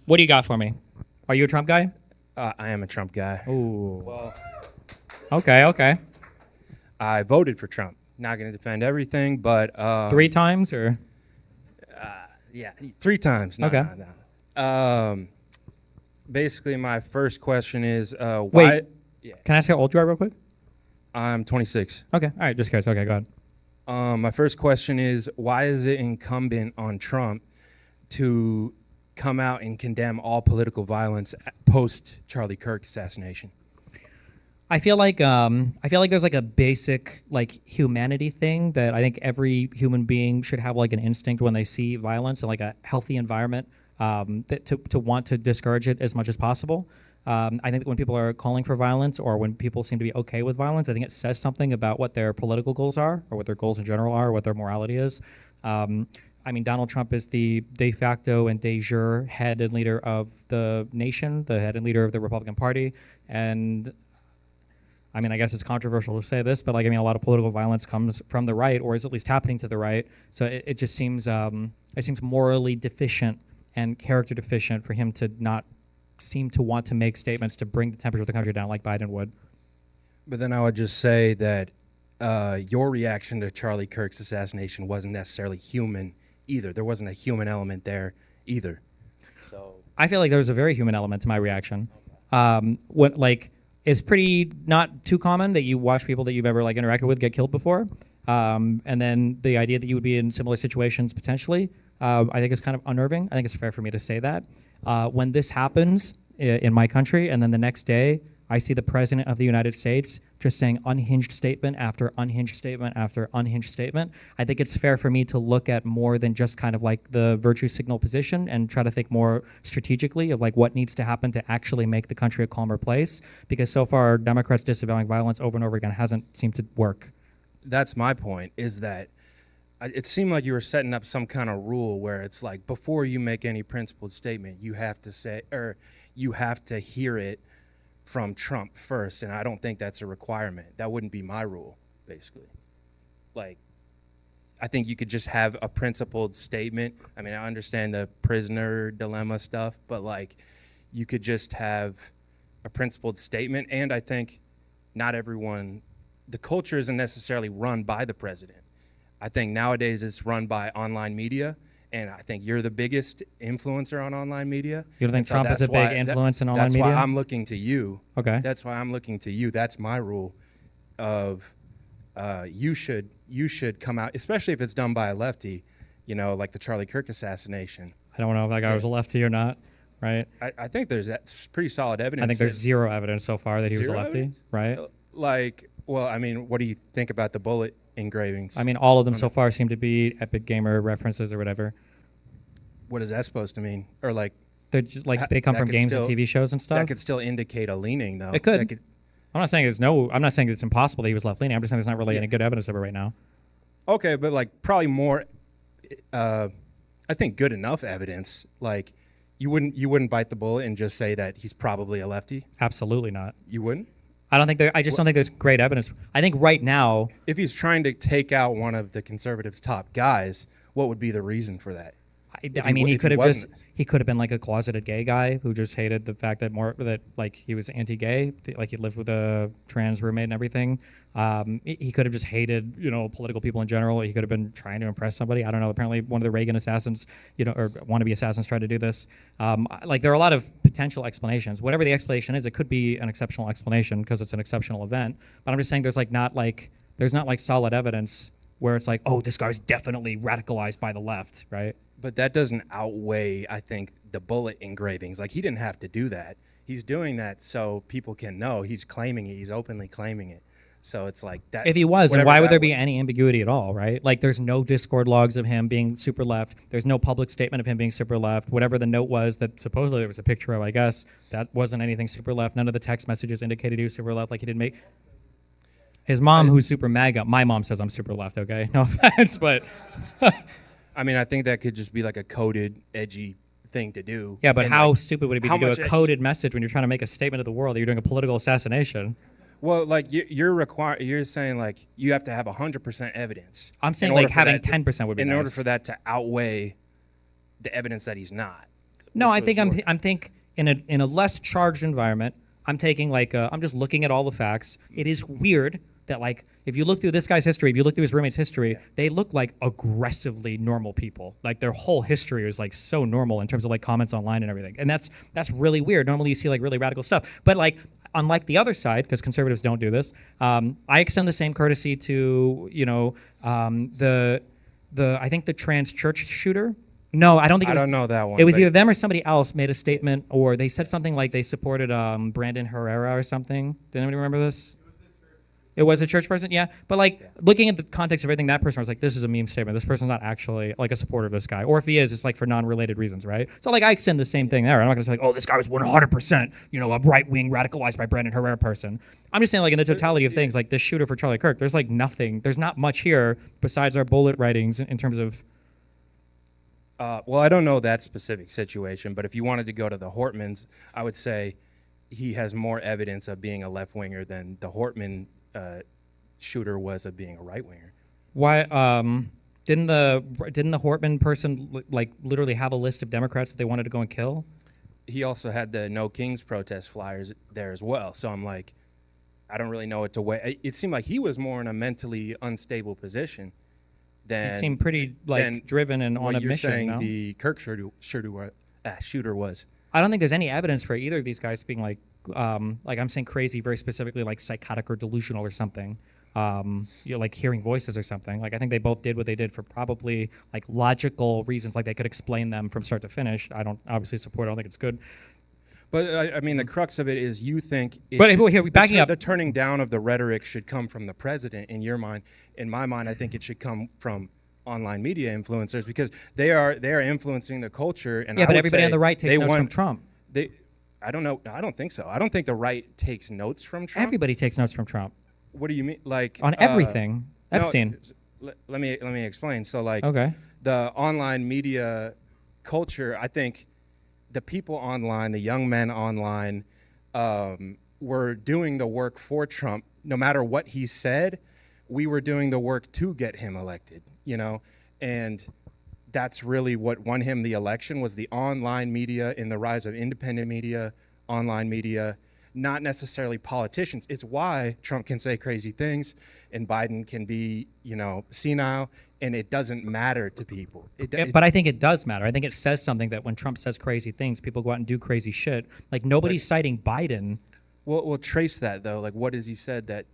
What do you got for me? Are you a Trump guy? I am a Trump guy. Ooh. Well, Okay. I voted for Trump. Not going to defend everything, but 3 times or? yeah, 3 times. No, Okay. no. Basically, my first question is why? Wait. Yeah, Can I ask how old you are real quick? I'm 26. Okay. All right. Just curious. Okay, go ahead. My first question is why is it incumbent on Trump to come out and condemn all political violence post Charlie Kirk assassination? I feel like there's like a basic like humanity thing that I think every human being should have like an instinct when they see violence and like a healthy environment that to want to discourage it as much as possible. I think that when people are calling for violence or when people seem to be okay with violence, I think it says something about what their political goals are or what their goals in general are, or what their morality is. I mean, Donald Trump is the de facto and de jure head and leader of the nation, the head and leader of the Republican Party. And I mean, I guess it's controversial to say this, but like, I mean, a lot of political violence comes from the right, or is at least happening to the right. So it just seems, it seems morally deficient and character deficient for him to not seem to want to make statements to bring the temperature of the country down like Biden would. But then I would just say that your reaction to Charlie Kirk's assassination wasn't necessarily human either. There wasn't a human element there either. So I feel like there was a very human element to my reaction. What like is pretty not too common that you watch people that you've ever like interacted with get killed before, and then the idea that you would be in similar situations potentially, I think is kind of unnerving. I think it's fair for me to say that. When this happens in my country, and then the next day I see the president of the United States just saying unhinged statement after unhinged statement after unhinged statement, I think it's fair for me to look at more than just kind of like the virtue signal position and try to think more strategically of like what needs to happen to actually make the country a calmer place. Because so far, Democrats disavowing violence over and over again hasn't seemed to work. that's my point, is that it seemed like you were setting up some kind of rule where it's like before you make any principled statement, you have to say, or you have to hear it from Trump first, and I don't think that's a requirement. That wouldn't be my rule, basically. Like, I think you could just have a principled statement. I mean, I understand the prisoner dilemma stuff, but like, you could just have a principled statement, and I think not everyone, the culture isn't necessarily run by the president. I think nowadays it's run by online media, and I think you're the biggest influencer on online media. You don't think And so Trump is that's a big why- influence in online That's media? why I'm looking to you. Okay. That's why I'm looking to you. That's my rule of you should come out, especially if it's done by a lefty, you know, like the Charlie Kirk assassination. I don't know if that guy was a lefty or not, right? I think there's pretty solid evidence. I think there's that- zero evidence so far that he was a Zero lefty, evidence? right? Like, well, I mean, what do you think about the bullet engravings? I mean, all of them on so it? far seem to be Epic Gamer references or whatever. What is that supposed to mean? Or like, They're just, like they come that from could games still- and TV shows and stuff. that could still indicate a leaning, though. It could. That I'm not saying I'm not saying it's impossible that he was left leaning. I'm just saying there's not really Yeah. any good evidence of it right now. Okay, but like probably more. I think good enough evidence. Like, you wouldn't bite the bullet and just say that he's probably a lefty. Absolutely not. You wouldn't. I just don't think there's great evidence. I think right now, If he's trying to take out one of the conservatives' top guys, what would be the reason for that? I mean, he if could he have just wasn't. he could have been like a closeted gay guy who just hated the fact that like he was anti-gay, like he lived with a trans roommate and everything. He could have just hated political people in general. He could have been trying to impress somebody. I don't know. Apparently, one of the Reagan assassins, or wannabe assassins, tried to do this. Like there are a lot of potential explanations. Whatever the explanation is, it could be an exceptional explanation because it's an exceptional event. But I'm just saying there's not solid evidence where it's like, oh, this guy's definitely radicalized by the left, right? But that doesn't outweigh, I think, the bullet engravings. Like, he didn't have to do that. He's doing that so people can know. He's claiming it. He's openly claiming it. So it's like that. If he was, then whatever why would that there be any ambiguity at all, right? Like, there's no Discord logs of him being super left. There's no public statement of him being super left. Whatever the note was that supposedly there was a picture of, I guess, that wasn't anything super left. None of the text messages indicated he was super left. Like, he didn't make... His mom, who's super MAGA, my mom says I'm super left, okay? No offense, but... I mean, I think that could just be like a coded, edgy thing to do. Yeah, but And, how like, stupid would it be how to do much a coded message when you're trying to make a statement to the world that you're doing a political assassination? Well, like you're saying like you have to have 100% evidence. I'm saying in order like for having that to- 10% would be in nice. order for that to outweigh the evidence that he's not. No, Which I was think your- I'm think in a less charged environment, I'm taking like I'm just looking at all the facts. It is weird that like if you look through this guy's history, if you look through his roommate's history, they look like aggressively normal people. Like their whole history is like so normal in terms of like comments online and everything. And that's really weird. Normally you see like really radical stuff. But like unlike the other side, because conservatives don't do this, I extend the same courtesy to, the I think the trans church shooter. No, I don't think I it was. don't know that one. It was but either them or somebody else made a statement, or they said something like they supported Brandon Herrera or something. Did anybody remember this? It was a church person, yeah. But like looking at the context of everything, that person was like, "This is a meme statement. This person's not actually like a supporter of this guy, or if he is, it's like for non-related reasons, right?" So like I extend the same thing there. I'm not gonna say like, "Oh, this guy was 100%, a right-wing radicalized by Brandon Herrera person." I'm just saying like in the totality of things, like this shooter for Charlie Kirk, there's like nothing. There's not much here besides our bullet writings in terms of. Well, I don't know that specific situation, but if you wanted to go to the Hortmans, I would say he has more evidence of being a left winger than the Hortman shooter was of being a right winger. Why didn't the Hortman person like literally have a list of Democrats that they wanted to go and kill? He also had the No Kings protest flyers there as well. So I'm like, I don't really know what to weigh. It seemed like he was more in a mentally unstable position than He seemed pretty like driven and on what a you're mission. saying No? the Kirk shooter was. I don't think there's any evidence for either of these guys being like I'm saying crazy, very specifically like psychotic or delusional or something. Like hearing voices or something. Like I think they both did what they did for probably like logical reasons, like they could explain them from start to finish. I don't obviously support it. I don't think it's good. But I mean, the crux of it is you think. But here, backing up. The turning down of the rhetoric should come from the president. In your mind, in my mind, I think it should come from online media influencers because they are influencing the culture. And Yeah, I but would everybody say on the right takes they notes want- from Trump. I don't know. I don't think so. I don't think the right takes notes from Trump. Everybody takes notes from Trump What do you mean? Like on everything. no, Epstein. Let me explain. So like Okay. the online media culture, I think the people online, the young men online, were doing the work for Trump. No matter what he said, we were doing the work to get him elected. And that's really what won him the election was the online media and the rise of independent media, online media, not necessarily politicians. It's why Trump can say crazy things and Biden can be, senile, and it doesn't matter to people. But I think it does matter. I think it says something that when Trump says crazy things, people go out and do crazy shit. Like nobody's citing Biden. We'll trace that though. Like, what has he said that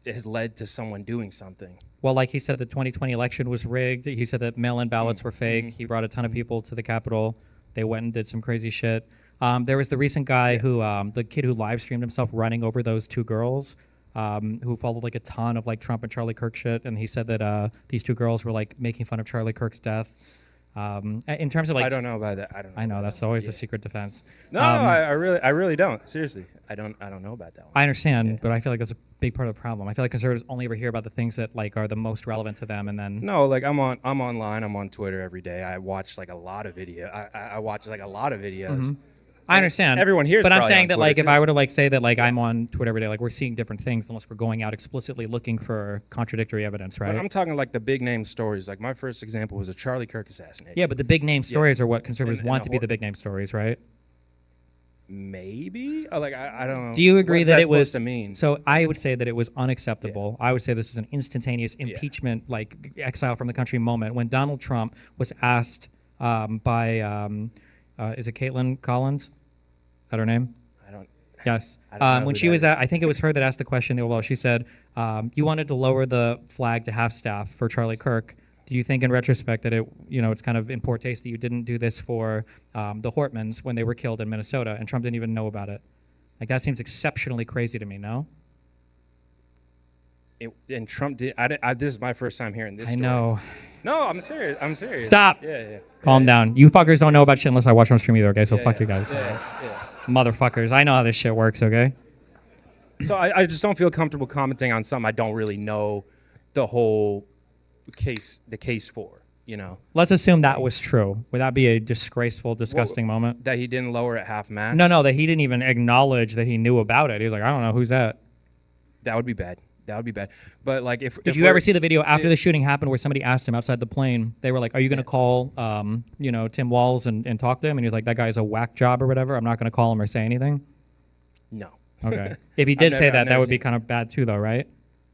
has led to someone doing something? Well, like he said, the 2020 election was rigged. He said that mail-in ballots were fake. He brought a ton of people to the Capitol. They went and did some crazy shit. There was the recent guy who, the kid who live streamed himself running over those two girls, who followed like a ton of like Trump and Charlie Kirk shit, and he said that these two girls were like making fun of Charlie Kirk's death. In terms of like, I don't know about that. I know that's always a secret defense. No, I really don't. Seriously, I don't know about that one. I understand, but I feel like that's a big part of the problem. I feel like conservatives only ever hear about the things that like are the most relevant to them, and then No, like I'm online. I'm on Twitter every day. I watch like a lot of video. I watch like a lot of videos. I understand. Everyone here is but I'm probably saying on that Twitter, like if too. I were to like say that like I'm on Twitter every day, like we're seeing different things unless we're going out explicitly looking for contradictory evidence, right? But I'm talking like the big name stories. Like my first example was a Charlie Kirk assassination. Yeah, but the big name stories are what conservatives And want the to be the big name stories, right? Maybe. Like I don't know. Do you agree What's that it was? supposed to mean? So I would say that it was unacceptable. I would say this is an instantaneous impeachment, like exile from the country moment. When Donald Trump was asked by, is it Caitlin Collins? Is that her name? I don't. Yes. I don't know When who she that was, is. I think it was her that asked the question. Well, she said, "You wanted to lower the flag to half staff for Charlie Kirk. Do you think, in retrospect, that it's kind of in poor taste that you didn't do this for the Hortmans when they were killed in Minnesota, and Trump didn't even know about it? Like that seems exceptionally crazy to me. No? And Trump did. This is my first time hearing this. I story. know. No, I'm serious. I'm serious. Stop. Yeah. Calm down. You fuckers don't know about shit unless I watch on stream either. Okay, so Yeah, fuck yeah, you guys, Yeah. motherfuckers. I know how this shit works. Okay. So I just don't feel comfortable commenting on something I don't really know the whole case for. Let's assume that was true. Would that be a disgraceful, disgusting moment? That he didn't lower at half mast. No, that he didn't even acknowledge that he knew about it. He was like, I don't know who's that. That would be bad. That would be bad. But like, if Did you ever see the video after the shooting happened where somebody asked him outside the plane? They were like, "Are you going to call, Tim Walz and talk to him?" And he was like, "That guy's a whack job or whatever. I'm not going to call him or say anything." No. Okay. If he did say that, I've that never would be seen- kind of bad too, though, right?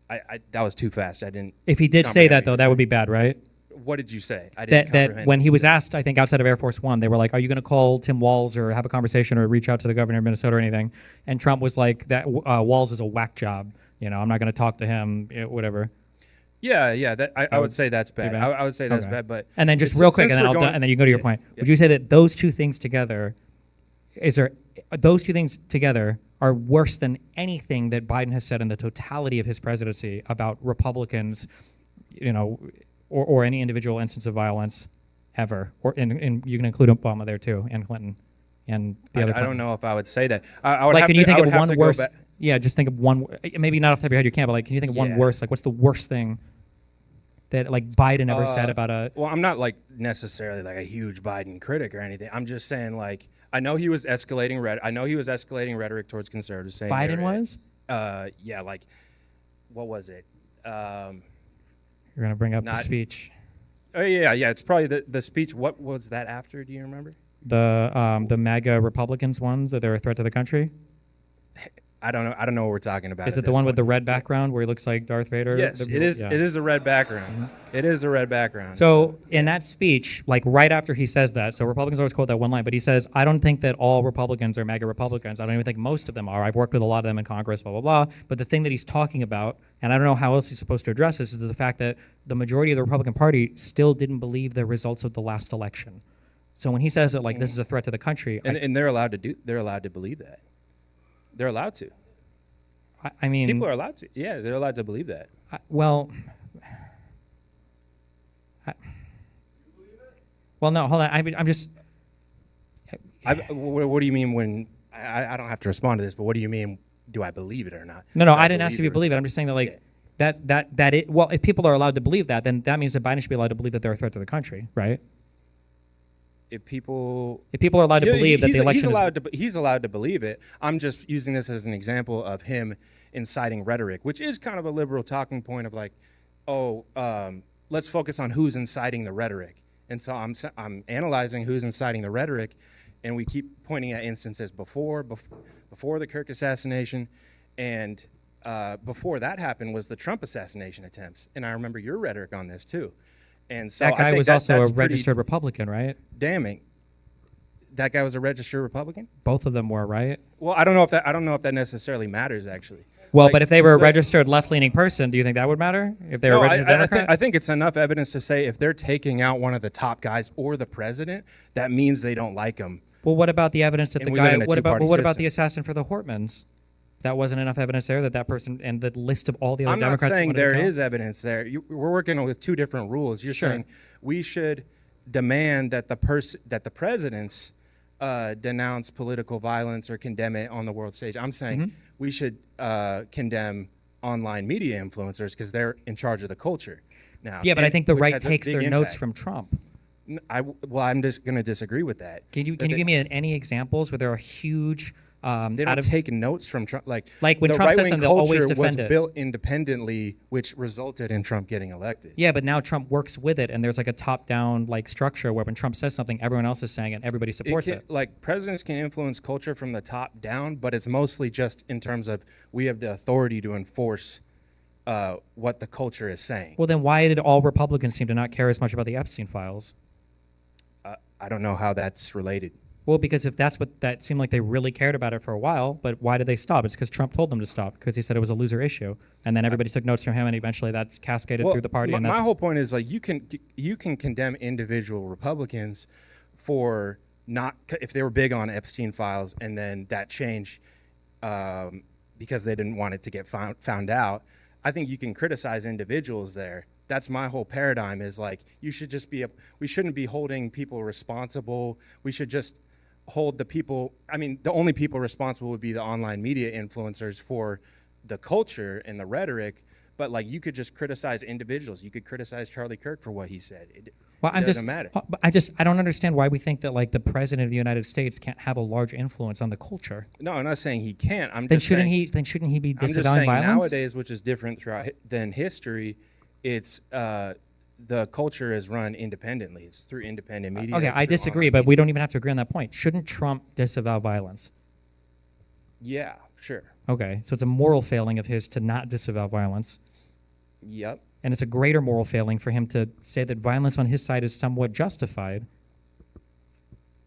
I that was too fast. I didn't. If he did say comprehend that, what though, you that were would be bad, right? saying. What did you say? I That didn't comprehend when what he you was said. asked, I think outside of Air Force One, they were like, "Are you going to call Tim Walz or have a conversation or reach out to the governor of Minnesota or anything?" And Trump was like, "That Walz is a whack job. I'm not going to talk to him. Whatever." Yeah. That I would say that's bad. bad? I would say that's Okay. bad. But And then just it's- real quick, since and then we're I'll going- and then you go to your point. yeah. Would you say that those two things together, those two things together are worse than anything that Biden has said in the totality of his presidency about Republicans, or any individual instance of violence ever, or and you can include Obama there too, and Clinton, and the other. I don't know if I would say that. I would Like, have can to, you think I would of have one to worse? Go back. Yeah, just think of one. Maybe not off the top of your head, you can't. But like, can you think of one Yeah. worse? Like, what's the worst thing that like Biden ever said about a? Well, I'm not like necessarily like a huge Biden critic or anything. I'm just saying like I know he was escalating rhetoric towards conservatives. Saying Biden they're- was? Yeah, like what was it? You're gonna bring up the Not- speech. Oh yeah. It's probably the speech. What was that after? Do you remember? The MAGA Republicans ones that they're a threat to the country. I don't know what we're talking about. Is at it the this one with point. the red background where he looks like Darth Vader? Yes, The- it is. yeah. It is the red background. It is the red background. So in that speech, like right after he says that, so Republicans always quote that one line, but he says, "I don't think that all Republicans are MAGA Republicans. I don't even think most of them are. I've worked with a lot of them in Congress, blah, blah, blah." But the thing that he's talking about, and I don't know how else he's supposed to address this, is the fact that the majority of the Republican Party still didn't believe the results of the last election. So when he says that, like, this is a threat to the country, and they're allowed to believe that. They're allowed to. I mean, People are allowed to. Yeah, they're allowed to believe that. well, no, hold on. I'm just. What do you mean when I don't have to respond to this? But what do you mean? Do I believe it or not? No, Do I didn't ask if you or believe it. respect? I'm just saying that, like, Yeah. well, if people are allowed to believe that, then that means that Biden should be allowed to believe that they're a threat to the country, right? If people are allowed to believe that the election he's allowed to believe it. I'm just using this as an example of him inciting rhetoric, which is kind of a liberal talking point of like, let's focus on who's inciting the rhetoric. And so I'm analyzing who's inciting the rhetoric, and we keep pointing at instances before the Kirk assassination, and before that happened was the Trump assassination attempts. And I remember your rhetoric on this too. And so that guy I think was also a that's pretty registered Republican, right? damning. That guy was a registered Republican? Both of them were, right? Well, I don't know if that necessarily matters actually. Well, Like, but if they were a but- registered left-leaning person, do you think that would matter? If they were No, a registered Democrat? I think it's enough evidence to say if they're taking out one of the top guys or the president, that means they don't like him. Well, what about the evidence that And the we live guy? in a What about two-party what about system. the assassin for the Hortmans? That wasn't enough evidence there that person and the list of all the other I'm not Democrats. that saying wanted to there go? is evidence there. We're working with two different rules. You're Sure. saying we should demand that the presidents denounce political violence or condemn it on the world stage. I'm saying Mm-hmm. we should condemn online media influencers because they're in charge of the culture now. Yeah, but I think the which right has a takes big their notes impact. from Trump. I'm just going to disagree with that. Can you That give me any examples where there are huge They out don't of take notes from Trump. Like Like, when the Trump says right-wing something, they'll always culture was defend it. built independently, which resulted in Trump getting elected. Yeah, but now Trump works with it, and there's like a top-down like structure where when Trump says something, everyone else is saying it, and everybody supports it. Like presidents can influence culture from the top down, but it's mostly just in terms of we have the authority to enforce what the culture is saying. Well, then why did all Republicans seem to not care as much about the Epstein files? I don't know how that's related. Well, because if that's what that seemed like they really cared about it for a while, but why did they stop? It's because Trump told them to stop because he said it was a loser issue, and then everybody took notes from him, and eventually that's cascaded through the party. And my that's whole point is like you can condemn individual Republicans for not if they were big on Epstein files and then that changed because they didn't want it to get found out. I think you can criticize individuals there. That's my whole paradigm is like we shouldn't be holding people responsible. We should just hold the people. I mean, the only people responsible would be the online media influencers for the culture and the rhetoric. But like, you could just criticize individuals. You could criticize Charlie Kirk for what he said. Well, It doesn't matter. I don't understand why we think that like the president of the United States can't have a large influence on the culture. No, I'm not saying he can't. Then shouldn't he be I'm just disavowing saying violence? nowadays, which is different than history, it's the culture is run independently. It's through independent media. Okay, it's I through disagree, online but media. we don't even have to agree on that point. Shouldn't Trump disavow violence? Yeah, sure. Okay, so it's a moral failing of his to not disavow violence, Yep. and it's a greater moral failing for him to say that violence on his side is somewhat justified.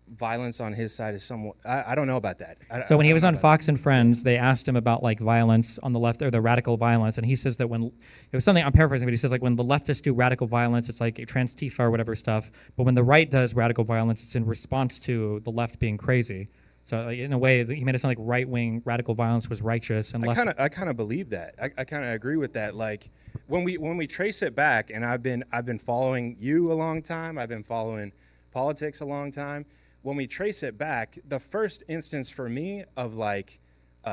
Violence on his side is somewhat. I don't know about that. So when he I was don't on know about Fox and Friends, they asked him about like violence on the left or the radical violence, and he says that when it was something I'm paraphrasing, but he says like when the leftists do radical violence, it's like Trans-Tifa or whatever stuff, but when the right does radical violence, it's in response to the left being crazy. So like, in a way, he made it sound like right-wing radical violence was righteous, and left. I kind of believe that. I kind of agree with that. Like when we trace it back, and I've been following you a long time. I've been following politics a long time. When we trace it back, the first instance for me of like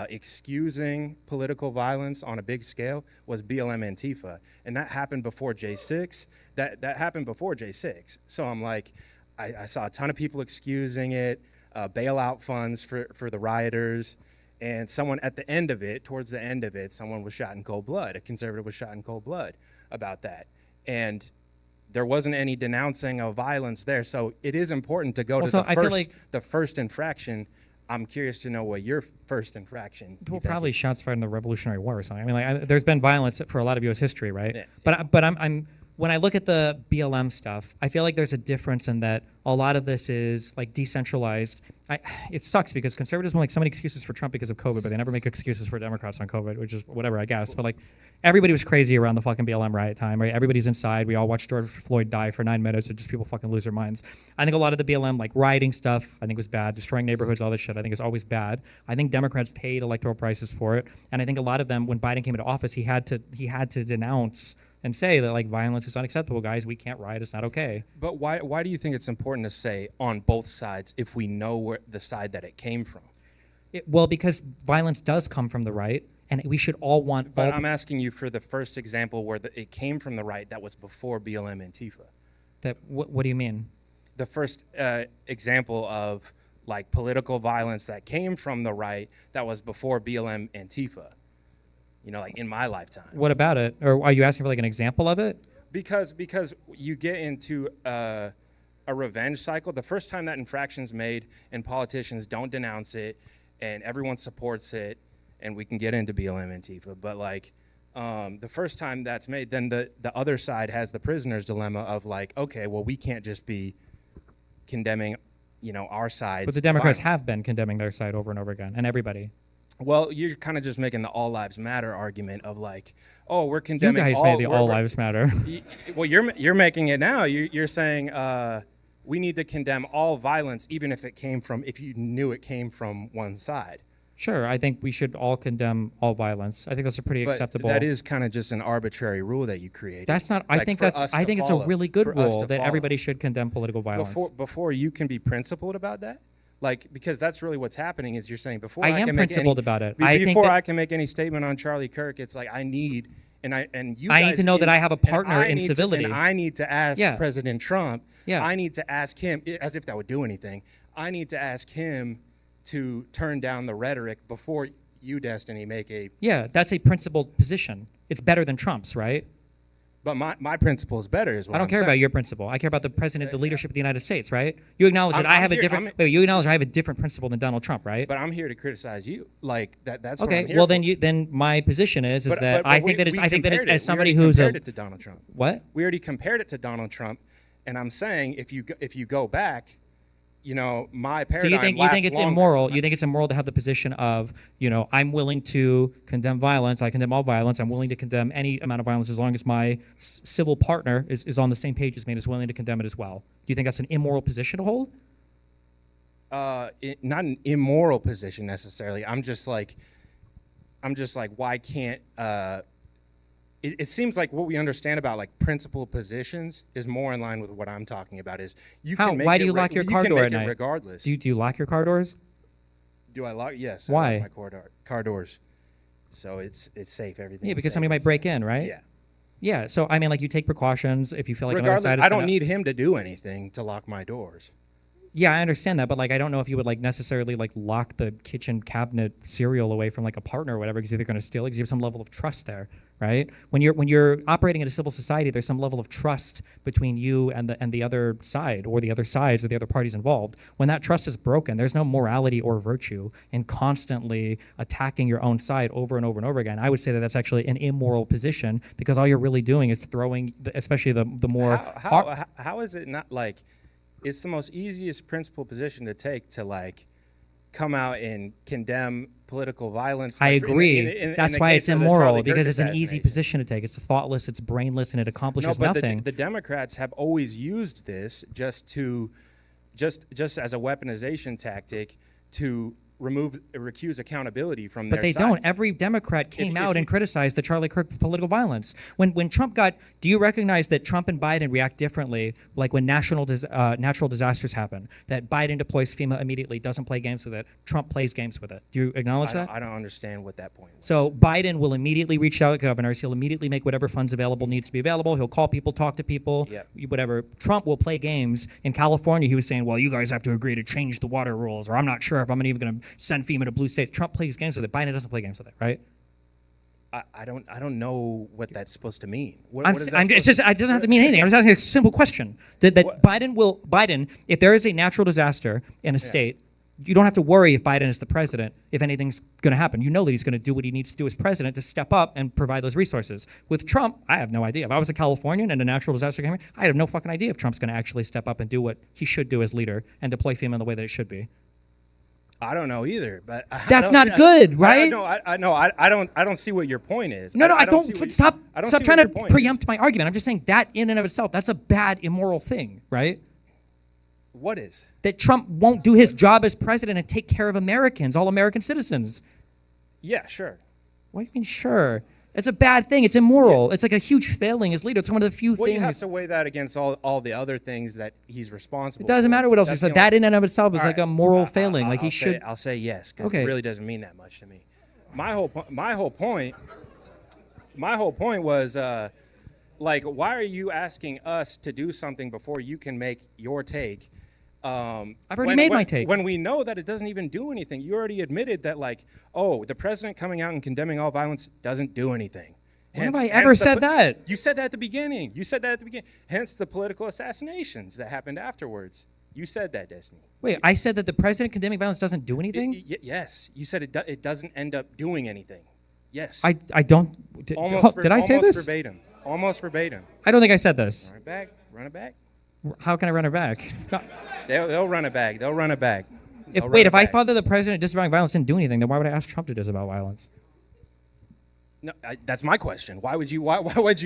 excusing political violence on a big scale was BLM Antifa, and that happened before J6. That happened before J6. So I'm like, I saw a ton of people excusing it, bailout funds for the rioters, and someone at the end of it, towards the end of it, someone was shot in cold blood. A conservative was shot in cold blood about that, and there wasn't any denouncing of violence there. So it is important to go to the first infraction. I'm curious to know what your first infraction. Well, probably shots fired in the Revolutionary War or something. I mean, like, there's been violence for a lot of U.S. history, right? Yeah. But I'm when I look at the BLM stuff, I feel like there's a difference in that a lot of this is like decentralized. It sucks because conservatives make so many excuses for Trump because of COVID, but they never make excuses for Democrats on COVID, which is whatever, I guess. But like everybody was crazy around the fucking BLM riot time, right? Everybody's inside. We all watched George Floyd die for 9 minutes and just people fucking lose their minds. I think a lot of the BLM like rioting stuff, I think was bad. Destroying neighborhoods, all this shit, I think is always bad. I think Democrats paid electoral prices for it, and I think a lot of them, when Biden came into office, he had to denounce and say that like violence is unacceptable, guys. We can't riot. It's not okay. But why do you think it's important to say on both sides if we know where the side that it came from? Well, because violence does come from the right, and we should all want. But I'm asking you for the first example where it came from the right that was before BLM Antifa. What do you mean? The first example of like political violence that came from the right that was before BLM Antifa. You know, like in my lifetime. What about it? Or are you asking for like an example of it? Because you get into a revenge cycle. The first time that infraction's made and politicians don't denounce it and everyone supports it, and we can get into BLM Antifa, but like the first time that's made, then the other side has the prisoner's dilemma of like, okay, well, we can't just be condemning, our side. But the Democrats have been condemning their side over and over again, and everybody. Well, you're kind of just making the all lives matter argument of like, oh, we're condemning. You guys made the all lives matter. Well, you're making it now. You're saying we need to condemn all violence, even if you knew it came from one side. Sure, I think we should all condemn all violence. I think that's a pretty acceptable. That is kind of just an arbitrary rule that you created. That's not. I think it's a really good rule that everybody should condemn political violence. Before you can be principled about that. Like, because that's really what's happening is you're saying before I am principled about it. Before I can make any statement on Charlie Kirk, it's like I need to know that I have a partner in civility. And I need to ask President Trump. Yeah. I need to ask him, as if that would do anything. I need to ask him to turn down the rhetoric before you, Destiny, make a. Yeah, that's a principled position. It's better than Trump's, right? But my principle is better, is what I don't care saying. about your principle. I care about the president, the leadership of the United States, right? You acknowledge that I have a different principle than Donald Trump, right? But I'm here to criticize you. Like that's okay. What I'm here Well, for. then my position is that I think that it's as somebody who's who's compared it to Donald Trump. What? We already compared it to Donald Trump, and I'm saying if you go back. My paradigm. So you think it's immoral? You think it's immoral to have the position of, I'm willing to condemn violence. I condemn all violence. I'm willing to condemn any amount of violence as long as my civil partner is on the same page as me and is willing to condemn it as well. Do you think that's an immoral position to hold? Not an immoral position necessarily. I'm just like, why can't? It seems like what we understand about like principal positions is more in line with what I'm talking about. Is you how? Can make Why do you lock your car door at night? Regardless. Do you lock your car doors? Do I lock? Yes. Why? I lock my car doors. so it's safe. Everything. Yeah, is because safe somebody might and break safe. in, right? Yeah. Yeah. So I mean, like you take precautions if you feel like another Regardless, side is I don't gonna- need him to do anything to lock my doors. Yeah, I understand that, but like I don't know if you would like necessarily like lock the kitchen cabinet cereal away from like a partner or whatever because they're going to steal it. Because you have some level of trust there, right? When you're operating in a civil society, there's some level of trust between you and the other side or the other sides or the other parties involved. When that trust is broken, there's no morality or virtue in constantly attacking your own side over and over and over again. I would say that that's actually an immoral position because all you're really doing is throwing, especially the more How is it not like? It's the most easiest principled position to take to like come out and condemn political violence. I like, agree. in That's the why case it's of the immoral Charlie Kirk because it's an easy assassination. position to take. It's thoughtless, it's brainless, and it accomplishes No, but nothing. the Democrats have always used this just as a weaponization tactic to recuse accountability from But their they side. don't. Every Democrat came if out you- and criticized the Charlie Kirk political violence. When Trump got, do you recognize that Trump and Biden react differently? Like when natural disasters happen, that Biden deploys FEMA immediately, doesn't play games with it. Trump plays games with it. Do you acknowledge that? I don't understand what that point was. So Biden will immediately reach out to governors. He'll immediately make whatever funds available needs to be available. He'll call people, talk to people, Yep. whatever. Trump will play games. In California, he was saying, well, you guys have to agree to change the water rules, or I'm not sure if I'm even going to send FEMA to blue states. Trump plays games with it. Biden doesn't play games with it, right? I don't know what that's supposed to mean. What I'm, is s- that I'm, it's supposed just, it doesn't have to mean anything. I'm just asking a simple question. That What? Biden, if there is a natural disaster in a state, you don't have to worry if Biden is the president, if anything's going to happen. You know that he's going to do what he needs to do as president to step up and provide those resources. With Trump, I have no idea. If I was a Californian and a natural disaster came, I have no fucking idea if Trump's going to actually step up and do what he should do as leader and deploy FEMA in the way that it should be. I don't know either, but That's not good, right? I don't see what your point is. No, I don't see don't. what- Stop I don't stop see trying what to your point is. preempt my argument. I'm just saying that in and of itself, that's a bad, immoral thing, right? What is? That Trump won't do his job as president and take care of Americans, all American citizens. Yeah, sure. What do you mean, sure? It's a bad thing. It's immoral. It's like a huge failing as leader. It's one of the few Well, you have things. to weigh that against all the other things that he's responsible It doesn't for. matter what else you That's said. the That only- in and of itself is All like right. a moral failing. Like he I'll should. I'll say yes because Okay. it really doesn't mean that much to me. My whole point was like, why are you asking us to do something before you can make your take? I've already made my take. When we know that it doesn't even do anything, you already admitted that, like, oh, the president coming out and condemning all violence doesn't do anything. When have I ever said that? You said that at the beginning. Hence the political assassinations that happened afterwards. You said that, Destiny. Wait, I said that the president condemning violence doesn't do anything? Yes, you said it doesn't end up doing anything. Yes. I don't. Did I say almost this? verbatim. Almost verbatim. I don't think I said this. Run it back. Run it back. How can I run it back? They'll run it back. They'll run it back. If I thought that the president disavowing violence didn't do anything, then why would I ask Trump to disavow violence? No, that's my question. Why would you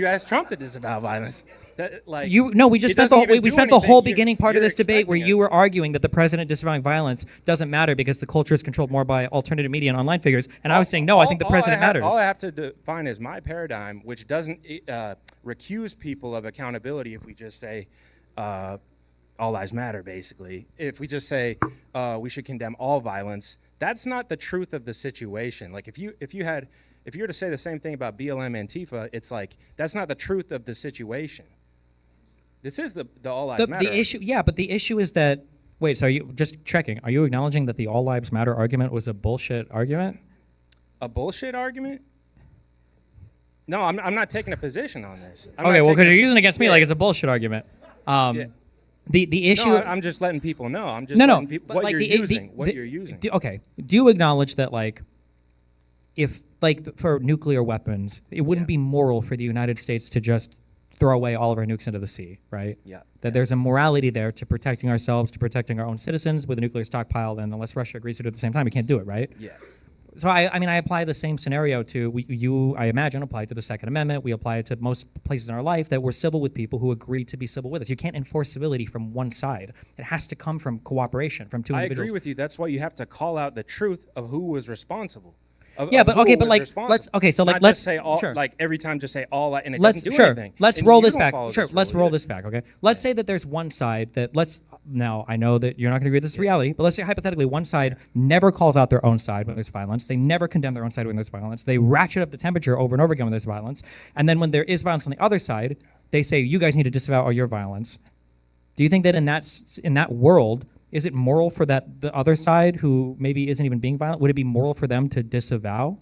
ask Trump to disavow violence? We just it spent doesn't we even do spent the anything. whole beginning part of You're this debate where expecting you us- were arguing that the president disavowing violence doesn't matter because the culture is controlled more by alternative media and online figures, and I was saying no, I think the president matters. All I have to define is my paradigm, which doesn't recuse people of accountability if we just say all lives matter, basically. If we just say we should condemn all violence, that's not the truth of the situation. Like if you were to say the same thing about BLM Antifa, it's like that's not the truth of the situation. This is the all lives matter. The issue, yeah, but the issue is that wait. So are you just checking? Are you acknowledging that the all lives matter argument was a bullshit argument? A bullshit argument? No, I'm not taking a position on this. Okay, well, because you're using it against me like it's a bullshit argument. Yeah. The issue. No, I'm just letting people know. I'm just no, letting no. people but what like you're using. What you're using. Okay. Do you acknowledge that, like, if, like, for nuclear weapons, it wouldn't be moral for the United States to just throw away all of our nukes into the sea, right? Yeah. That there's a morality there to protecting ourselves, to protecting our own citizens with a nuclear stockpile, and unless Russia agrees to do it at the same time, we can't do it, right? Yeah. So I mean, I apply the same scenario to you. I imagine apply it to the Second Amendment. We apply it to most places in our life that we're civil with people who agree to be civil with us. You can't enforce civility from one side. It has to come from cooperation from two I individuals. agree with you. That's why you have to call out the truth of who was responsible. Yeah, of but who okay, but was like responsible. let's okay, so like Not let's just say all sure. like every time just say all and it let's doesn't do sure. anything. Let's And roll you this don't back. follow Sure, this let's rule roll either. this back. Okay, let's say that there's one side that let's now I know that you're not going to agree with this reality, but let's say hypothetically one side never calls out their own side when there's violence. They never condemn their own side when there's violence. They ratchet up the temperature over and over again when there's violence. And then when there is violence on the other side, they say, you guys need to disavow all your violence. Do you think that in that world, is it moral for the other side who maybe isn't even being violent, would it be moral for them to disavow?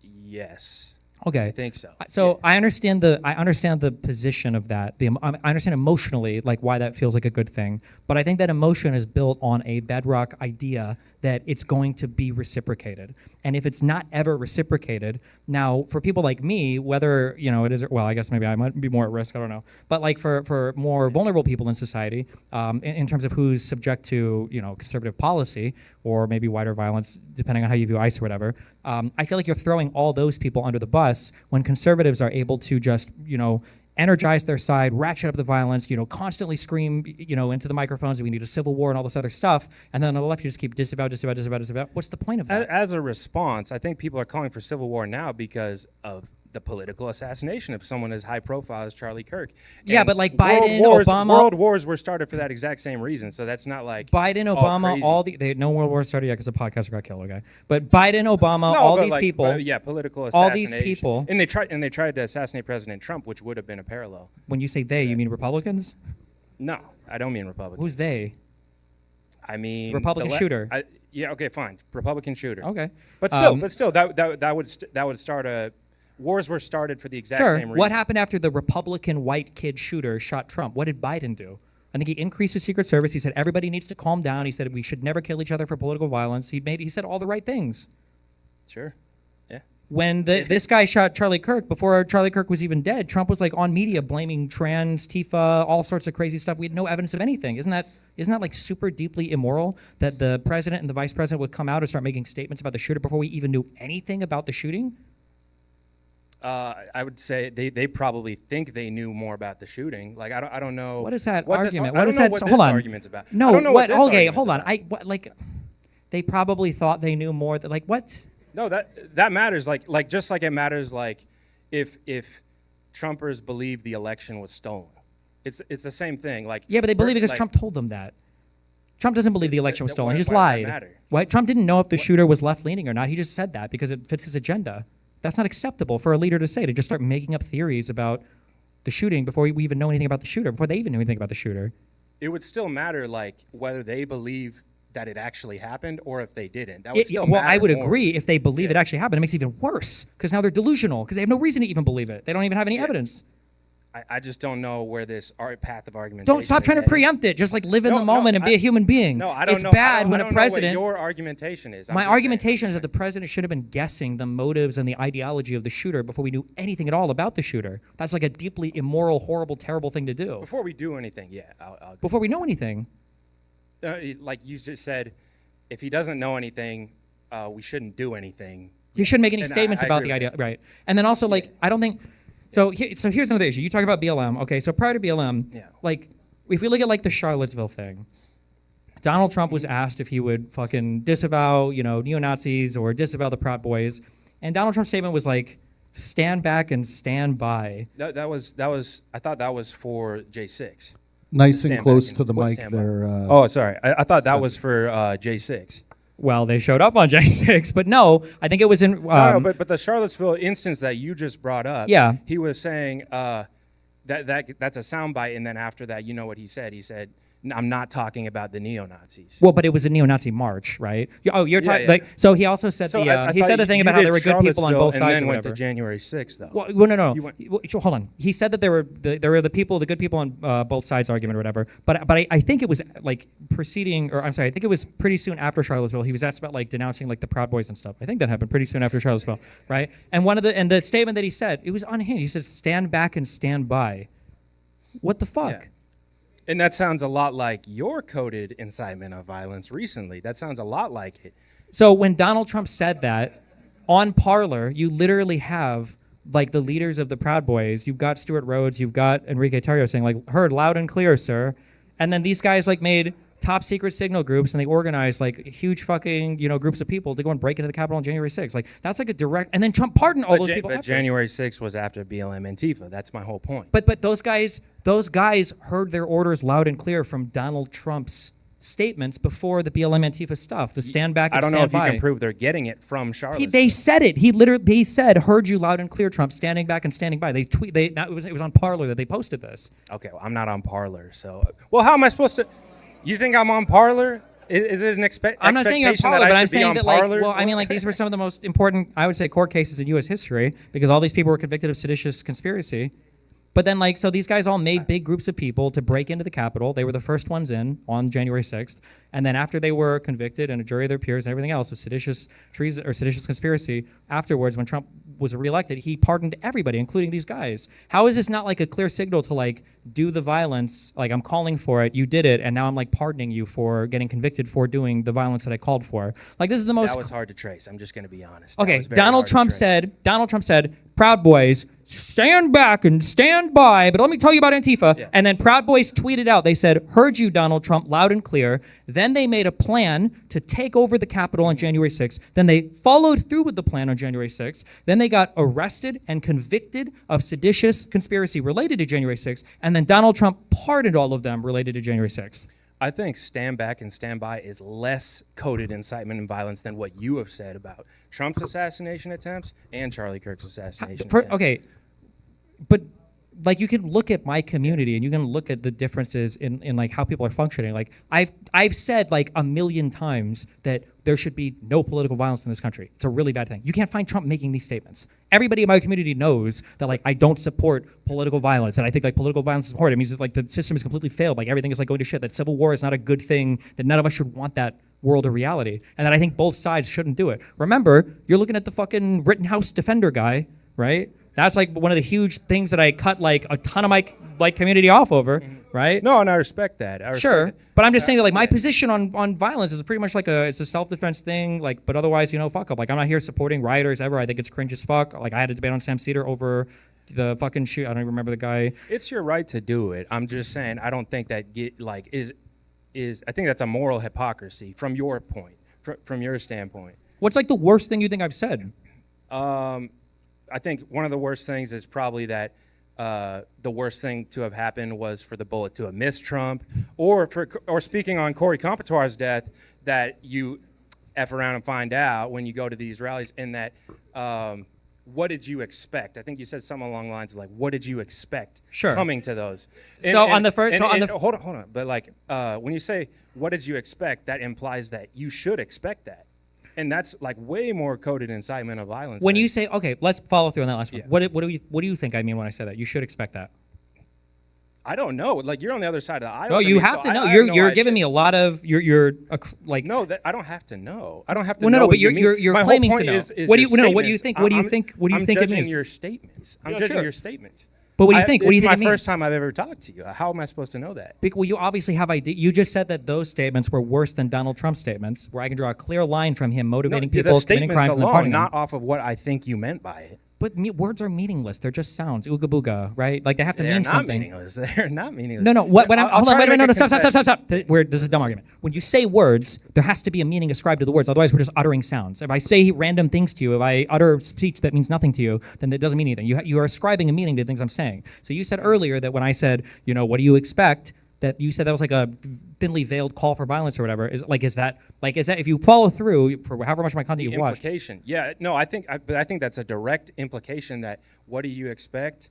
Yes. Okay, I think so. So yeah. I understand the position of that. I understand emotionally like why that feels like a good thing, but I think that emotion is built on a bedrock idea that it's going to be reciprocated. And if it's not ever reciprocated, now for people like me, whether it is, well, I guess maybe I might be more at risk. I don't know, but like for more vulnerable people in society, in terms of who's subject to conservative policy or maybe wider violence, depending on how you view ICE or whatever. I feel like you're throwing all those people under the bus when conservatives are able to just, energize their side, ratchet up the violence, constantly scream, into the microphones that we need a civil war and all this other stuff. And then on the left, you just keep disavow. What's the point of that? As a response, I think people are calling for civil war now because of the political assassination of someone as high profile as Charlie Kirk. Yeah, and but like Biden, Obama, world wars were started for that exact same reason. So that's not like Biden, Obama, no world war started yet because the podcaster got killed. Okay, but Biden, Obama, all these people, political assassination. All these people, and they tried to assassinate President Trump, which would have been a parallel. When you say they, you mean Republicans? No, I don't mean Republicans. Who's they? I mean Republican shooter. Yeah, okay, fine, Republican shooter. Okay, but still, that would start a. Wars were started for the exact same reason. What happened after the Republican white kid shooter shot Trump? What did Biden do? I think he increased the Secret Service. He said everybody needs to calm down. He said we should never kill each other for political violence. He said all the right things. Sure. Yeah. When this guy shot Charlie Kirk, before Charlie Kirk was even dead, Trump was like on media blaming trans, Tifa, all sorts of crazy stuff. We had no evidence of anything. Isn't that like super deeply immoral that the president and the vice president would come out and start making statements about the shooter before we even knew anything about the shooting? I would say they probably think they knew more about the shooting. Like I don't know. What is that argument? What is that? Hold on. Argument's about. No. I don't know what? This Okay, hold on. About. They probably thought they knew more. Like what? No, that matters. Like just like it matters. Like if Trumpers believe the election was stolen, it's the same thing. Like yeah, but they believe it because Trump told them that. Trump doesn't believe the election was stolen. He just lied. Trump didn't know if the shooter was left leaning or not. He just said that because it fits his agenda. That's not acceptable for a leader to say, to just start making up theories about the shooting before we even know anything about the shooter, before they even knew anything about the shooter. It would still matter, like, whether they believe that it actually happened or if they didn't. That would still matter. Well, I would agree if they believe it actually happened. It makes it even worse because now they're delusional because they have no reason to even believe it. They don't even have any evidence. I just don't know where this path of argument. Don't stop trying to preempt it. Just like live in the moment and be a human being. No, I don't it's know. It's bad when a president. I don't know what your argumentation is. My argumentation is that the president should have been guessing the motives and the ideology of the shooter before we knew anything at all about the shooter. That's like a deeply immoral, horrible, terrible thing to do. Before we do anything, yeah. I'll before we know anything. Like you just said, if he doesn't know anything, we shouldn't do anything. You shouldn't make any statements about the idea, right? And then also, like, I don't think. So here's another issue. You talk about BLM. Okay, so prior to BLM, like, if we look at, like, the Charlottesville thing, Donald Trump was asked if he would fucking disavow, neo-Nazis or disavow the Proud Boys. And Donald Trump's statement was, like, stand back and stand by. That was I thought that was for J6. Nice and close to the mic there. Sorry. I thought that was for J6. Well, they showed up on J6, but no, I think it was in... no, but the Charlottesville instance that you just brought up, he was saying that's a soundbite, and then after that, you know what he said? He said, I'm not talking about the neo-Nazis. Well, but it was a neo-Nazi march, right? Oh, you're talking... Like, so he also said he said the thing about how there were good people on both sides and then or went whatever. to January 6th, though. Well, no. Hold on. He said that there were the good people on both sides argument or whatever. But I think it was like preceding, or I'm sorry, I think it was pretty soon after Charlottesville. He was asked about like denouncing like the Proud Boys and stuff. I think that happened pretty soon after Charlottesville, right? And the statement that he said, it was unhinged. He said, "Stand back and stand by." What the fuck? Yeah. And that sounds a lot like your coded incitement of violence recently. That sounds a lot like it. So when Donald Trump said that, on Parler, you literally have like the leaders of the Proud Boys. You've got Stuart Rhodes, you've got Enrique Tarrio saying like, heard loud and clear, sir. And then these guys like made top secret signal groups and they organized like huge fucking, groups of people to go and break into the Capitol on January 6th. Like that's like a direct, and then Trump pardoned all those people. But January 6th was after BLM Antifa. That's my whole point. But those guys Those guys heard their orders loud and clear from Donald Trump's statements before the BLM Antifa stuff. The stand back and I don't stand know if by. you can prove they're getting it from Charlottesville. They said it. They said, "Heard you loud and clear, Trump. Standing back and standing by." It was on Parler that they posted this. Okay, well, I'm not on Parler, so well, how am I supposed to? You think I'm on Parler? Is it an I'm not saying you're on Parler, but I'm saying that Parler? these were some of the most important, I would say, court cases in U.S. history because all these people were convicted of seditious conspiracy. But then, so these guys all made big groups of people to break into the Capitol. They were the first ones in on January 6th. And then after they were convicted and a jury of their peers and everything else of seditious treason or seditious conspiracy, afterwards, when Trump was reelected, he pardoned everybody, including these guys. How is this not a clear signal to do the violence? I'm calling for it, you did it, and now I'm pardoning you for getting convicted for doing the violence that I called for. This is the most. That was hard to trace. I'm just going to be honest. Okay, Donald Trump said, Proud Boys, stand back and stand by, but let me tell you about Antifa. Yeah. And then Proud Boys tweeted out, they said, heard you, Donald Trump, loud and clear. Then they made a plan to take over the Capitol on January 6th. Then they followed through with the plan on January 6th. Then they got arrested and convicted of seditious conspiracy related to January 6th. And then Donald Trump pardoned all of them related to January 6th. I think stand back and stand by is less coded incitement and violence than what you have said about Trump's assassination attempts and Charlie Kirk's assassination attempts. Okay, but you can look at my community and you can look at the differences in how people are functioning. I've said a million times that there should be no political violence in this country. It's a really bad thing. You can't find Trump making these statements. Everybody in my community knows that I don't support political violence, and I think political violence is important. It means that the system is completely failed. Everything is going to shit. That civil war is not a good thing. That none of us should want that world of reality, and that I think both sides shouldn't do it. Remember, you're looking at the fucking Rittenhouse defender guy, right? That's one of the huge things that I cut a ton of my community off over, right? No, and I respect that. Sure, but I'm just saying that my position on violence is pretty much it's a self-defense thing. But otherwise, fuck up. I'm not here supporting rioters ever. I think it's cringe as fuck. I had a debate on Sam Cedar over the fucking shoot. I don't even remember the guy. It's your right to do it. I'm just saying I don't think that is I think that's a moral hypocrisy from your point, from your standpoint. What's the worst thing you think I've said? I think one of the worst things is probably that the worst thing to have happened was for the bullet to have missed Trump, or speaking on Corey Comptoir's death, that you F around and find out when you go to these rallies, and that what did you expect? I think you said something along the lines of what did you expect coming to those? Hold on. But when you say what did you expect, that implies that you should expect that. And that's way more coded incitement of violence. When you say, okay, let's follow through on that last one. Yeah. What do you think I mean when I say that? You should expect that. I don't know. You're on the other side of the aisle. No, you have to know. You're giving me a lot of No, I don't have to know. I don't have to know. No, but you're claiming to know. What do you think? What do you think? What do you think it means? I'm judging your statements. Your statements. But what do you think? What do you think it It's my means? first time I've ever talked to you. How am I supposed to know that? Well, you obviously have idea. You just said that those statements were worse than Donald Trump's statements, where I can draw a clear line from him motivating people committing crimes and then pardoning them. Not off of what I think you meant by it. But words are meaningless. They're just sounds. Ooga booga, right? They have to mean something. They're not meaningless. No. Hold on. Wait a minute. Stop. This is a dumb argument. When you say words, there has to be a meaning ascribed to the words. Otherwise, we're just uttering sounds. If I say random things to you, if I utter speech that means nothing to you, then it doesn't mean anything. You are ascribing a meaning to the things I'm saying. So you said earlier that when I said, what do you expect? That you said that was a thinly veiled call for violence or whatever. Is that if you follow through for however much of my content you've watched? Implication. Yeah. No, I think that's a direct implication that what do you expect?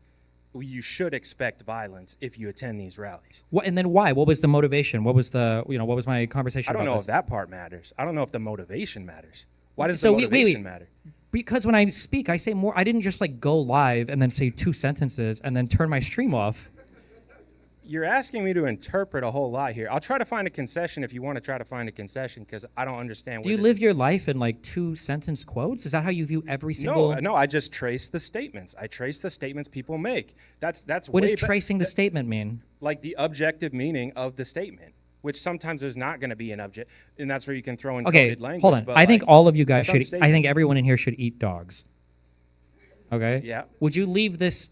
You should expect violence if you attend these rallies. What, and then why? What was the motivation? What was what was my conversation about I don't know this? if that part matters. I don't know if the motivation matters. Why does the motivation matter? Because when I speak, I say more. I didn't just go live and then say 2 sentences and then turn my stream off. You're asking me to interpret a whole lot here. I'll try to find a concession if you want to try to find a concession, because I don't understand. Do you live your life in 2-sentence quotes? Is that how you view every single? No. I just trace the statements. I trace the statements people make. That's what does tracing the statement mean? The objective meaning of the statement, which sometimes there's not going to be an object, and that's where you can throw in coded language. Hold on. I think all of you guys should. I think everyone in here should eat dogs. Okay. Yeah. Would you leave this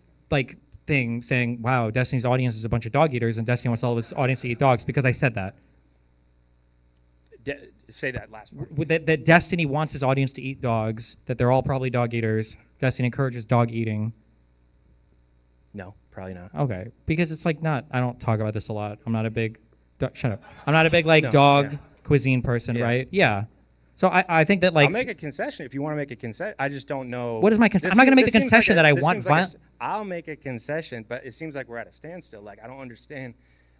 thing saying, wow, Destiny's audience is a bunch of dog eaters and Destiny wants all of his audience to eat dogs, because I said that? Say that last part. That Destiny wants his audience to eat dogs, that they're all probably dog eaters. Destiny encourages dog eating. No, probably not. Okay, because it's like not. I don't talk about this a lot. I'm not a big. Shut up. I'm not a big like No, dog yeah. cuisine person, Yeah. right? Yeah. So I think that like I'll make a concession if you want to make a concession. I just don't know. What is my concession? I'm not going to make the concession that I want violence. I'll make a concession, but it seems like we're at a standstill. Like I don't understand.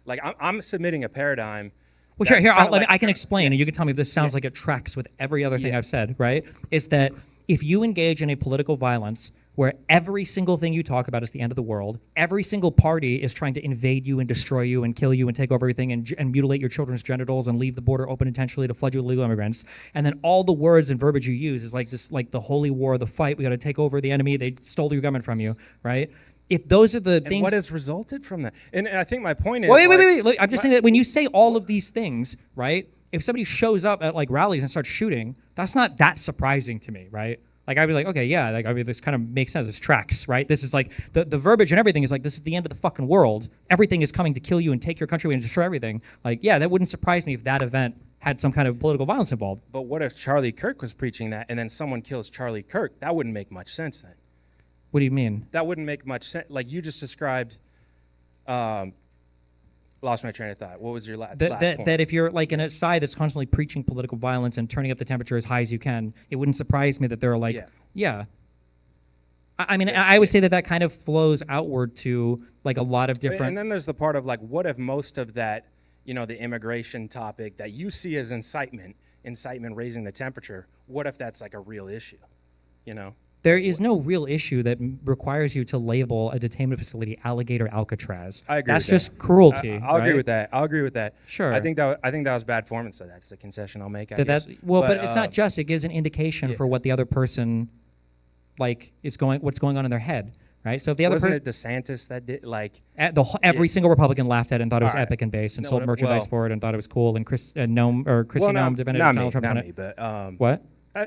Like I'm submitting a paradigm. Well, here, Like, I can explain, and you can tell me if this sounds like it tracks with every other thing I've said, right? Is that if you engage in a political violence where every single thing you talk about is the end of the world, every single party is trying to invade you and destroy you and kill you and take over everything and mutilate your children's genitals and leave the border open intentionally to flood you with illegal immigrants, and then all the words and verbiage you use is like this, like the holy war, the fight, we got to take over the enemy, they stole your government from you, right? If those are the things... And what has resulted from that? And I think my point is... Wait. Look, I'm just saying that when you say all of these things, right, if somebody shows up at like rallies and starts shooting, that's not that surprising to me, right? Like, I'd be like, okay, yeah, like, I mean, this kind of makes sense. This tracks, right? This is like, the verbiage and everything is like, this is the end of the fucking world. Everything is coming to kill you and take your country away and destroy everything. Like, yeah, that wouldn't surprise me if that event had some kind of political violence involved. But what if Charlie Kirk was preaching that and then someone kills Charlie Kirk? That wouldn't make much sense then. What do you mean? That wouldn't make much sense. Like, you just described... lost my train of thought. What was your last point? That if you're like in a side that's constantly preaching political violence and turning up the temperature as high as you can, it wouldn't surprise me that they're like, yeah. I mean, I would say that kind of flows outward to like a lot of different... And then there's the part of like, what if most of that, you know, the immigration topic that you see as incitement raising the temperature, what if that's like a real issue, you know? There is no real issue that requires you to label a detainment facility alligator Alcatraz. I agree. That's with just cruelty. I'll agree with that. I'll agree with that. Sure. I think that was bad form, and so that's the concession I'll make. I guess. But it's not just. It gives an indication for what the other person, like, what's going on in their head, right? So if the other person, wasn't it DeSantis that did like every single Republican laughed at it and thought it was epic and base and sold merchandise for it and thought it was cool and Kristi Noem defended Donald Trump on it. But what?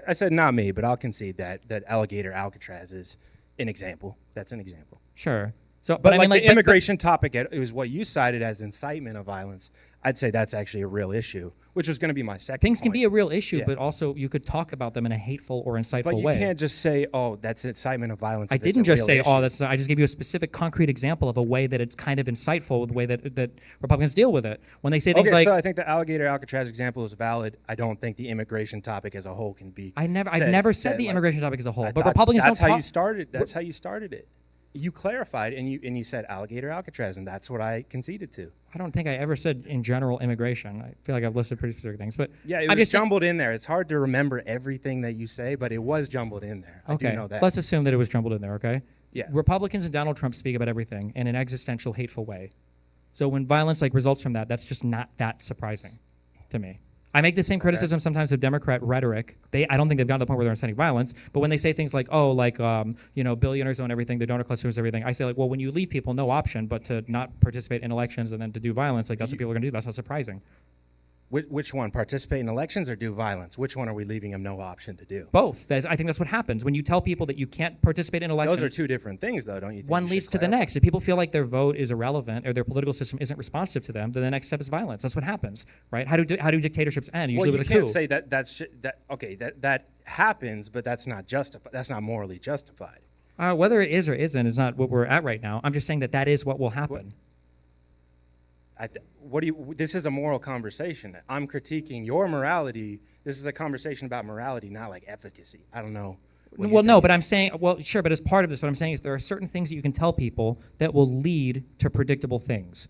I said not me, but I'll concede that alligator Alcatraz is an example. That's an example. Sure. So, but I like mean, like the immigration topic, it was what you cited as incitement of violence. I'd say that's actually a real issue, which was going to be my second Things point. can be a real issue, but also you could talk about them in a hateful or insightful way. But you can't just say, oh, that's incitement of violence. I didn't just say, oh, that's... I just gave you a specific concrete example of a way that it's kind of insightful with the way that Republicans deal with it. When they say things like... so I think the alligator Alcatraz example is valid. I don't think the immigration topic as a whole can be I've never said the immigration topic as a whole, but Republicans that's don't how you started. That's how you started it. You clarified and you said alligator Alcatraz, and that's what I conceded to. I don't think I ever said in general immigration. I feel like I've listed pretty specific things, but yeah, it was jumbled in there. It's hard to remember everything that you say, but it was jumbled in there. Okay, I do know that. Let's assume that it was jumbled in there. Okay. Yeah. Republicans and Donald Trump speak about everything in an existential, hateful way. So when violence like results from that, that's just not that surprising to me. I make the same criticism sometimes of Democrat rhetoric. I don't think they've gotten to the point where they're inciting violence. But when they say things like, billionaires own everything, the donor cluster owns everything, I say like, well, when you leave people no option but to not participate in elections and then to do violence, like that's what people are going to do. That's not surprising. Which one? Participate in elections or do violence? Which one are we leaving them no option to do? Both. I think that's what happens. When you tell people that you can't participate in elections... Those are two different things, though, don't you think? One leads to the next. If people feel like their vote is irrelevant or their political system isn't responsive to them, then the next step is violence. That's what happens, right? How do dictatorships end? Usually with a coup. You can't say that happens, but that's not justified. That's not morally justified. Whether it is or isn't is not what we're at right now. I'm just saying that is what will happen. This is a moral conversation. I'm critiquing your morality. This is a conversation about morality, not like efficacy. I don't know. Well, no, but I'm saying, sure, but as part of this, what I'm saying is there are certain things that you can tell people that will lead to predictable things.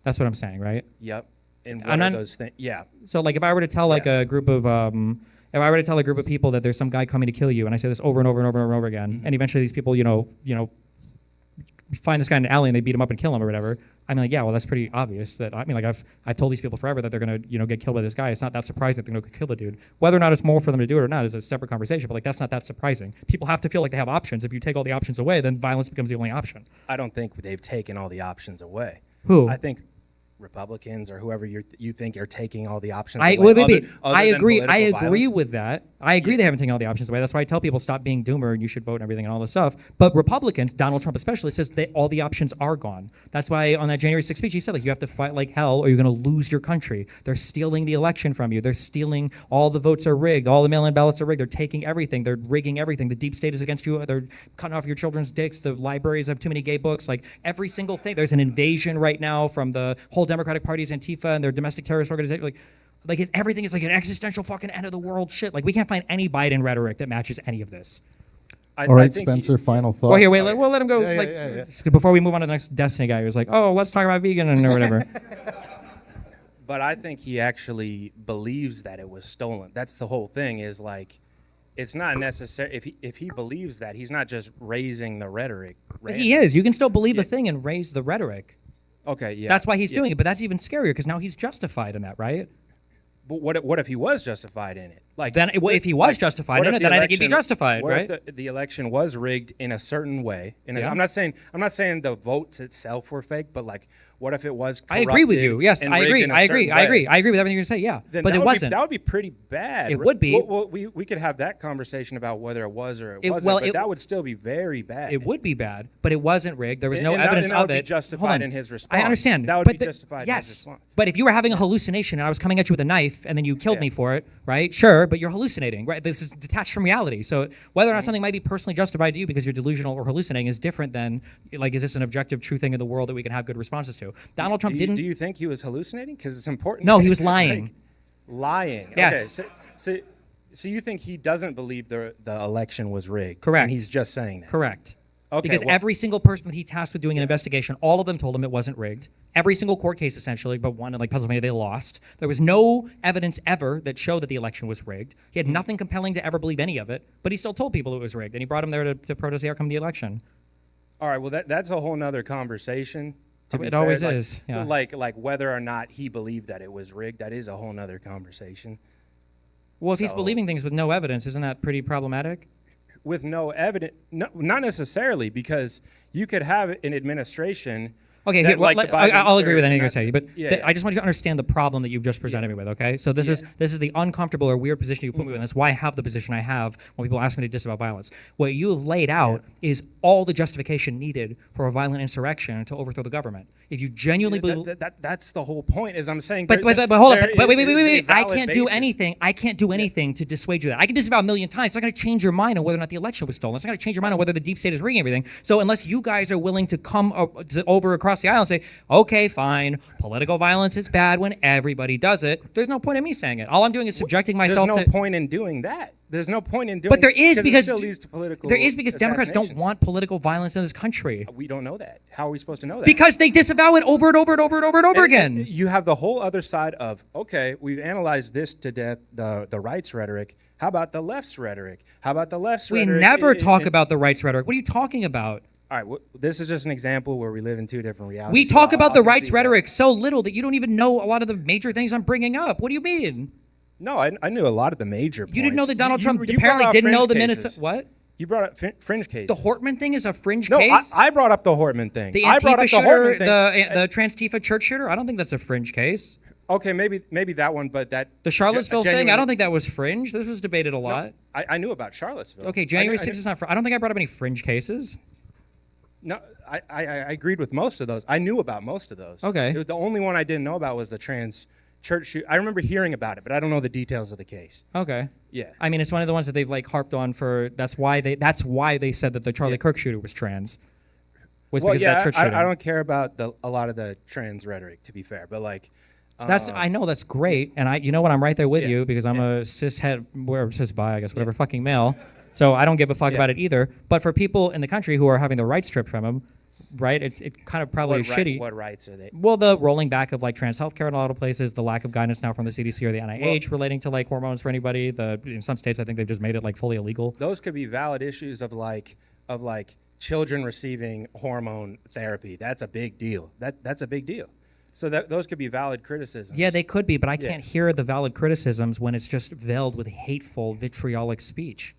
That's what I'm saying, right? Yep. And what are those things? Yeah. So, like, if I were to tell a group of people that there's some guy coming to kill you, and I say this over and over and over and over again, and eventually these people, find this guy in an alley and they beat him up and kill him or whatever. I'm like, yeah, well, that's pretty obvious. I've told these people forever that they're gonna, get killed by this guy. It's not that surprising that they're gonna kill the dude. Whether or not it's moral for them to do it or not is a separate conversation. But like, that's not that surprising. People have to feel like they have options. If you take all the options away, then violence becomes the only option. I don't think they've taken all the options away. Who? I think Republicans or whoever you think are taking all the options I away. agree. I agree violence. with that. I agree they haven't taken all the options away. That's why I tell people stop being doomer and you should vote and everything and all this stuff. But Republicans, Donald Trump especially, says that all the options are gone. That's why on that January 6th speech he said, like, you have to fight like hell or you're going to lose your country. They're stealing the election from you. They're stealing all the votes are rigged. All the mail-in ballots are rigged. They're taking everything. They're rigging everything. The deep state is against you. They're cutting off your children's dicks. The libraries have too many gay books. Like every single thing. There's an invasion right now from the whole Democratic Party's Antifa and their domestic terrorist organization. Everything is like an existential fucking end of the world shit. Like we can't find any Biden rhetoric that matches any of this. All right, Spencer, final thoughts. Well, here, wait, we'll let him go. Before we move on to the next Destiny guy, who's like, oh, let's talk about vegan or whatever. But I think he actually believes that it was stolen. That's the whole thing. Is like, it's not necessary. If he believes that, he's not just raising the rhetoric. He is. You can still believe a thing and raise the rhetoric. Okay, yeah. That's why he's doing it, but that's even scarier because now he's justified in that, right? But what if he was justified in it? Like then, if he was justified in it, then I think he'd be justified, right? If the election was rigged in a certain way, I'm not saying the votes itself were fake, but like, what if it was corrupted? I agree with you. Yes, I agree. I agree with everything you're saying. Yeah, but it wasn't. That would be pretty bad. It would be. Well, we could have that conversation about whether it was or it wasn't. But that would still be very bad. It would be bad, but it wasn't rigged. There was no evidence of it. That would be justified in his response. I understand. That would be justified in his response. But if you were having a hallucination and I was coming at you with a knife and then you killed me for it, right? Sure, but you're hallucinating, right? This is detached from reality. So whether or not something might be personally justified to you because you're delusional or hallucinating is different than, like, is this an objective true thing in the world that we can have good responses to? Donald Trump didn't. Do you think he was hallucinating? Because it's important. No, he was lying. Lying. Yes. Okay, so you think he doesn't believe the election was rigged? Correct. And he's just saying that. Correct. Okay, because every single person that he tasked with doing an investigation, all of them told him it wasn't rigged. Every single court case, essentially, but one in like Pennsylvania, they lost. There was no evidence ever that showed that the election was rigged. He had nothing compelling to ever believe any of it, but he still told people it was rigged, and he brought them there to protest the outcome of the election. All right, well, that's a whole nother conversation. It always is. Yeah. Like whether or not he believed that it was rigged, that is a whole nother conversation. Well, if he's believing things with no evidence, isn't that pretty problematic? With no evidence, no, not necessarily, because you could have an administration. Okay, I'll agree with anything you're saying, but I just want you to understand the problem that you've just presented me with, okay? So this is the uncomfortable or weird position you put me in. That's why I have the position I have when people ask me to disavow violence. What you have laid out is all the justification needed for a violent insurrection to overthrow the government. If you genuinely believe that's the whole point, is I'm saying. But hold on. Wait. I can't do anything. I can't do anything to dissuade you of that. I can disavow a million times. It's not going to change your mind on whether or not the election was stolen. It's not going to change your mind on whether the deep state is rigging everything. So unless you guys are willing to come over across the aisle and say, okay, fine, political violence is bad when everybody does it, there's no point in me saying it. All I'm doing is subjecting myself to... There's no point in doing that. There's no point in doing But there is because... it still leads to political Democrats don't want political violence in this country. We don't know that. How are we supposed to know that? Because they disavow it over and over again. And you have the whole other side of, okay, we've analyzed this to death, the rights rhetoric. How about the left's rhetoric? How about the left's rhetoric? We never talk about the rights rhetoric. What are you talking about? All right, this is just an example where we live in two different realities. We talk about the rights rhetoric so little that you don't even know a lot of the major things I'm bringing up. What do you mean? No, I knew a lot of the major points. You didn't know that Donald Trump apparently didn't know the Minnesota... What? You brought up fringe cases. The Hortman thing is a fringe case? No, I brought up the Hortman thing. The Antifa shooter, the Trans-Tifa church shooter? I don't think that's a fringe case. Okay, maybe that one, but that... The Charlottesville thing? I don't think that was fringe. This was debated a lot. No, I knew about Charlottesville. Okay, January 6th is not... I don't think I brought up any fringe cases. No, I agreed with most of those. I knew about most of those. Okay. The only one I didn't know about was the trans church shoot. I remember hearing about it, but I don't know the details of the case. Okay. Yeah. I mean, it's one of the ones that they've like harped on for. That's why they said that the Charlie Kirk shooter was trans. Because of that church shooting. I don't care about a lot of the trans rhetoric, to be fair, but like. I know that's great, and you know what, I'm right there with you because I'm a cis bi, I guess, whatever, fucking male. So I don't give a fuck about it either. But for people in the country who are having the rights stripped from them, right, it kind of probably is shitty. What rights are they? Well, the rolling back of like trans healthcare in a lot of places, the lack of guidance now from the CDC or the NIH relating to like hormones for anybody. In some states, I think they've just made it like fully illegal. Those could be valid issues of children receiving hormone therapy. That's a big deal. That's a big deal. So those could be valid criticisms. Yeah, they could be, but I can't hear the valid criticisms when it's just veiled with hateful, vitriolic speech.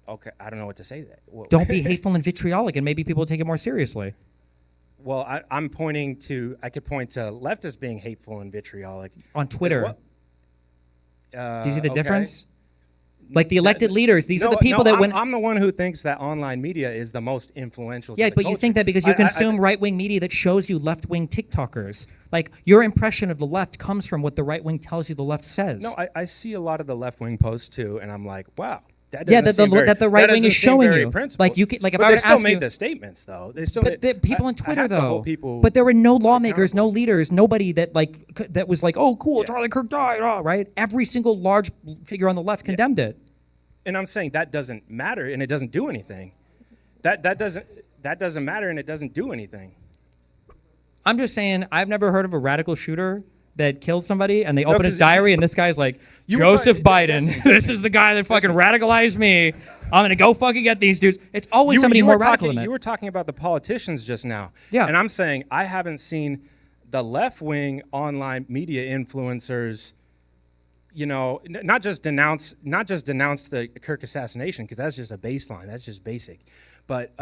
Okay, I don't know what to say to that. Don't be hateful and vitriolic, and maybe people will take it more seriously. Well, I'm pointing to. I could point to leftists being hateful and vitriolic on Twitter. Do you see the okay. difference? Like the elected leaders, these are the people that I'm the one who thinks that online media is the most influential. Yeah, but you think that because you consume right-wing media that shows you left-wing TikTokers. Like, your impression of the left comes from what the right wing tells you the left says. No, I see a lot of the left-wing posts too, and I'm like, wow. That the right wing is showing you. Like, you can, like, if I were to ask you, they still made the statements though. They still. But the people on Twitter though. But there were no lawmakers, no leaders, nobody that that was like, oh, cool, Charlie Kirk died, right? Every single large figure on the left condemned it. And I'm saying that doesn't matter, and it doesn't do anything. That doesn't matter, and it doesn't do anything. I'm just saying, I've never heard of a radical shooter that killed somebody, and they open his diary, and this guy's like, Joseph Biden, this is the guy that fucking radicalized me. I'm gonna go fucking get these dudes. It's always somebody more radical than that. You were talking about the politicians just now. Yeah. And I'm saying I haven't seen the left-wing online media influencers, not just denounce the Kirk assassination, because that's just a baseline. That's just basic. But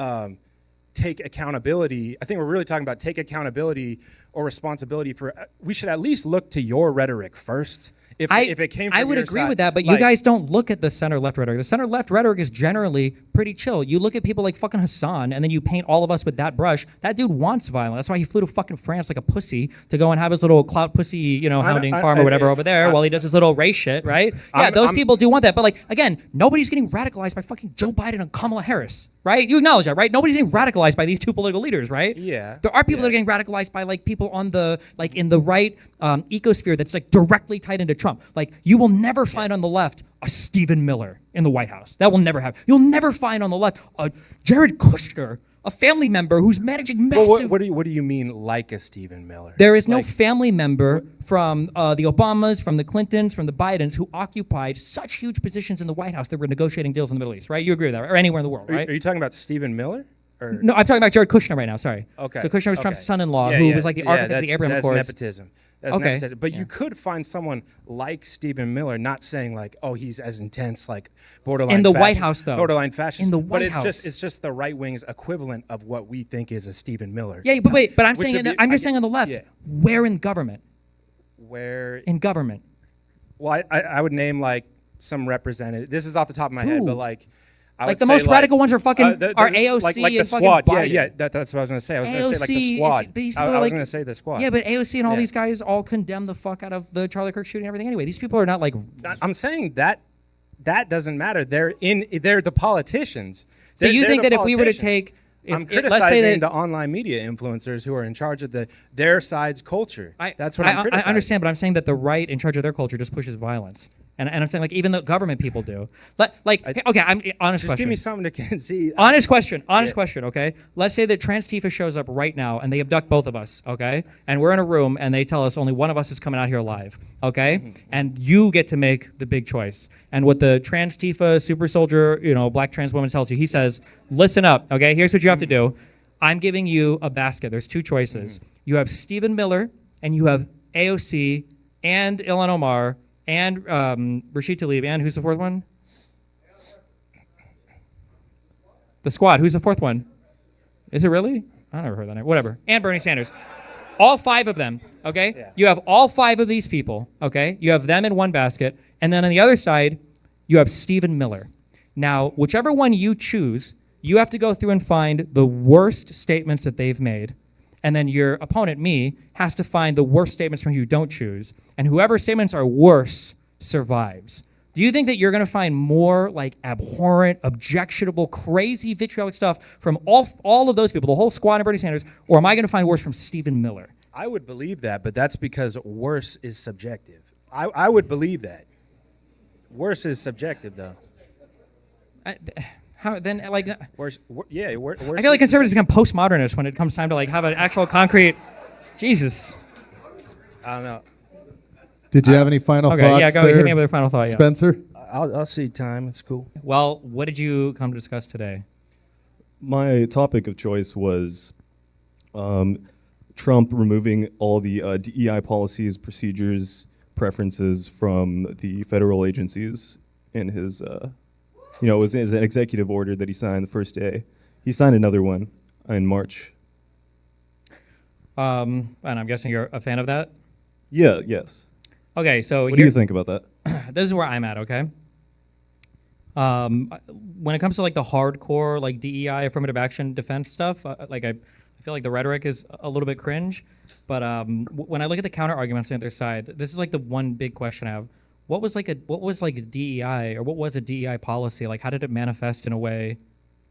take accountability. I think we're really talking about take accountability or responsibility for. We should at least look to your rhetoric first. If it came from I would your agree side, with that, but you guys don't look at the center-left rhetoric. The center-left rhetoric is generally pretty chill. You look at people like fucking Hassan, and then you paint all of us with that brush. That dude wants violence. That's why he flew to fucking France like a pussy to go and have his little clout pussy, hounding farm or whatever over there while he does his little race shit, right? Yeah, those people do want that. But, like, again, nobody's getting radicalized by fucking Joe Biden and Kamala Harris, right? You acknowledge that, right? Nobody's getting radicalized by these two political leaders, right? Yeah. There are people that are getting radicalized by, like, people on the, like, in the right ecosphere that's, like, directly tied into Trump. Like, you will never find on the left a Stephen Miller in the White House. That will never happen. You'll never find on the left a Jared Kushner, a family member who's managing massive... What do you mean like a Stephen Miller? There is no family member from the Obamas, from the Clintons, from the Bidens who occupied such huge positions in the White House that were negotiating deals in the Middle East, right? You agree with that, right? Or anywhere in the world, right? Are you talking about Stephen Miller? No, I'm talking about Jared Kushner right now, sorry. Okay. So Kushner was Trump's son-in-law, who was like the architect of the Abraham Accords. That's nepotism. Nepotism. But you could find someone like Stephen Miller, not saying like, oh, he's as intense, like borderline in the fascist, White House, though. Borderline fascist. In the White House. But it's just the right wing's equivalent of what we think is a Stephen Miller. Yeah, but wait, but I'm saying saying on the left, where in government? Where in government? Well, I would name like some representative. This is off the top of my head, but like. Like the most radical ones are fucking are AOC like and the fucking squad. Biden. Yeah, that's what I was going to say. I was going to say like the squad. I was going to say the squad. Yeah, but AOC and all these guys all condemn the fuck out of the Charlie Kirk shooting and everything anyway. These people are not like... I'm saying that doesn't matter. They're the politicians. So you think that if we were to take... I'm criticizing the online media influencers who are in charge of their side's culture. That's what I'm criticizing. I understand, but I'm saying that the right in charge of their culture just pushes violence. And I'm saying, like, even the government people do. Okay, I'm honest just question. Give me something to concede. Honest question, okay? Let's say that Trans Tifa shows up right now and they abduct both of us, okay? And we're in a room and they tell us only one of us is coming out here alive, okay? Mm-hmm. And you get to make the big choice. And what the Trans Tifa super soldier, black trans woman tells you, he says, listen up, okay? Here's what you have to do. I'm giving you a basket. There's two choices. Mm-hmm. You have Stephen Miller and you have AOC and Ilhan Omar and Rashid Tlaib, and who's the fourth one? The squad. Who's the fourth one? Is it really? I never heard that name. Whatever. And Bernie Sanders. All five of them, okay? Yeah. You have all five of these people, okay? You have them in one basket. And then on the other side, you have Stephen Miller. Now, whichever one you choose, you have to go through and find the worst statements that they've made. And then your opponent, me, has to find the worst statements from who you don't choose. And whoever statements are worse survives. Do you think that you're going to find more like abhorrent, objectionable, crazy, vitriolic stuff from all of those people, the whole squad and Bernie Sanders, or am I going to find worse from Stephen Miller? I would believe that, but that's because worse is subjective. I would believe that. Worse is subjective, though. How then? Like, worse, worse I feel like conservatives become postmodernists when it comes time to like have an actual concrete. Jesus. I don't know. Did you have any final thoughts? Okay, yeah, go hit me with your final thought, yeah. Spencer. I'll see time. It's cool. Well, what did you come to discuss today? My topic of choice was Trump removing all the DEI policies, procedures, preferences from the federal agencies in his. It was an executive order that he signed the first day. He signed another one in March. And I'm guessing you're a fan of that. Yeah, yes. Okay, so What do you think about that? this is where I'm at. Okay. When it comes to like the hardcore like DEI affirmative action defense stuff, I feel like the rhetoric is a little bit cringe. But when I look at the counter arguments on the other side, this is like the one big question I have. What was like a DEI, or what was a DEI policy? Like, how did it manifest in a way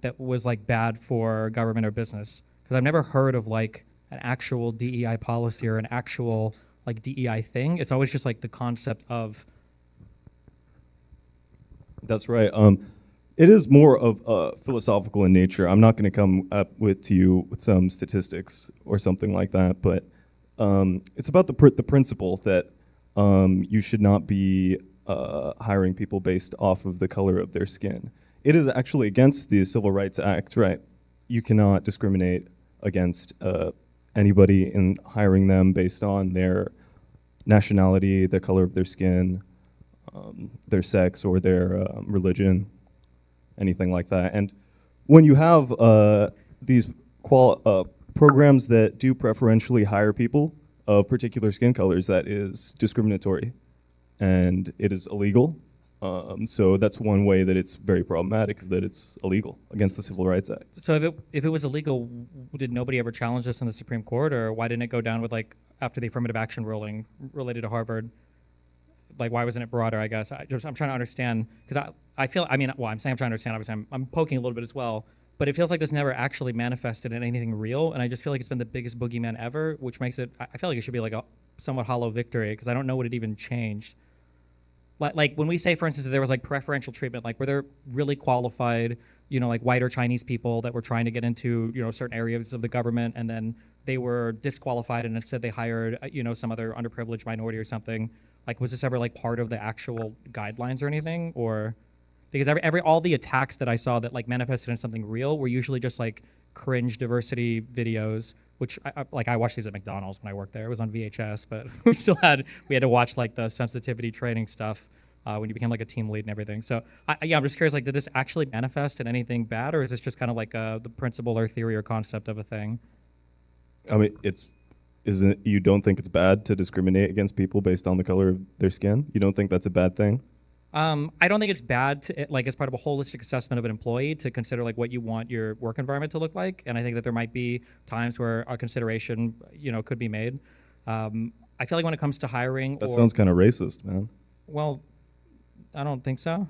that was like bad for government or business? Because I've never heard of like an actual DEI policy or an actual like DEI thing. It's always just like the concept of. That's right. It is more of philosophical in nature. I'm not going to come up to you with some statistics or something like that, but it's about the principle that you should not be hiring people based off of the color of their skin. It is actually against the Civil Rights Act, right? You cannot discriminate against anybody in hiring them based on their nationality, the color of their skin, their sex, or their religion, anything like that. And when you have these programs that do preferentially hire people of particular skin colors, that is discriminatory, and it is illegal. So that's one way that it's very problematic, is that it's illegal against the Civil Rights Act. So if it was illegal, did nobody ever challenge this in the Supreme Court, or why didn't it go down with like after the affirmative action ruling related to Harvard? Like, why wasn't it broader? I guess I'm trying to understand, because I feel, I mean, well, I'm saying I'm trying to understand. Obviously, I'm poking a little bit as well, but it feels like this never actually manifested in anything real, and I just feel like it's been the biggest boogeyman ever, which makes it. I feel like it should be like a somewhat hollow victory, because I don't know what it even changed. Like when we say, for instance, that there was like preferential treatment, like were there really qualified, like white or Chinese people that were trying to get into, certain areas of the government, and then they were disqualified, and instead they hired, some other underprivileged minority or something. Like, was this ever like part of the actual guidelines or anything? Or because all the attacks that I saw that like manifested in something real were usually just like cringe diversity videos, which I watched these at McDonald's when I worked there. It was on VHS, but we had to watch like the sensitivity training stuff when you became like a team lead and everything. So I'm just curious, like, did this actually manifest in anything bad, or is this just kind of like the principle or theory or concept of a thing? I mean, you don't think it's bad to discriminate against people based on the color of their skin? You don't think that's a bad thing? I don't think it's bad to, like, as part of a holistic assessment of an employee, to consider like what you want your work environment to look like. And I think that there might be times where a consideration, could be made. I feel like when it comes to hiring, that sounds kind of racist, man. Well, I don't think so.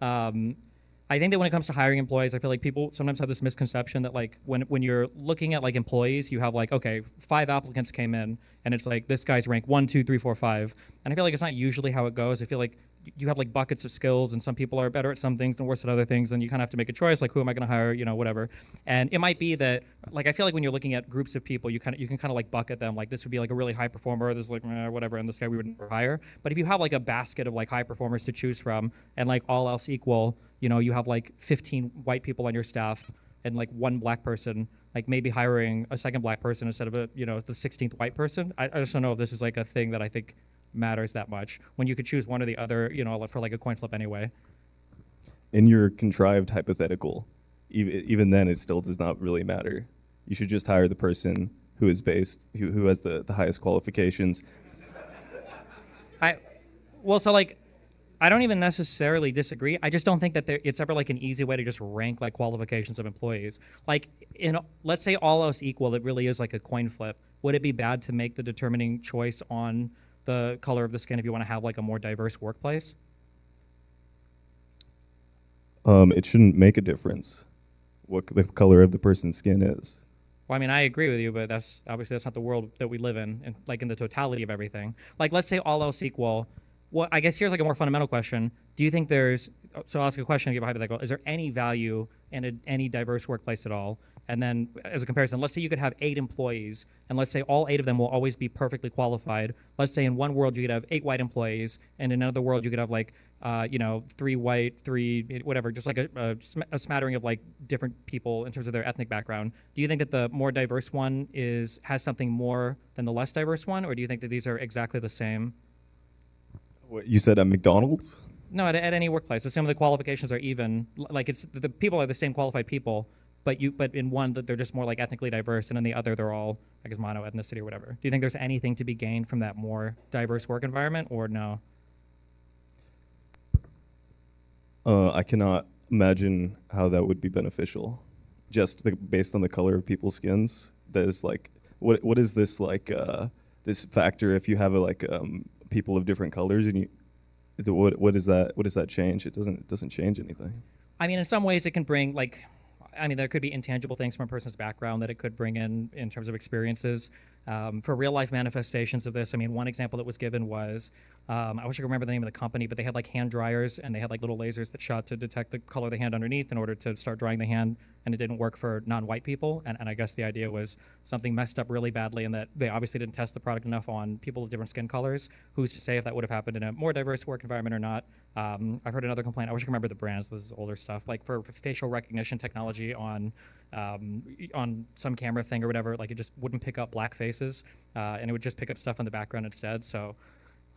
I think that when it comes to hiring employees, I feel like people sometimes have this misconception that like when you're looking at like employees, you have like, okay, 5 applicants came in, and it's like this guy's rank 1, 2, 3, 4, 5, and I feel like it's not usually how it goes. I feel like you have like buckets of skills, and some people are better at some things and worse at other things, and you kind of have to make a choice, like, who am I going to hire, whatever. And it might be that, like, I feel like when you're looking at groups of people, you can kind of like bucket them, like, this would be like a really high performer, this is like whatever, and this guy we would never hire. But if you have like a basket of like high performers to choose from, and like all else equal, you have like 15 white people on your staff and like 1 black person, like maybe hiring a second black person instead of the 16th white person. I just don't know if this is like a thing that I think matters that much when you could choose one or the other, for like a coin flip anyway. In your contrived hypothetical, even then it still does not really matter. You should just hire the person who is who has the highest qualifications. I don't even necessarily disagree. I just don't think that it's ever like an easy way to just rank like qualifications of employees. Like, let's say all else equal, it really is like a coin flip. Would it be bad to make the determining choice on the color of the skin if you want to have like a more diverse workplace? It shouldn't make a difference what the color of the person's skin is. Well, I mean, I agree with you, but that's not the world that we live in, and like in the totality of everything. Like, let's say all else equal. Well, I guess here's like a more fundamental question. Do you think so I'll ask a question and give a hypothetical. Is there any value in any diverse workplace at all? And then as a comparison, let's say you could have 8 employees, and let's say all 8 of them will always be perfectly qualified. Let's say in one world you could have 8 white employees, and in another world you could have like, 3 white, 3, whatever, just like a smattering of like different people in terms of their ethnic background. Do you think that the more diverse one has something more than the less diverse one, or do you think that these are exactly the same? What you said at McDonald's? No, at any workplace. Some of the qualifications are even. Like, it's the people are the same qualified people, but in one that they're just more like ethnically diverse, and in the other they're all, I guess, mono ethnicity or whatever. Do you think there's anything to be gained from that more diverse work environment, or no? I cannot imagine how that would be beneficial. Just based on the color of people's skins, that is like, what is this like? This factor if you have people of different colors and you, what is that? What does that change? It doesn't change anything. I mean, in some ways, it can bring like, I mean, there could be intangible things from a person's background that it could bring in terms of experiences. For real life manifestations of this, I mean, one example that was given was, I wish I could remember the name of the company, but they had like hand dryers and they had like little lasers that shot to detect the color of the hand underneath in order to start drying the hand, and it didn't work for non-white people. And I guess the idea was something messed up really badly, and that they obviously didn't test the product enough on people of different skin colors. Who's to say if that would have happened in a more diverse work environment or not? I've heard another complaint. I wish I could remember the brands. This is older stuff. Like for facial recognition technology on some camera thing or whatever, like it just wouldn't pick up black faces, and it would just pick up stuff in the background instead. So,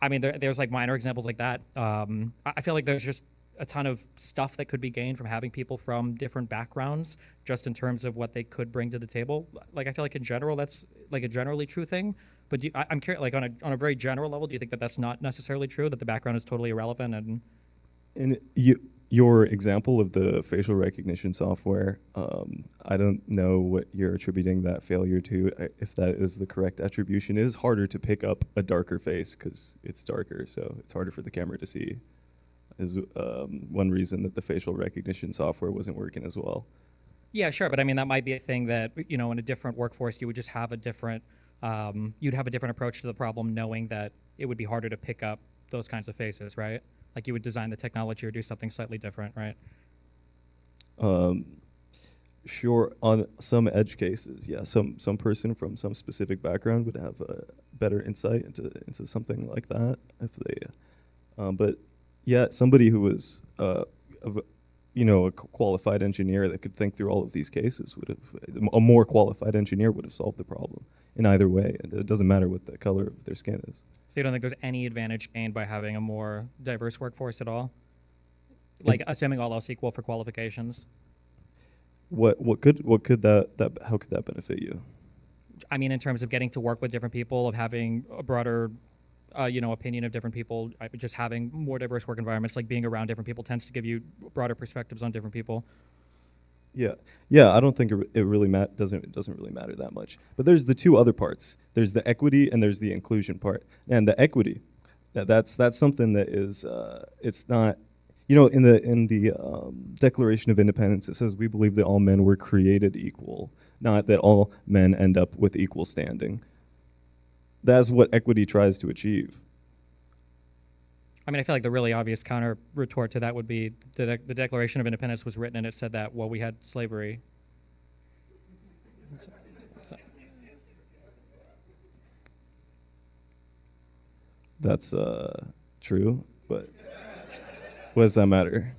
I mean, there's like minor examples like that. I feel like there's just a ton of stuff that could be gained from having people from different backgrounds, just in terms of what they could bring to the table. Like I feel like in general, that's like a generally true thing. But I'm curious, like on a very general level, do you think that that's not necessarily true? That the background is totally irrelevant? And your example of the facial recognition software, I don't know what you're attributing that failure to. If that is the correct attribution, it is harder to pick up a darker face because it's darker, so it's harder for the camera to see. Is one reason that the facial recognition software wasn't working as well. Yeah, sure, but I mean that might be a thing that, you know, in a different workforce you would just have a different you'd have a different approach to the problem, knowing that it would be harder to pick up those kinds of faces, right? Like you would design the technology or do something slightly different, right? Sure, on some edge cases, yeah, some person from some specific background would have a better insight into something like that if they, but yeah, somebody who was a qualified engineer that could think through all of these cases would have, a more qualified engineer would have solved the problem in either way, and it doesn't matter what the color of their skin is. So you don't think there's any advantage gained by having a more diverse workforce at all? Like assuming all else equal for qualifications? What could that how could that benefit you? I mean, in terms of getting to work with different people, of having a broader, opinion of different people, just having more diverse work environments, like being around different people tends to give you broader perspectives on different people. Yeah. I don't think it really doesn't really matter that much. But there's the two other parts. There's the equity and there's the inclusion part. And the equity, that's something that is it's not. In the Declaration of Independence, it says we believe that all men were created equal, not that all men end up with equal standing. That's what equity tries to achieve. I mean, I feel like the really obvious counter retort to that would be the Declaration of Independence was written and it said that, well, we had slavery. That's true, but what does that matter?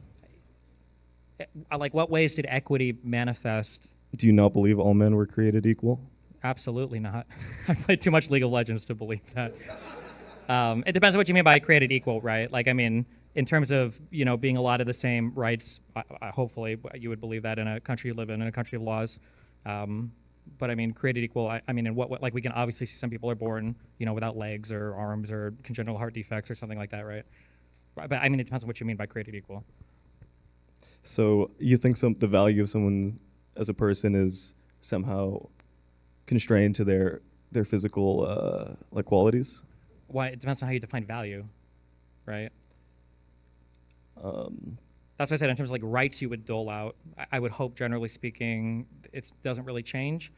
Like, what ways did equity manifest? Do you not believe all men were created equal? Absolutely not. I played too much League of Legends to believe that. It depends on what you mean by created equal, right? Like, I mean, in terms of, being allotted the same rights, hopefully you would believe that in a country you live in a country of laws. But I mean, created equal, I mean, in what, like, we can obviously see some people are born, without legs or arms or congenital heart defects or something like that, right? But I mean, it depends on what you mean by created equal. So you think the value of someone as a person is somehow constrained to their physical qualities? Why? It depends on how you define value, right? That's what I said. In terms of like rights you would dole out, I would hope, generally speaking, it doesn't really change.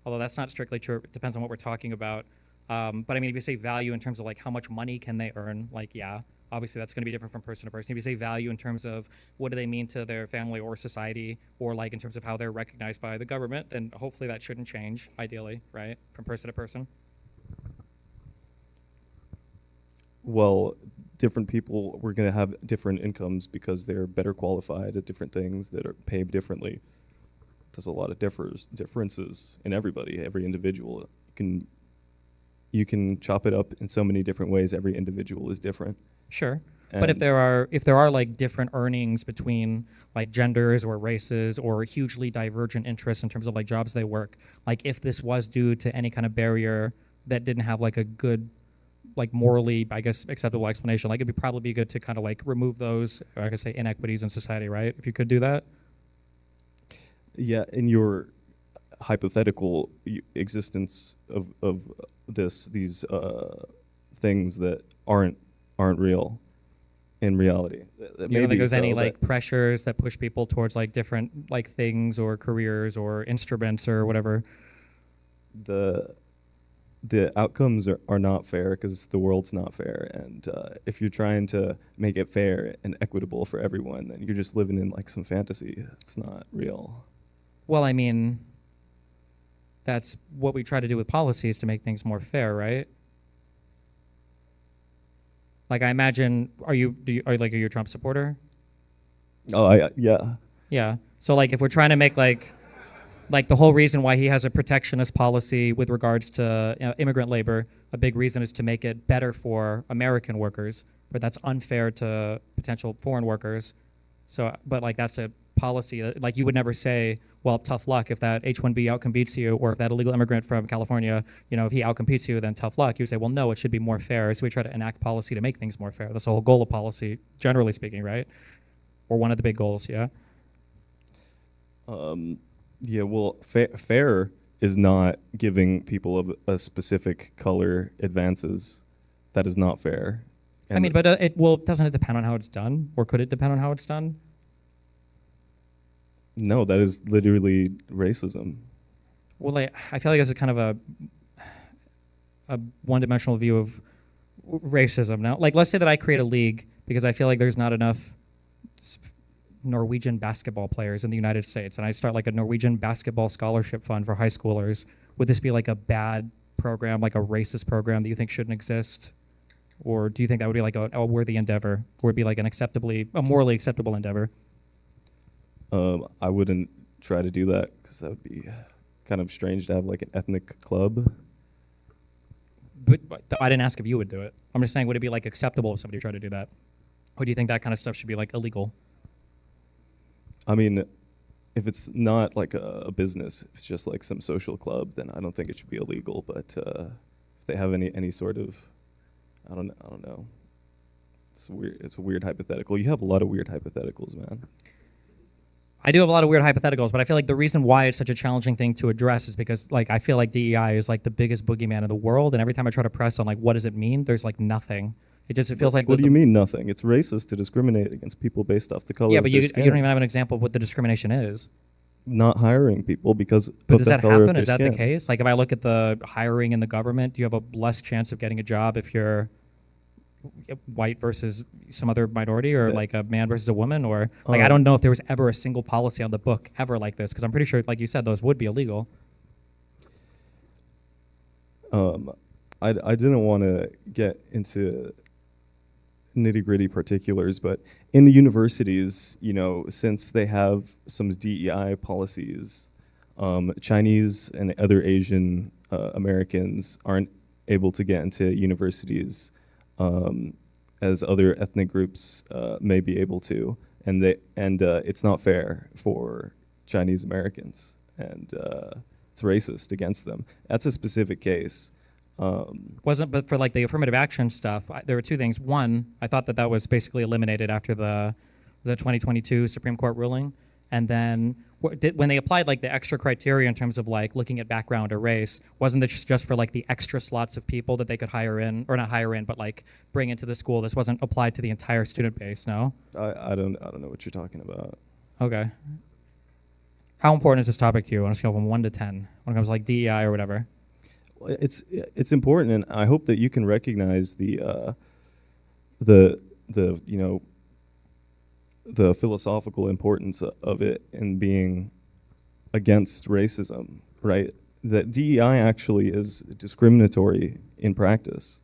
Although that's not strictly true. It depends on what we're talking about. But I mean, if you say value in terms of like how much money can they earn, like, yeah, obviously that's going to be different from person to person. If you say value in terms of what do they mean to their family or society, or like in terms of how they're recognized by the government, then hopefully that shouldn't change, ideally, right, from person to person. Well, different people were going to have different incomes because they're better qualified at different things that are paid differently. There's a lot of differences in everybody, every individual. You can chop it up in so many different ways. Every individual is different. Sure. But if And there are like different earnings between like genders or races or hugely divergent interests in terms of like jobs they work, like if this was due to any kind of barrier that didn't have like a good like morally, I guess, acceptable explanation, like it'd probably be good to kind of like remove those, or I could say inequities in society, right? If you could do that. yeah, in your hypothetical existence of these things that aren't real in reality. You don't think there's any so, like pressures that push people towards like different like things or careers or instruments or whatever? the outcomes are not fair because the world's not fair, and if you're trying to make it fair and equitable for everyone, then you're just living in like some fantasy. It's not real. Well, I mean, that's what we try to do with policies to make things more fair, right? Like, I imagine, are you a Trump supporter? Oh, yeah. Yeah. So, like, if we're trying to make like the whole reason why he has a protectionist policy with regards to immigrant labor, a big reason is to make it better for American workers, but that's unfair to potential foreign workers. So, but like that's a policy that, like, you would never say, well, tough luck if that H-1B outcompetes you, or if that illegal immigrant from California, if he outcompetes you, then tough luck. You would say, well, no, it should be more fair. So we try to enact policy to make things more fair. That's the whole goal of policy, generally speaking, right? Or one of the big goals, yeah. Yeah, well, fair is not giving people of a specific color advances. That is not fair. I mean, but doesn't it depend on how it's done, or could it depend on how it's done? No, that is literally racism. Well, I feel like it's a kind of a one-dimensional view of racism. Now, like, let's say that I create a league because I feel like there's not enough Norwegian basketball players in the United States, and I start like a Norwegian basketball scholarship fund for high schoolers. Would this be like a bad program, like a racist program that you think shouldn't exist? Or do you think that would be like a worthy endeavor? Or would it be like a morally acceptable endeavor? I wouldn't try to do that because that would be kind of strange to have like an ethnic club. But I didn't ask if you would do it. I'm just saying, would it be like acceptable if somebody tried to do that? Or do you think that kind of stuff should be like illegal? I mean, if it's not like a business, if it's just like some social club, then I don't think it should be illegal. But if they have any sort of, I don't know. It's weird. It's a weird hypothetical. You have a lot of weird hypotheticals, man. I do have a lot of weird hypotheticals, but I feel like the reason why it's such a challenging thing to address is because, like, I feel like DEI is like the biggest boogeyman in the world, and every time I try to press on like what does it mean, there's like nothing. It feels like. What do you mean nothing? It's racist to discriminate against people based off the color. Yeah, of but their you skin. don't even have an example of what the discrimination is. Not hiring people because. But of does the that color of happen? their Is that the skin. case? Like, if I look at the hiring in the government, do you have a less chance of getting a job if you're white versus some other minority, or like a man versus a woman, or like I don't know if there was ever a single policy on the book ever like this, because I'm pretty sure, like you said, those would be illegal. I didn't want to get into nitty-gritty particulars, but in the universities, since they have some DEI policies, Chinese and other Asian Americans aren't able to get into universities as other ethnic groups may be able to, and it's not fair for Chinese Americans, and it's racist against them. That's a specific case. But for like the affirmative action stuff, there were two things. One, I thought that was basically eliminated after the 2022 Supreme Court ruling, and then when they applied like the extra criteria in terms of like looking at background or race, wasn't it just for like the extra slots of people that they could hire in, or not hire in, but like bring into the school? This wasn't applied to the entire student base, no? I don't know what you're talking about. Okay. How important is this topic to you on a scale from 1 to 10 when it comes to like DEI or whatever? Well, it's important, and I hope that you can recognize the philosophical importance of it in being against racism, right? That DEI actually is discriminatory in practice,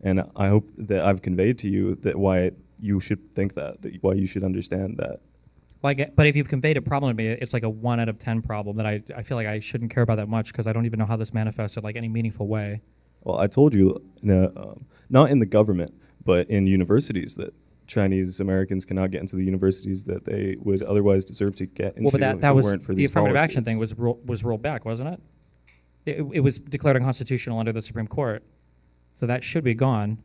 and I hope that I've conveyed to you that why you should think that why you should understand that. But if you've conveyed a problem to me, it's like a 1 out of 10 problem that I feel like I shouldn't care about that much, because I don't even know how this manifests in like any meaningful way. Well, I told you, not in the government, but in universities, that Chinese Americans cannot get into the universities that they would otherwise deserve to get into. Well, but if that it was weren't for the these affirmative action policies. thing was rolled back, wasn't it? It was declared unconstitutional under the Supreme Court, so that should be gone.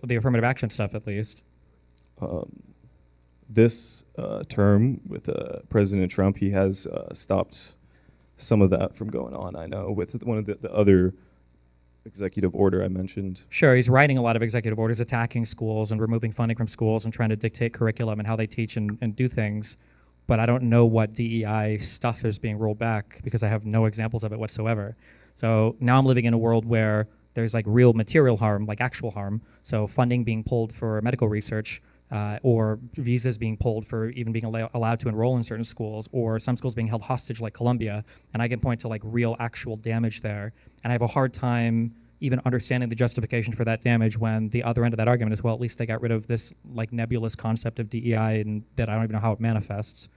The affirmative action stuff, at least. This term with President Trump, he has stopped some of that from going on. I know with one of the other executive order I mentioned. Sure, he's writing a lot of executive orders attacking schools and removing funding from schools and trying to dictate curriculum and how they teach and do things. But I don't know what DEI stuff is being rolled back because I have no examples of it whatsoever. So now I'm living in a world where there's like real material harm, like actual harm. So funding being pulled for medical research, or visas being pulled for even being allowed to enroll in certain schools, or some schools being held hostage like Columbia. And I can point to like real actual damage there. And I have a hard time even understanding the justification for that damage when the other end of that argument is, well, at least they got rid of this like nebulous concept of DEI and that I don't even know how it manifests.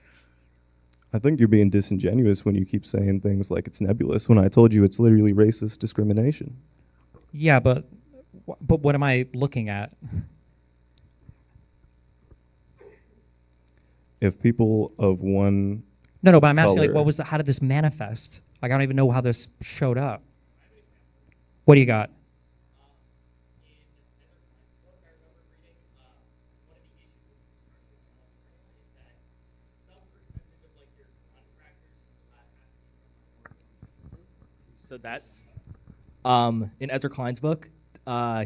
I think you're being disingenuous when you keep saying things like it's nebulous when I told you it's literally racist discrimination. Yeah, but what am I looking at? If people of one No, but I'm asking like, color- how did this manifest? Like, I don't even know how this showed up. What do you got? So that's in Ezra Klein's book.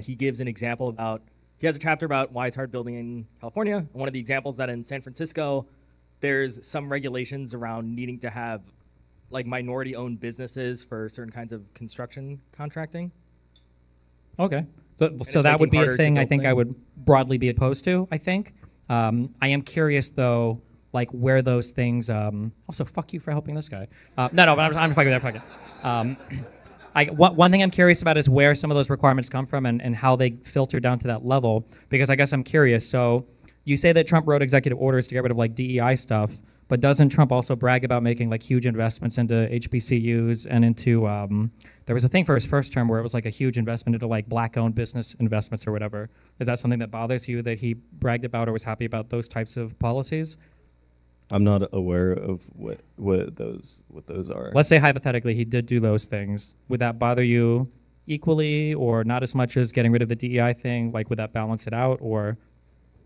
He gives an example about, he has a chapter about why it's hard building in California. And one of the examples that in San Francisco, there's some regulations around needing to have like minority owned businesses for certain kinds of construction contracting. Okay. So it's that would making be harder a to thing I build think I things. would broadly be opposed to, I think. I am curious, though, like where those things... also, fuck you for helping this guy. No, but I'm fucking with that. Fuck it. One thing I'm curious about is where some of those requirements come from and how they filter down to that level, because I guess I'm curious. So you say that Trump wrote executive orders to get rid of like DEI stuff, but doesn't Trump also brag about making like huge investments into HBCUs and into there was a thing for his first term where it was like a huge investment into like black-owned business investments or whatever. Is that something that bothers you that he bragged about or was happy about those types of policies? I'm not aware of what those are. Let's say hypothetically he did do those things. Would that bother you equally or not as much as getting rid of the DEI thing? Like would that balance it out or?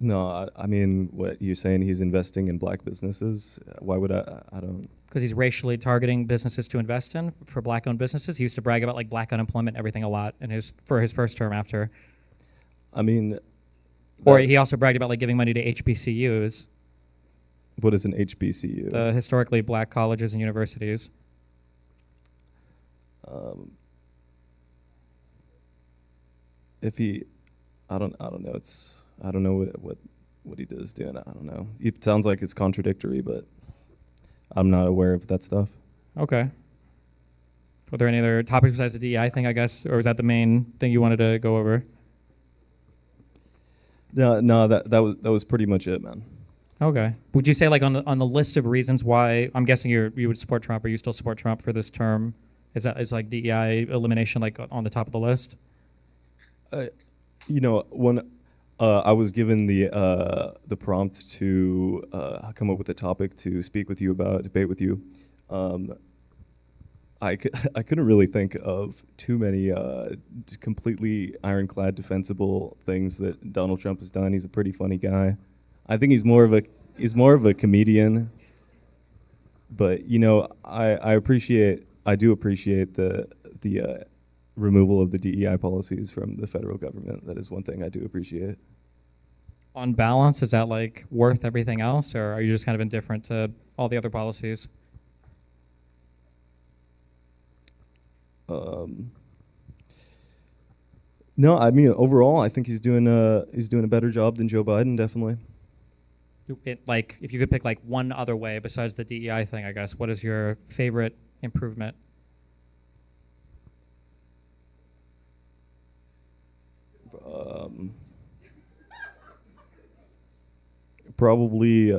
No, I mean, what you're saying, he's investing in black businesses. Why would I don't. Because he's racially targeting businesses to invest in for black-owned businesses. He used to brag about like black unemployment and everything a lot for his first term after. I mean. Or he also bragged about like giving money to HBCUs, What is an HBCU? the historically black colleges and universities. If he, I don't know. I don't know what he does doing. I don't know. It sounds like it's contradictory, but I'm not aware of that stuff. Okay. Were there any other topics besides the DEI thing, I guess, or was that the main thing you wanted to go over? No, that was pretty much it, man. Okay. Would you say like on the list of reasons why I'm guessing you would support Trump or you still support Trump for this term? Is like DEI elimination like on the top of the list? You know, when I was given the prompt to come up with a topic to speak with you about, debate with you, I couldn't really think of too many completely ironclad defensible things that Donald Trump has done. He's a pretty funny guy. I think he's more of a comedian. But you know, I do appreciate the removal of the DEI policies from the federal government. That is one thing I do appreciate. On balance, is that like worth everything else, or are you just kind of indifferent to all the other policies? No, I mean overall, I think he's doing a better job than Joe Biden, definitely. Like, if you could pick like one other way besides the DEI thing, I guess, what is your favorite improvement? Probably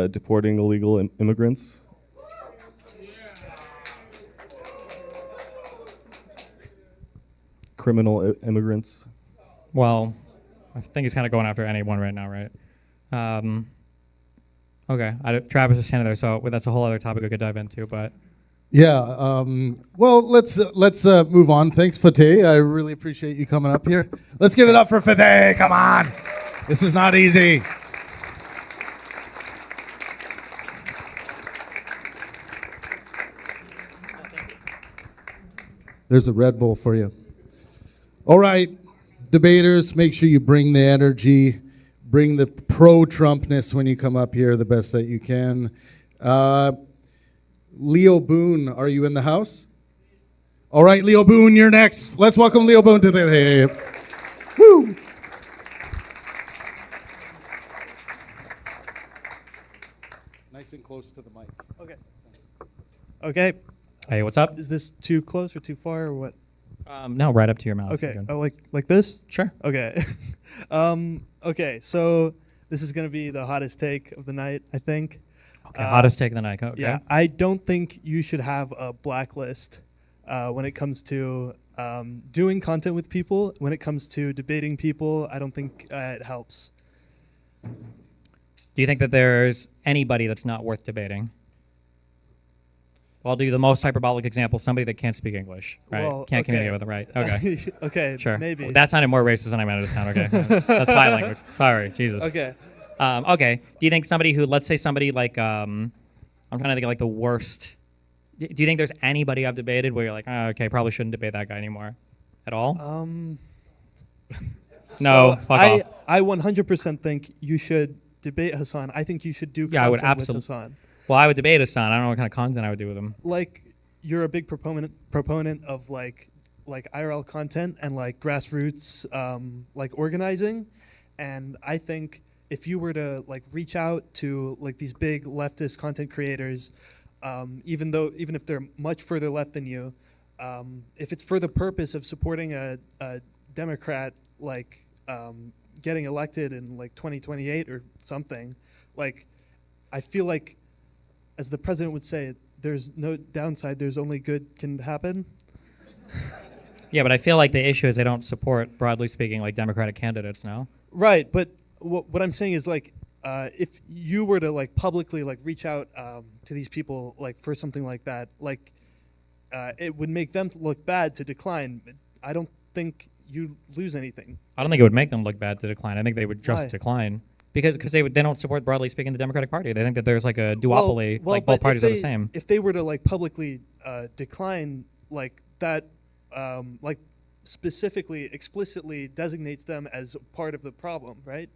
deporting illegal immigrants. criminal immigrants? Well, I think he's kind of going after anyone right now, right? Okay, Travis is standing there, so that's a whole other topic we could dive into. But Yeah. Well, let's move on. Thanks, Fateh. I really appreciate you coming up here. Let's give it up for Fateh. Come on. This is not easy. There's a Red Bull for you. All right, debaters, make sure you bring the energy, bring the pro-Trumpness when you come up here the best that you can. Leo Boone, are you in the house? All right, Leo Boone, you're next. Let's welcome Leo Boone to the... Woo! Nice and close to the mic. Okay. Okay. hey, what's up? Is this too close or too far or what? No, right up to your mouth. Okay. You're good. Oh, like this? Sure. Okay. Okay. So this is gonna be the hottest take of the night, I think. Okay, hottest take of the night. Okay. Yeah. I don't think you should have a blacklist when it comes to doing content with people. When it comes to debating people, I don't think it helps. Do you think that there's anybody that's not worth debating? Well, I'll do the most hyperbolic example: somebody that can't speak English, right? Well, Can't okay. communicate with them, right? Okay. Okay. Sure. Maybe. Well, that sounded more racist than I meant it to sound. Okay. That's my language. Sorry. Jesus. Okay. Okay. Do you think somebody who, let's say somebody like, I'm trying to think of like the worst. Do you think there's anybody I've debated where you're like, oh, okay, probably shouldn't debate that guy anymore at all? No, So fuck off. I 100% think you should debate Hassan. I think you should do Yeah, I would content with absolutely. Hassan. Well, I would debate Hassan. I don't know what kind of content I would do with him. Like, you're a big proponent of like IRL content and like grassroots like organizing, and I think if you were to like reach out to like these big leftist content creators, even if they're much further left than you, if it's for the purpose of supporting a Democrat like getting elected in like 2028 or something, like I feel like, as the president would say, there's no downside, there's only good can happen. Yeah, but I feel like the issue is they don't support, broadly speaking, like Democratic candidates now. Right, but what I'm saying is like if you were to like publicly like reach out to these people like for something like that, like it would make them look bad to decline. I don't think you lose anything. I don't think it would make them look bad to decline. I think they would just Why? decline because they don't support, broadly speaking, the Democratic Party. They think that there's like a duopoly, like but both parties if are the same. If they were to like publicly decline, like that, like specifically, explicitly designates them as part of the problem, right?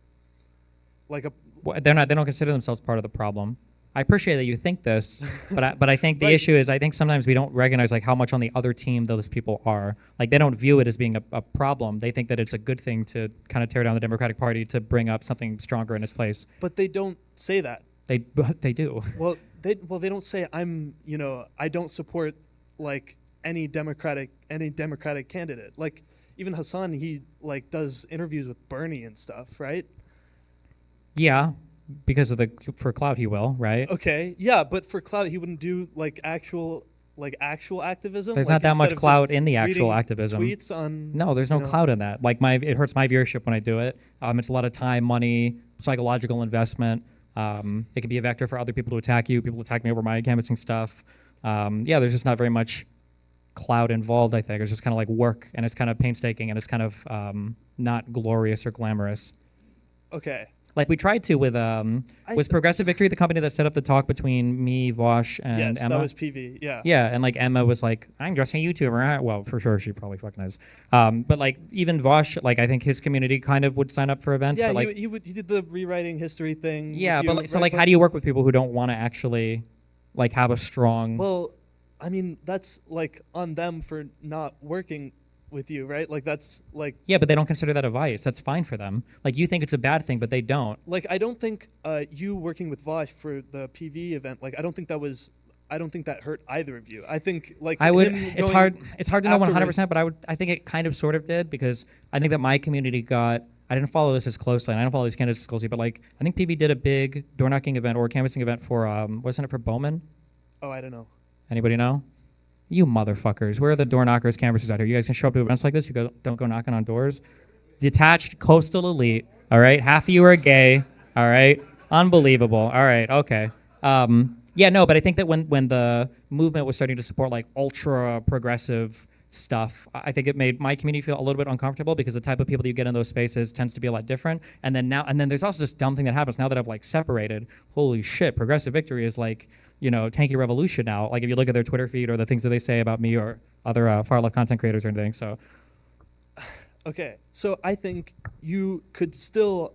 Like a Well, they don't consider themselves part of the problem. I appreciate that you think this, but I think the Right. issue is I think sometimes we don't recognize like how much on the other team those people are. Like they don't view it as being a problem. They think that it's a good thing to kind of tear down the Democratic Party to bring up something stronger in its place. but they don't say that. They do. Well, they don't say I don't support like any Democratic candidate. Like even Hassan, he like does interviews with Bernie and stuff, right? Yeah, because of for clout he will, right? Okay, yeah, but for clout, he wouldn't do like actual activism. There's like, not that instead much of clout just in the actual reading activism. Tweets on No, there's no clout in that. Like it hurts my viewership when I do it. It's a lot of time, money, psychological investment. It can be a vector for other people to attack you. People attack me over my canvassing stuff. Yeah, there's just not very much clout involved. I think it's just kind of like work, and it's kind of painstaking, and it's kind of not glorious or glamorous. Okay. Like we tried to with was Progressive Victory the company that set up the talk between me, Vosh, and Yes, Emma? that was PV. Yeah. Yeah, and like Emma was like, I'm just a YouTuber. Well, for sure, she probably fucking is. But like even Vosh, like I think his community kind of would sign up for events. Yeah, but like, he did the rewriting history thing. yeah, with but you, like, so right? like, how do you work with people who don't want to actually like have a strong? Well, I mean, that's like on them for not working with you, right? Like that's like Yeah, but they don't consider that a vice. That's fine for them. Like you think it's a bad thing, but they don't. like I don't think you working with Vosh for the PV event, like I don't think that hurt either of you. I think like I would. him It's going hard. It's hard to know 100%, afterwards- but I think it kind of sort of did because I think that my community got. I didn't follow this as closely, and I don't follow these candidates as closely, but like I think PV did a big door knocking event or canvassing event for wasn't it for Bowman? Oh, I don't know. Anybody know? You motherfuckers. Where are the door knockers, canvassers out here? You guys can show up to events like this. Don't go knocking on doors. Detached coastal elite. All right. Half of you are gay. All right. Unbelievable. All right. Okay. Yeah, no, but I think that when the movement was starting to support like ultra progressive stuff, I think it made my community feel a little bit uncomfortable because the type of people that you get in those spaces tends to be a lot different. And then there's also this dumb thing that happens now that I've like separated. Holy shit, progressive victory is like, tanky revolution now. Like if you look at their Twitter feed or the things that they say about me or other far left content creators or anything. So Okay, so I think you could still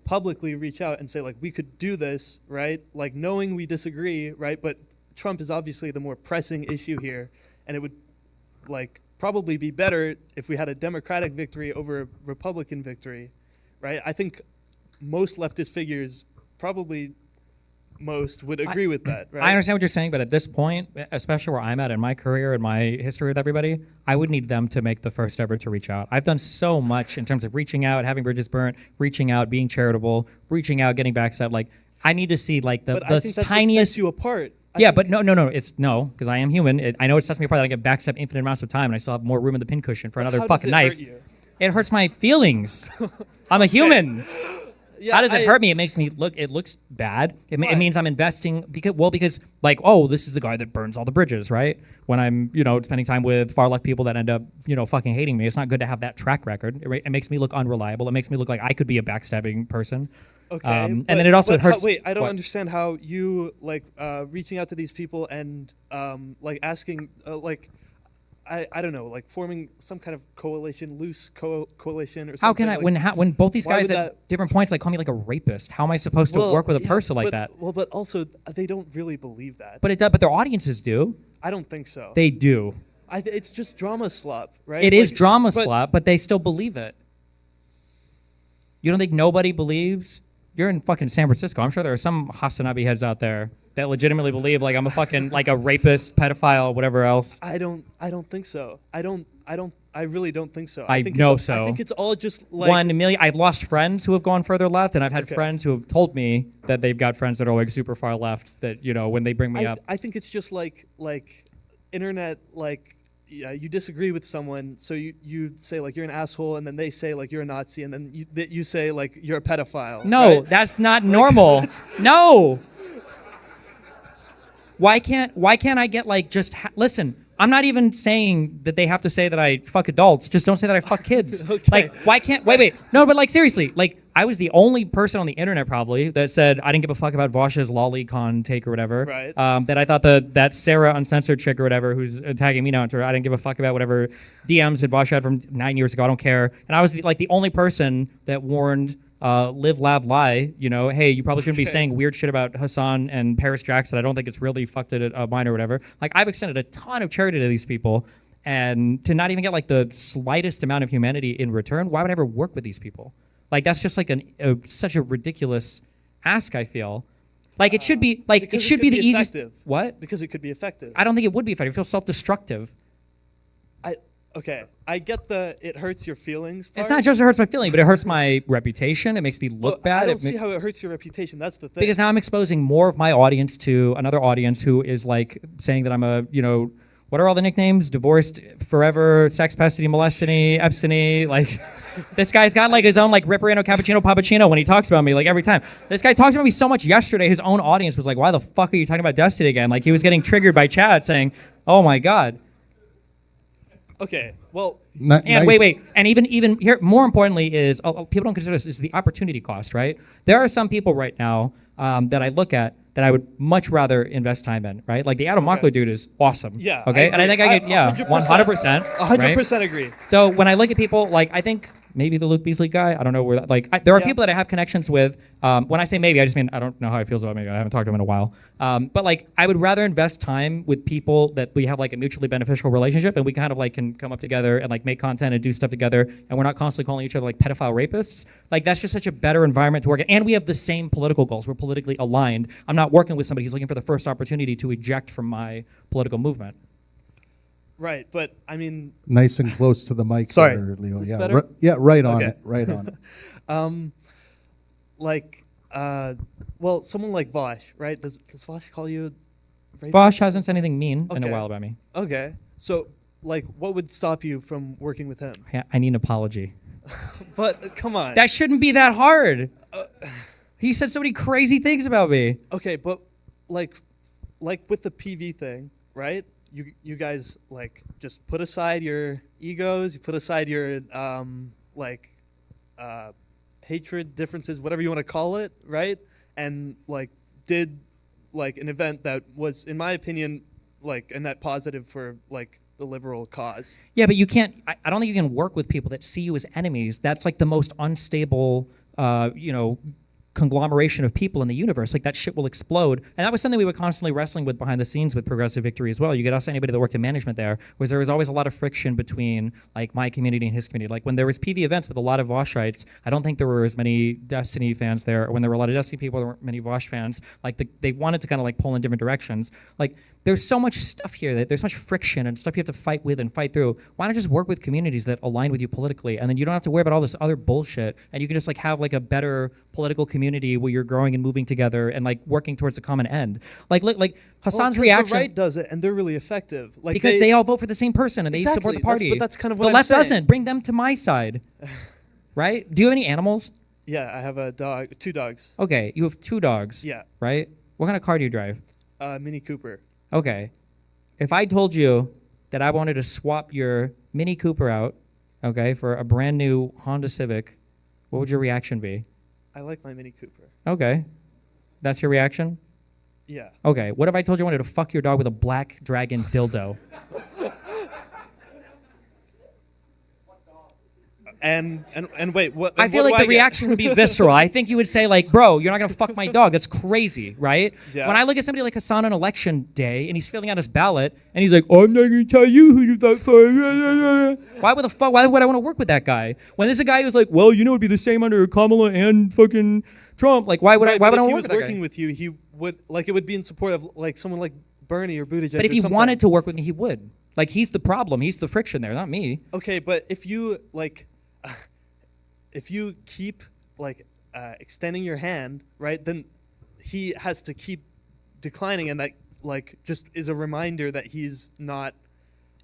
publicly reach out and say like we could do this, right? Like knowing we disagree, right? But Trump is obviously the more pressing issue here, and it would probably be better if we had a Democratic victory over a Republican victory, right? I think most leftist figures, probably most, would agree with that, right? I understand what you're saying, but at this point, especially where I'm at in my career and my history with everybody, I would need them to make the first effort to reach out. I've done so much in terms of reaching out, having bridges burnt, reaching out, being charitable, reaching out, getting backstab. Like, I need to see like But I think that's what tiniest. sets you apart. Yeah, but no, it's no, because I am human. I know it sets me apart that I get backstabbed infinite amounts of time, and I still have more room in the pincushion for another How fucking does it knife. hurt you? It hurts my feelings. I'm a human. Yeah, How does it hurt me? It makes me look. It looks bad. It means I'm investing because like, oh, this is the guy that burns all the bridges, right? When I'm spending time with far left people that end up fucking hating me. It's not good to have that track record. It makes me look unreliable. It makes me look like I could be a backstabbing person. Okay, and then it also hurts. Wait, I don't what? understand how you reaching out to these people and asking I don't know, forming some kind of coalition, loose coalition or something. How can I when both these why guys would at that- different points like call me like a rapist? How am I supposed to work with a person like that? Well, but also they don't really believe that. But but their audiences do. I don't think so. They do. It's just drama slop, right? It is drama but- slap, but they still believe it. You don't think nobody believes? You're in fucking San Francisco. I'm sure there are some Hasanabi heads out there that legitimately believe like I'm a fucking like a rapist, pedophile, whatever else. I don't think so. I really don't think so. I think know it's, so. I think it's all just like 1 million. I've lost friends who have gone further left, and I've had Okay. friends who have told me that they've got friends that are like super far left. That when they bring me up, I think it's just like internet you disagree with someone, so you say like you're an asshole, and then they say like you're a Nazi, and then you say like you're a pedophile. no, right? that's not normal. No. Why can't I get like just listen? I'm not even saying that they have to say that I fuck adults. Just don't say that I fuck kids. Okay. Like, why can't wait? No, but like seriously, like I was the only person on the internet probably that said I didn't give a fuck about Vaush's lolicon take or whatever. Right. That I thought that Sarah Uncensored chick or whatever who's tagging me now on Twitter, I didn't give a fuck about whatever DMs that Vaush had from 9 years ago. I don't care. And I was the only person that warned. Live, laugh, lie. Hey, you probably shouldn't be saying weird shit about Hassan and Paris Jackson. I don't think it's really fucked at a mine or whatever. Like, I've extended a ton of charity to these people, and to not even get like the slightest amount of humanity in return, why would I ever work with these people? Like, that's just like such a ridiculous ask. I feel like it should be like Because it should be the easiest. effective. What? Because it could be effective. I don't think it would be effective. It feels self-destructive. Okay, I get it hurts your feelings part. It's not just it hurts my feeling, but it hurts my reputation. It makes me look bad. I don't It ma- see how it hurts your reputation. That's the thing. Because now I'm exposing more of my audience to another audience who is like saying that I'm a, what are all the nicknames? Divorced forever, sex pestity, molestity, Epsteiny. Like, this guy's got like his own like Ripperino, Cappuccino, Pappuccino when he talks about me, like every time. This guy talks about me so much yesterday, his own audience was like, why the fuck are you talking about Destiny again? Like, he was getting triggered by chat saying, oh my God. Okay, well, And wait, and even here, more importantly, is people don't consider this is the opportunity cost, right? There are some people right now that I look at that I would much rather invest time in, right? Like the Adam Okay. Mockler dude is awesome. yeah. Okay, and I think I could, 100%. 100% agree. So when I look at people, like I think maybe the Luke Beasley guy, I don't know where. There are Yeah. people that I have connections with. When I say maybe, I just mean I don't know how he feels about maybe. I haven't talked to him in a while. But like I would rather invest time with people that we have like a mutually beneficial relationship, and we kind of like can come up together and like make content and do stuff together, and we're not constantly calling each other like pedophile rapists. Like that's just such a better environment to work in, and we have the same political goals. We're politically aligned. I'm not working with somebody who's looking for the first opportunity to eject from my political movement. Right, but I mean, Nice and close to the mic Sorry. there, Leo. Is this Yeah, better? right on Okay. it. Right on it. well, someone like Vosh, right? Does Vosh call you Vosh hasn't said anything mean in a Okay. while about me. Okay. So, like, what would stop you from working with him? I need an apology. But come on. That shouldn't be that hard. He said so many crazy things about me. Okay, but like with the PV thing, right? You guys like just put aside your egos, you put aside your hatred, differences, whatever you want to call it, right? And like did like an event that was, in my opinion, like a net positive for like the liberal cause. Yeah, but you can't. I don't think you can work with people that see you as enemies. That's like the most unstable, conglomeration of people in the universe. Like that shit will explode. And that was something we were constantly wrestling with behind the scenes with Progressive Victory as well. You could ask anybody that worked in management there, was there was always a lot of friction between like my community and his community. Like when there was PV events with a lot of Voshites, I don't think there were as many Destiny fans there. Or when there were a lot of Destiny people, there weren't many Vosh fans. Like they wanted to kind of like pull in different directions. Like there's so much stuff here that there's so much friction and stuff you have to fight with and fight through. Why not just work with communities that align with you politically, and then you don't have to worry about all this other bullshit, and you can just like have like a better political community where you're growing and moving together and like working towards a common end. Like Hassan's 'Cause reaction, the right does it, and they're really effective. Like because they all vote for the same person and they support Exactly, the party. but that's kind of the what I'm left saying. doesn't. Bring them to my side, right? Do you have any animals? Yeah, I have a dog, 2 dogs. Okay, you have 2 dogs. Yeah, Right. What kind of car do you drive? Mini Cooper. Okay. If I told you that I wanted to swap your Mini Cooper out, okay, for a brand new Honda Civic, what would your reaction be? I like my Mini Cooper. Okay. That's your reaction? Yeah. Okay. What if I told you I wanted to fuck your dog with a black dragon dildo? And wait, what? I and feel what like do the I get? reaction would be visceral. I think you would say like, bro, you're not going to fuck my dog. That's crazy, right? Yeah. When I look at somebody like Hassan on election day and he's filling out his ballot and he's like, I'm not going to tell you who you vote for. Why would I want to work with that guy? When there's a guy who's like, well, you know, it'd be the same under Kamala and fucking Trump. Like, why would Right, I but if want he to work was with that working guy? with you, he would like it would be in support of like someone like Bernie or Buttigieg. But if or he something. wanted to work with me, he would. Like, he's the problem. He's the friction there, not me. Okay, but if you like, if you keep like extending your hand, right, then he has to keep declining, and that like just is a reminder that he's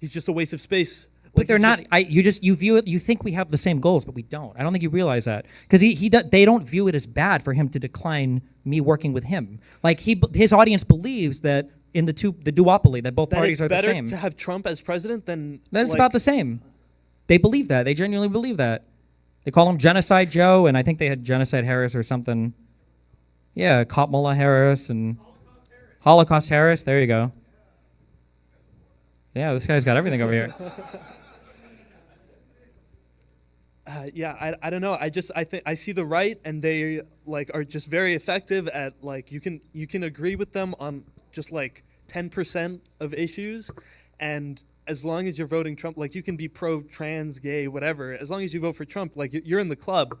just a waste of space. But Like, they're he's not. just- You view it. You think we have the same goals, but we don't. I don't think you realize that because they don't view it as bad for him to decline me working with him. Like his audience believes that in the duopoly that both that parties it's are the better same. to have Trump as president than That it's like, about the same. They believe that. They genuinely believe that. They call him Genocide Joe, and I think they had Genocide Harris or something. Yeah, Kamala Harris and Holocaust Harris. There you go. Yeah, this guy's got everything over here. Yeah, I don't know. I think I see the right, and they like are just very effective at like you can agree with them on just like 10% of issues, and as long as you're voting Trump, like you can be pro trans, gay, whatever. As long as you vote for Trump, like you're in the club.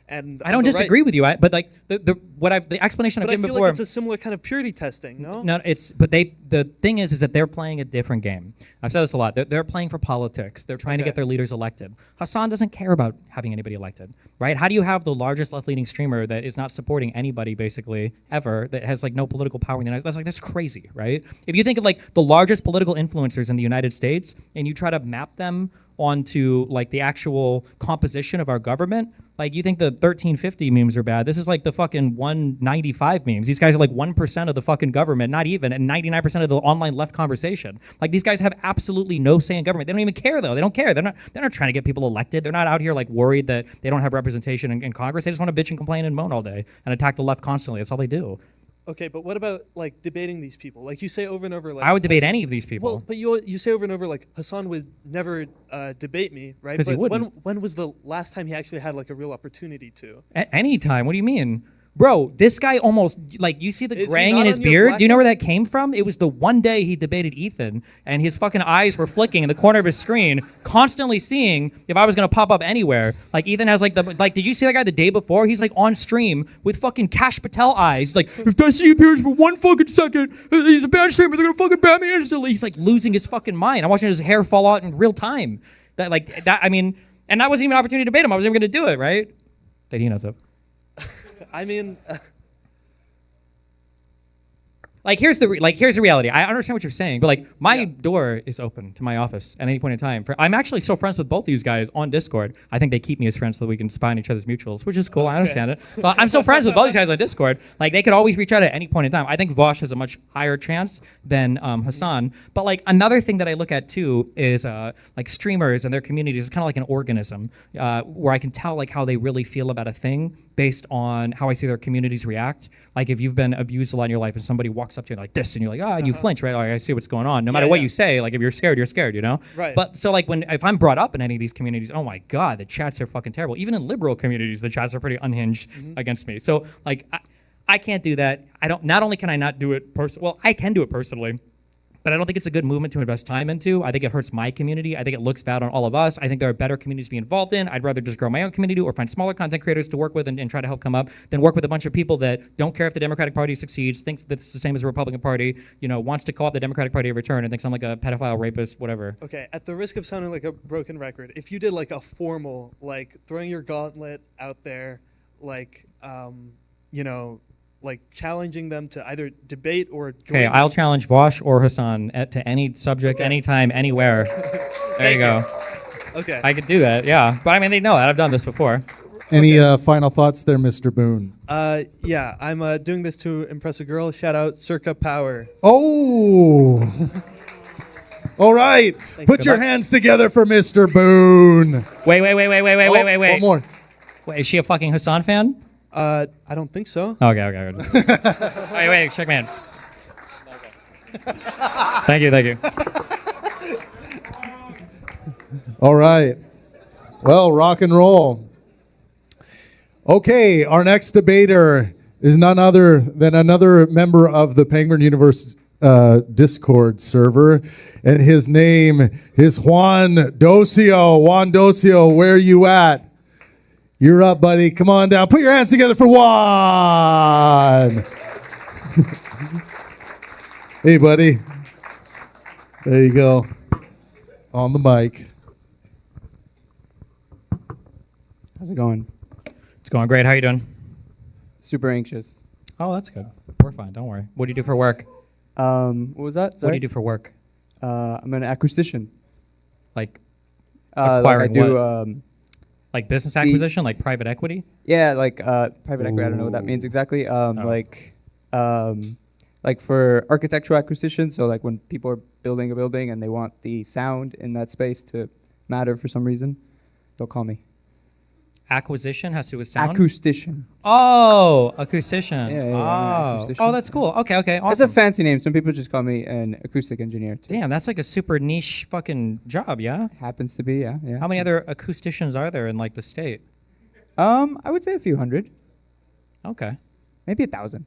And I don't on the disagree right, with you, but like the explanation I've but I given feel before. like it's a similar kind of purity testing, no? No, the thing is that they're playing a different game. I've said this a lot. They're playing for politics. They're trying to Okay. get their leaders elected. Hassan doesn't care about having anybody elected, right? How do you have the largest left-leaning streamer that is not supporting anybody basically ever, that has like no political power in the United States? That's crazy, right? If you think of like the largest political influencers in the United States and you try to map them onto like the actual composition of our government, like you think the 1350 memes are bad. This is like the fucking 195 memes. These guys are like 1% of the fucking government, not even, and 99% of the online left conversation. Like these guys have absolutely no say in government. They don't even care though. They don't care. They're not trying to get people elected. They're not out here like worried that they don't have representation in Congress. They just want to bitch and complain and moan all day and attack the left constantly. That's all they do. Okay, but what about like debating these people? Like you say over and over, like I would debate any of these people. Well, but you say over and over like Hassan would never debate me, right? 'Cause he But wouldn't. when was the last time he actually had like a real opportunity to? At any time. What do you mean? Bro, this guy almost, like, you see the Is he graying not in his on your beard? Do you know where blacklist? that came from? It was the one day he debated Ethan, and his fucking eyes were flicking in the corner of his screen, constantly seeing if I was going to pop up anywhere. Like, Ethan has, like, did you see that guy the day before? He's, like, on stream with fucking Cash Patel eyes. He's like, if Destiny appears for 1 fucking second, he's a bad streamer, they're going to fucking ban me instantly. He's, like, losing his fucking mind. I'm watching his hair fall out in real time. And that wasn't even an opportunity to debate him. I wasn't even going to do it, right? That he knows of. I mean, Like here's the reality. I understand what you're saying, but like my door is open to my office at any point in time. I'm actually still friends with both these guys on Discord. I think they keep me as friends so that we can spy on each other's mutuals, which is cool. I understand it. But I'm still friends with both these guys on Discord. Like they could always reach out at any point in time. I think Vosh has a much higher chance than Hassan. But like another thing that I look at too is like streamers and their communities is kind of like an organism where I can tell like how they really feel about a thing based on how I see their communities react. Like if you've been abused a lot in your life and somebody walks up to you like this and you're like, and you flinch, right? Like, I see what's going on. No matter what you say, like if you're scared, you know? Right. But so like if I'm brought up in any of these communities, oh my God, the chats are fucking terrible. Even in liberal communities, the chats are pretty unhinged against me. So like I can't do that. Not only can I not do it well, I can do it personally. But I don't think it's a good movement to invest time into. I think it hurts my community. I think it looks bad on all of us. I think there are better communities to be involved in. I'd rather just grow my own community or find smaller content creators to work with and try to help come up than work with a bunch of people that don't care if the Democratic Party succeeds, thinks that it's the same as the Republican Party, wants to co-opt the Democratic Party in return and thinks I'm like a pedophile, rapist, whatever. Okay, at the risk of sounding like a broken record, if you did like a formal, like throwing your gauntlet out there, like, like challenging them to either debate or join. Okay, I'll challenge Vosh or Hassan to any subject, anytime, anywhere. There you go. Okay. I could do that, yeah. But I mean, they know that. I've done this before. Any final thoughts there, Mr. Boone? Yeah, I'm doing this to impress a girl. Shout out Circa Power. Oh! All right. Put your luck. hands together for Mr. Boone. Wait. One more. Wait, is she a fucking Hassan fan? I don't think so. Okay. wait, check man. Thank you. All right. Well, rock and roll. Okay, our next debater is none other than another member of the Pangburn Universe Discord server, and his name is Juan Docio. Juan Docio, where are you at? You're up, buddy. Come on down. Put your hands together for Juan. Hey, buddy. There you go. On the mic. How's it going? It's going great. How you doing? Super anxious. Oh, that's good. We're fine. Don't worry. What do you do for work? What was that? What do Sorry? you do for work? I'm an acoustician. Like Acquiring acquiring what? like business acquisition, like private equity? Yeah, like private equity. I don't know what that means exactly. Like for architectural acquisition. So like when people are building a building and they want the sound in that space to matter for some reason, they'll call me. Acquisition has to do with sound? Acoustician. Oh, acoustician. Yeah, Oh, acoustician. Oh, that's cool. Okay, That's a awesome. fancy name. Some people just call me an acoustic engineer. Too. Damn, that's like a super niche fucking job, yeah? Happens to be, yeah. How many other acousticians are there in like the state? I would say a few hundred. Okay. Maybe 1,000.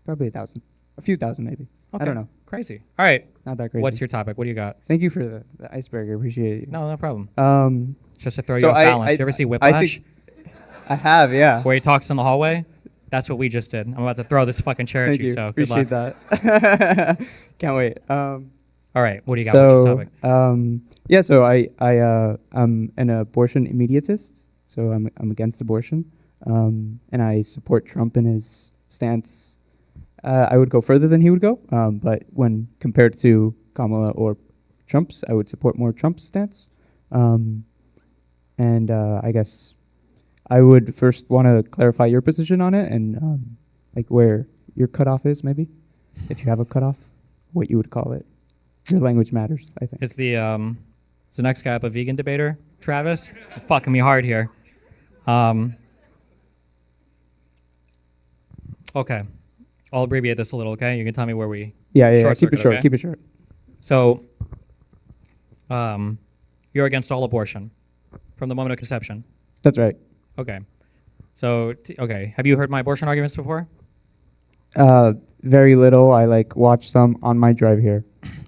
Probably 1,000. A few thousand, maybe. Okay. I don't know. Crazy. All right. Not that crazy. What's your topic? What do you got? Thank you for the icebreaker. Appreciate it. No problem. So Just to throw you off balance. You ever see Whiplash? I have, yeah. Where he talks in the hallway? That's what we just did. I'm about to throw this fucking chair Thank at you, you. so good Appreciate luck. that. Can't wait. All right. What do you got? What's your topic? Yeah. So I'm an abortion immediatist. So I'm against abortion, and I support Trump in his stance. I would go further than he would go, but when compared to Kamala or Trump's, I would support more Trump's stance. And I guess I would first want to clarify your position on it and like where your cutoff is, maybe, if you have a cutoff, what you would call it. Your language matters, I think. Is the next guy up a vegan debater? Travis? You're fucking me hard here. Okay. I'll abbreviate this a little, okay? You can tell me where we... Yeah. Short Keep it circuit, short. okay? Keep it short. So, you're against all abortion from the moment of conception. That's right. Okay. So, okay. Have you heard my abortion arguments before? Very little. I watch some on my drive here.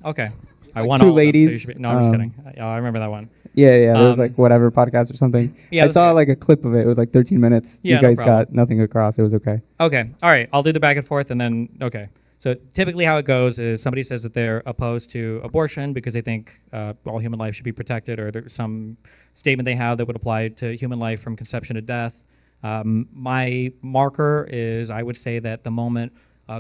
Okay. I Like won two all of them, so you ladies, should be, no, I'm just kidding. I remember that one. Yeah. There was Um, whatever podcast or something. Yeah, I that's saw good. a clip of it. It was 13 minutes. Yeah, You no guys problem. got nothing across. It was okay. Okay. All right. I'll do the back and forth and then, okay. So typically how it goes is somebody says that they're opposed to abortion because they think all human life should be protected, or there's some statement they have that would apply to human life from conception to death. My marker is, I would say that the moment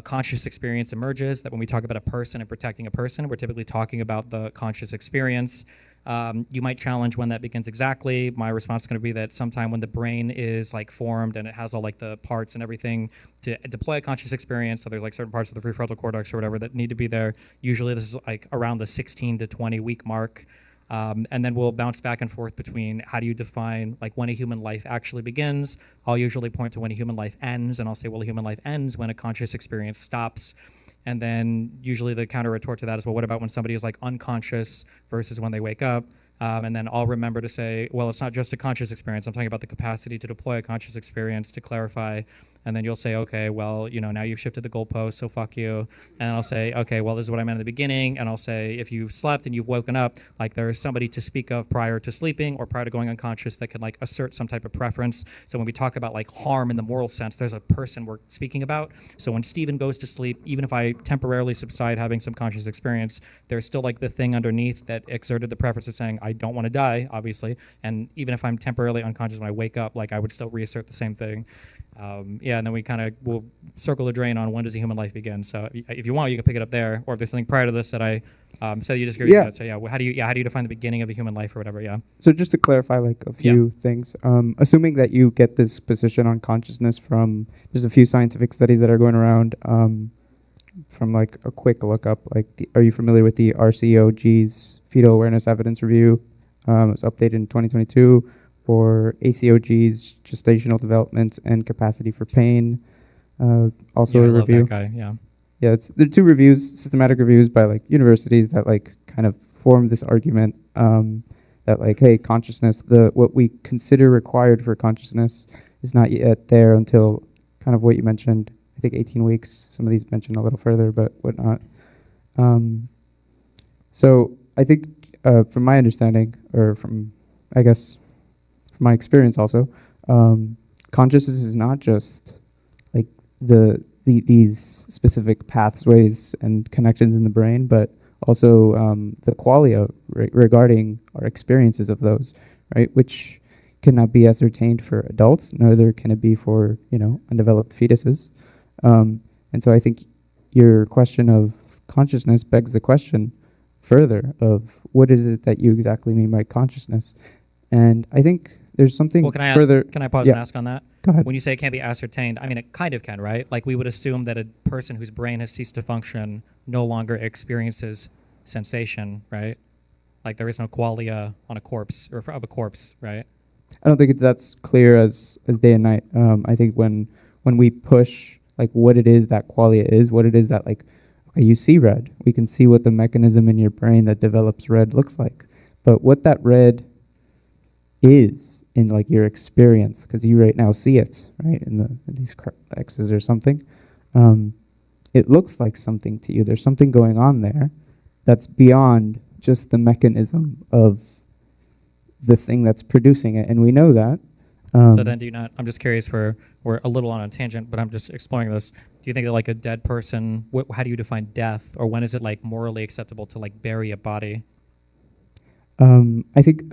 conscious experience emerges, that when we talk about a person and protecting a person, we're typically talking about the conscious experience. You might challenge when that begins exactly. My response is going to be that sometime when the brain is like formed and it has all like the parts and everything to deploy a conscious experience, so there's like certain parts of the prefrontal cortex or whatever that need to be there. Usually this is like around the 16 to 20 week mark. And then we'll bounce back and forth between how do you define like when a human life actually begins. I'll usually point to when a human life ends, and I'll say, well, a human life ends when a conscious experience stops. And then usually the counter retort to that is, well, what about when somebody is like unconscious versus when they wake up? And then I'll remember to say, well, it's not just a conscious experience. I'm talking about the capacity to deploy a conscious experience to clarify. And then you'll say, okay, well, now you've shifted the goalpost, so fuck you. And I'll say, okay, well, this is what I meant in the beginning. And I'll say, if you've slept and you've woken up, like there is somebody to speak of prior to sleeping or prior to going unconscious that can like assert some type of preference. So when we talk about like harm in the moral sense, there's a person we're speaking about. So when Stephen goes to sleep, even if I temporarily subside having some conscious experience, there's still like the thing underneath that exerted the preference of saying, I don't want to die, obviously. And even if I'm temporarily unconscious when I wake up, like I would still reassert the same thing. And then we kind of will circle the drain on when does a human life begin. So if you want, you can pick it up there, or if there's something prior to this that I said you disagree with. So how do you define the beginning of a human life or whatever? Yeah. So just to clarify, like a few things, assuming that you get this position on consciousness from, there's a few scientific studies that are going around from like a quick look up. Like, are you familiar with the RCOG's Fetal Awareness Evidence Review? It was updated in 2022. For ACOG's Gestational Development and Capacity for Pain. Also a review. Love that guy, yeah. Yeah, there are two reviews, systematic reviews by like universities that like kind of form this argument that like, hey, consciousness, what we consider required for consciousness is not yet there until kind of what you mentioned. I think 18 weeks. Some of these mentioned a little further, but whatnot. So I think from my understanding, or from, I guess, my experience also, consciousness is not just like these specific pathways and connections in the brain, but also the qualia regarding our experiences of those, right? Which cannot be ascertained for adults, neither can it be for undeveloped fetuses. And so I think your question of consciousness begs the question further of what is it that you exactly mean by consciousness? And I think there's something further. Can I pause and ask on that? Go ahead. When you say it can't be ascertained, I mean, it kind of can, right? Like we would assume that a person whose brain has ceased to function no longer experiences sensation, right? Like there is no qualia on a corpse or of a corpse, right? I don't think it's that's clear as day and night. I think when we push like what it is that qualia is, what it is that like, okay, you see red. We can see what the mechanism in your brain that develops red looks like. But what that red is in like your experience, because you right now see it, right, in these X's or something, it looks like something to you. There's something going on there that's beyond just the mechanism of the thing that's producing it, and we know that. So then do you not, I'm just curious, we're a little on a tangent, but I'm just exploring this. Do you think that like a dead person, how do you define death, or when is it like morally acceptable to like bury a body? I think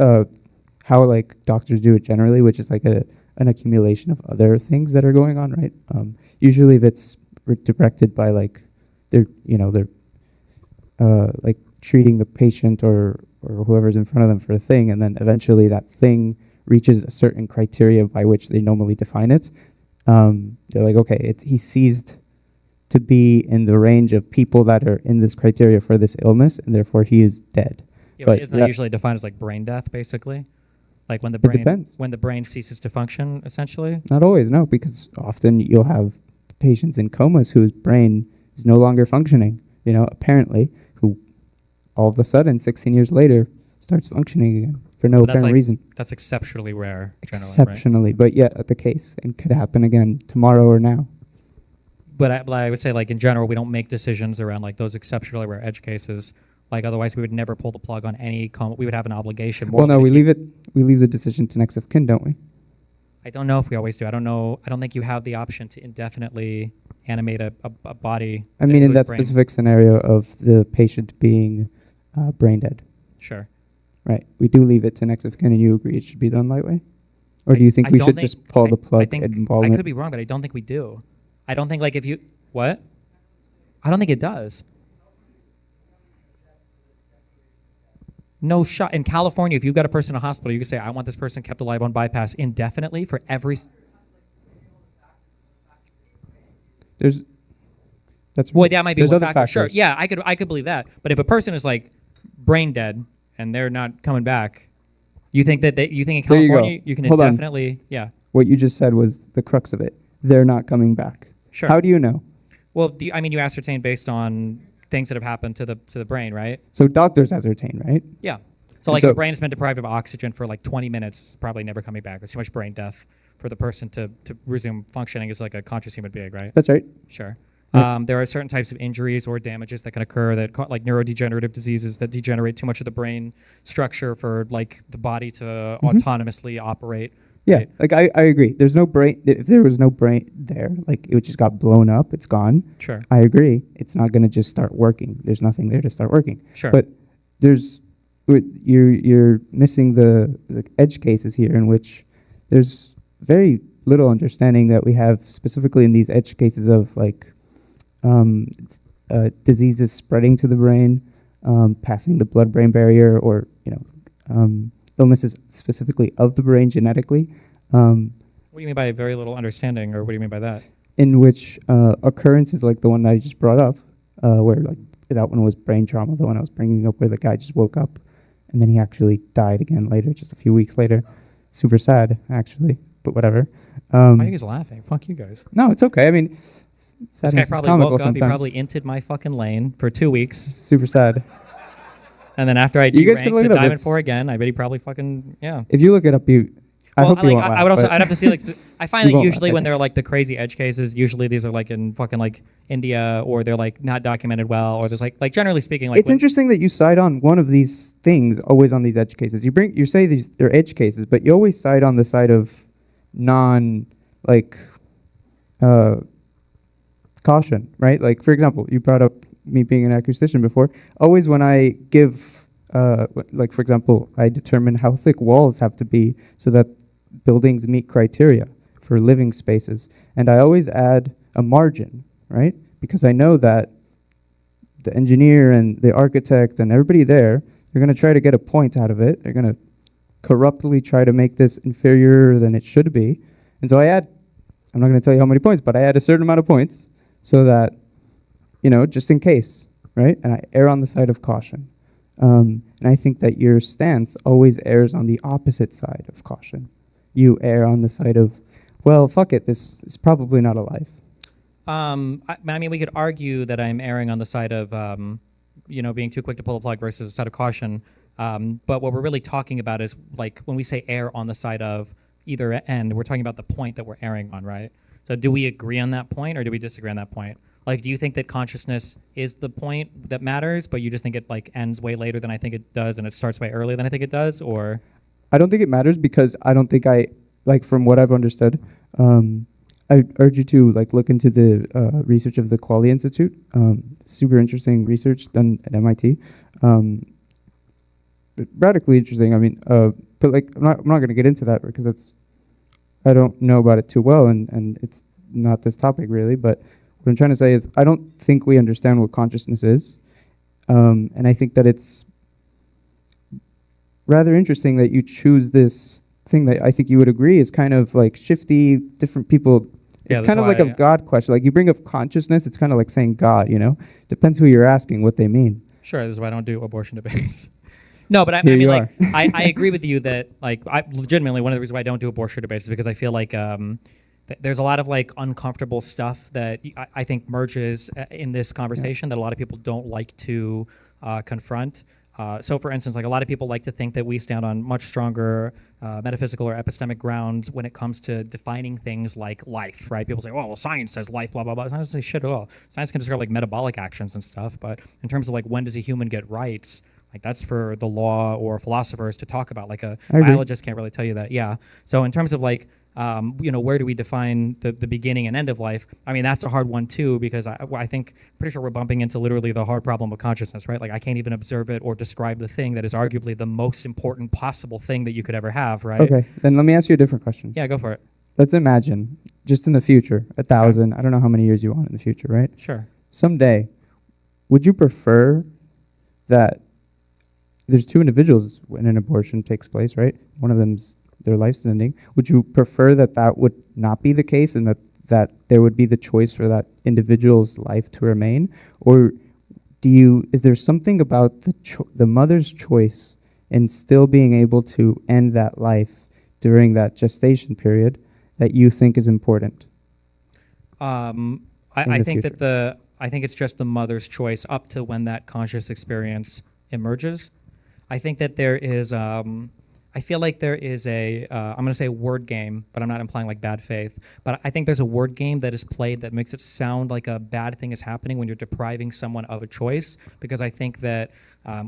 how like doctors do it generally, which is like an accumulation of other things that are going on, right? Usually if it's directed by like they're like treating the patient or whoever's in front of them for a thing, and then eventually that thing reaches a certain criteria by which they normally define it. They're like, okay, he ceased to be in the range of people that are in this criteria for this illness, and therefore he is dead. Yeah, but isn't that usually defined as like brain death, basically? Like when the brain ceases to function, essentially? Not always, no, because often you'll have patients in comas whose brain is no longer functioning, apparently, who all of a sudden, 16 years later, starts functioning again for no apparent reason. That's exceptionally rare, generally, exceptionally, right? But yet the case, and could happen again tomorrow or now. But I would say, like, in general, we don't make decisions around, like, those exceptionally rare edge cases. Like, otherwise, we would never pull the plug on any we would have an obligation. Well, no, we leave the decision to next of kin, don't we? I don't know if we always do. I don't know. I don't think you have the option to indefinitely animate a body. I mean, in that specific scenario of the patient being brain dead. Sure. Right. We do leave it to next of kin, and you agree it should be done that way? Or do you think we should just pull the plug and involve it? I could be wrong, but I don't think we do. I don't think, like, if you... What? I don't think it does. No shot. In California, if you've got a person in a hospital, you can say, I want this person kept alive on bypass indefinitely for every... There's that's Well, that might be there's one other factor. Sure. factors. Yeah, I could believe that. But if a person is like brain dead and they're not coming back, you think in There you go. California you can Hold on. indefinitely... Yeah. What you just said was the crux of it. They're not coming back. Sure. How do you know? Well, I mean, you ascertain based on things that have happened to the brain, right? So doctors ascertain, right? Yeah. And So like so- the brain has been deprived of oxygen for like 20 minutes, it's probably never coming back. There's too much brain death for the person to resume functioning as like a conscious human being, right? That's right. Sure. Yeah. There are certain types of injuries or damages that can occur that like neurodegenerative diseases that degenerate too much of the brain structure for like the body to autonomously operate. Yeah, Right. like I agree. There's no brain. If there was no brain there, like it just got blown up, it's gone. Sure. I agree. It's not going to just start working. There's nothing there to start working. Sure. But you're missing the edge cases here in which there's very little understanding that we have specifically in these edge cases of like diseases spreading to the brain, passing the blood-brain barrier, or illnesses specifically of the brain genetically. What do you mean by very little understanding, or what do you mean by that? In which occurrences like the one that I just brought up, where like that one was brain trauma, the one I was bringing up where the guy just woke up and then he actually died again later, just a few weeks later. Super sad, actually, but whatever. Why are you guys laughing? Fuck you guys. No, it's okay. I mean, This sadness guy is probably comical woke up, he sometimes. probably inted my fucking lane for 2 weeks. Super sad. And then after I You guys can deranked look to it up. Diamond It's- 4 again, I bet he probably fucking, yeah. If you look it up, I hope you won't I laugh, would also, but- I'd have to see like, I find You that won't usually laugh, I when think. they're like the crazy edge cases, usually these are like in fucking like India, or they're like not documented well, or there's like generally speaking, like It's interesting that you side on one of these things always on these edge cases. You say they're edge cases, but you always side on the side of caution, right? Like for example, you brought up me being an acoustician before. Always when I give, like for example, I determine how thick walls have to be so that buildings meet criteria for living spaces, and I always add a margin, right? Because I know that the engineer and the architect and everybody there, they're going to try to get a point out of it. They're going to corruptly try to make this inferior than it should be. And so I add, I'm not going to tell you how many points, but I add a certain amount of points so that, just in case, right? And I err on the side of caution. And I think that your stance always errs on the opposite side of caution. You err on the side of, well, fuck it, this is probably not alive. I mean, we could argue that I'm erring on the side of, being too quick to pull the plug versus the side of caution. But what we're really talking about is like when we say err on the side of either end, we're talking about the point that we're erring on, right? So do we agree on that point or do we disagree on that point? Like, do you think that consciousness is the point that matters, but you just think it like ends way later than I think it does and it starts way earlier than I think it does, or? I don't think it matters because I don't think from what I've understood, I urge you to look into the research of the Quality Institute. Super interesting research done at MIT. Radically interesting. I mean, but I'm not going to get into that because I don't know about it too well, and it's not this topic really. But what I'm trying to say is I don't think we understand what consciousness is, and I think that it's rather interesting that you choose this thing that I think you would agree is kind of like shifty, different people. Yeah, It's kind of like a God question. Like you bring up consciousness, it's kind of like saying God, Depends who you're asking, what they mean. Sure, this is why I don't do abortion debates. No, but I Here mean, you like, are. I agree with you that, like, legitimately, one of the reasons why I don't do abortion debates is because I feel like there's a lot of, like, uncomfortable stuff that I think merges in this conversation that a lot of people don't like to confront. So, for instance, like, a lot of people like to think that we stand on much stronger metaphysical or epistemic grounds when it comes to defining things like life, right? People say, oh, well, science says life, blah, blah, blah. Science doesn't say shit at all. Science can describe, like, metabolic actions and stuff, but in terms of, like, when does a human get rights, like, that's for the law or philosophers to talk about. Like, a I agree. biologist can't really tell you that, yeah. So in terms of, like, where do we define the beginning and end of life? I mean, that's a hard one, too, because I think, pretty sure we're bumping into literally the hard problem of consciousness, right? Like, I can't even observe it or describe the thing that is arguably the most important possible thing that you could ever have, right? Okay, then let me ask you a different question. Yeah, go for it. Let's imagine, just in the future, 1,000, I don't know how many years you want in the future, right? Sure. Someday, would you prefer that there's two individuals when an abortion takes place, right? One of them's their life's ending. Would you prefer that that would not be the case and that there would be the choice for that individual's life to remain? Or is there something about the mother's choice in still being able to end that life during that gestation period that you think is important? I think that I think it's just the mother's choice up to when that conscious experience emerges. I think that there is, I feel like there is I'm going to say word game, but I'm not implying like bad faith. But I think there's a word game that is played that makes it sound like a bad thing is happening when you're depriving someone of a choice, because I think that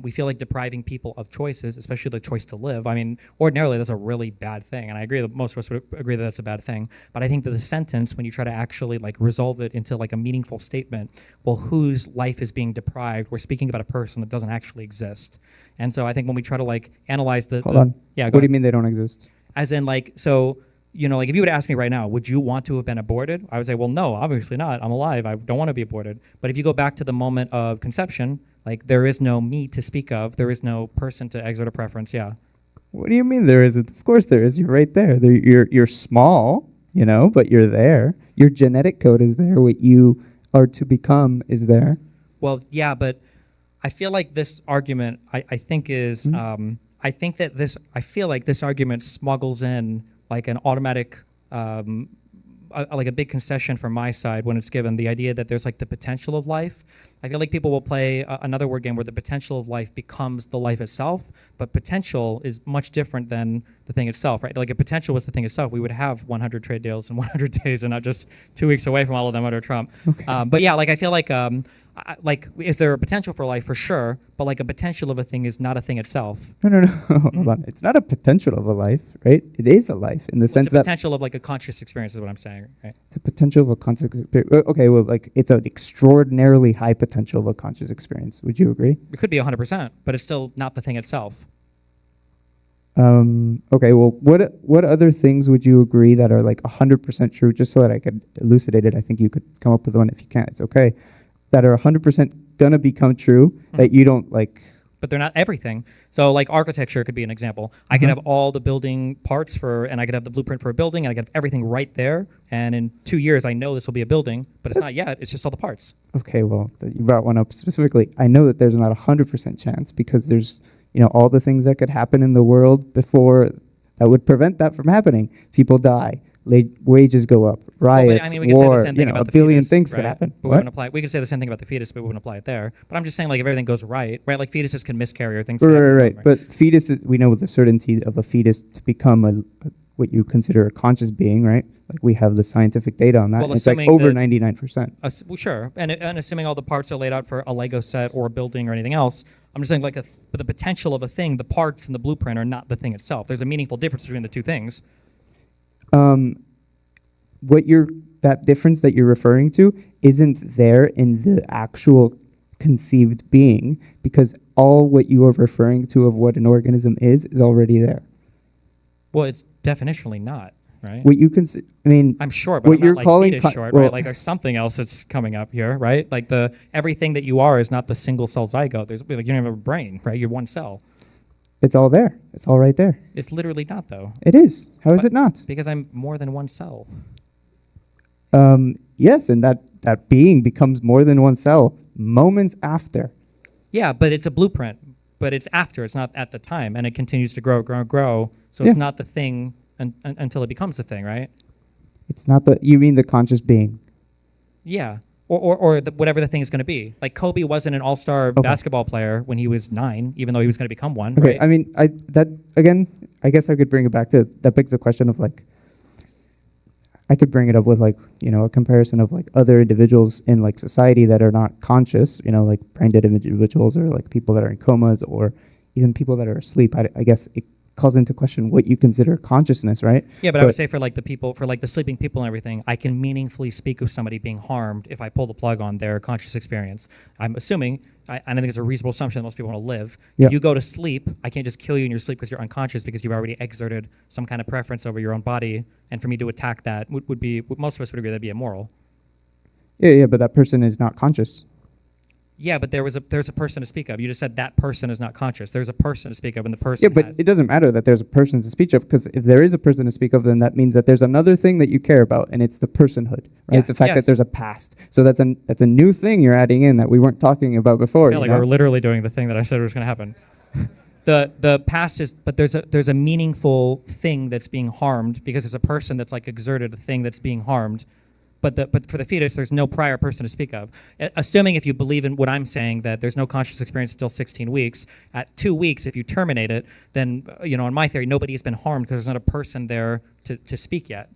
we feel like depriving people of choices, especially the choice to live. I mean, ordinarily that's a really bad thing, and I agree that most of us would agree that that's a bad thing. But I think that the sentence, when you try to actually like resolve it into like a meaningful statement, well, whose life is being deprived? We're speaking about a person that doesn't actually exist. And so I think when we try to like analyze Hold on. Yeah, what go do you ahead. mean they don't exist? As in like, so, you know, like if you were to ask me right now, would you want to have been aborted? I would say, well, no, obviously not. I'm alive. I don't want to be aborted. But if you go back to the moment of conception, like there is no me to speak of. There is no person to exert a preference. Yeah. What do you mean there isn't? Of course there is. You're right there. You're small, you know, but you're there. Your genetic code is there. What you are to become is there. Well, yeah, but I feel like this argument, I think is, I feel like this argument smuggles in like an automatic, like a big concession from my side when it's given the idea that there's like the potential of life. I feel like people will play another word game where the potential of life becomes the life itself, but potential is much different than the thing itself, right? Like if potential was the thing itself, we would have 100 trade deals in 100 days and not just 2 weeks away from all of them under Trump. Okay. But yeah, like I feel like, like is there a potential for life? For sure, but like a potential of a thing is not a thing itself. No. Hold on. It's not a potential of a life, right? It is a life in the sense It's a that potential of like a conscious experience is what I'm saying, right? it's a potential of a conscious experience. Okay, well, like it's an extraordinarily high potential of a conscious experience. Would you agree? It could be 100%, but it's still not the thing itself. Okay, well, what other things would you agree that are like 100% true? Just so that I could elucidate it, I think you could come up with one. If you can't, it's okay. That are 100% gonna become true that you don't like. But they're not everything. So like architecture could be an example. I could have all the building parts and I could have the blueprint for a building, and I could have everything right there. And in 2 years, I know this will be a building, but it's not yet. It's just all the parts. Okay, well, you brought one up specifically. I know that there's not 100% chance because there's, you know, all the things that could happen in the world before that would prevent that from happening. People die, wages go up, riots, I mean, we could say the war, same thing about a the billion fetus, things right? could happen. But we wouldn't apply. We could say the same thing about the fetus, but we wouldn't apply it there. But I'm just saying, like, if everything goes right? Like fetuses can miscarry or things. Can happen, Right. But fetuses, we know with the certainty of a fetus to become what you consider a conscious being, right? Like we have the scientific data on that. Well, and it's like assuming over that- 99%. Well, sure, and assuming all the parts are laid out for a Lego set or a building or anything else, I'm just saying, like, but the potential of a thing, the parts and the blueprint are not the thing itself. There's a meaningful difference between the two things. That difference that you're referring to isn't there in the actual conceived being, because all what you are referring to of what an organism is already there. Well, it's definitionally not, right? What you I mean, I'm sure, but what I'm you're not, like, calling fetus short, right? Like there's something else that's coming up here, right? Like everything that you are is not the single cell zygote. There's like you don't have a brain, right? You're one cell. it's all there. It's all right there. It's literally not though, It is. How is But- it not? because I'm more than one cell. Yes, and that being becomes more than one cell moments after. Yeah, but it's a blueprint. But it's after. It's not at the time, and it continues to grow. So Yeah. it's not the thing until it becomes the thing, right? It's not you mean the conscious being. Yeah. Or whatever the thing is going to be. Like Kobe wasn't an all-star Okay. basketball player when he was 9, even though he was going to become one. Okay, Right? I mean, I guess I could bring it back to, that begs the question of like, I could bring it up with like, you know, a comparison of like other individuals in like society that are not conscious, you know, like brain dead individuals or like people that are in comas or even people that are asleep. I guess it calls into question what you consider consciousness, right? Yeah, but I would say for like the sleeping people and everything, I can meaningfully speak of somebody being harmed if I pull the plug on their conscious experience. I'm assuming, I think it's a reasonable assumption that most people want to live. Yeah. If you go to sleep, I can't just kill you in your sleep because you're unconscious because you've already exerted some kind of preference over your own body. And for me to attack that would be, most of us would agree that'd be immoral. Yeah, but that person is not conscious. Yeah, but there's a person to speak of. You just said that person is not conscious. There's a person to speak of, and the person. Yeah, but it doesn't matter that there's a person to speak of, because if there is a person to speak of, then that means that there's another thing that you care about, and it's the personhood, right? Yeah, The fact yes. that there's a past. So that's a new thing you're adding in that we weren't talking about before. I feel like we're literally doing the thing that I said was going to happen. The past is, but there's a meaningful thing that's being harmed because there's a person that's like exerted a thing that's being harmed. But for the fetus, there's no prior person to speak of. Assuming if you believe in what I'm saying, that there's no conscious experience until 16 weeks, at 2 weeks, if you terminate it, then, in my theory, nobody has been harmed because there's not a person there to speak yet.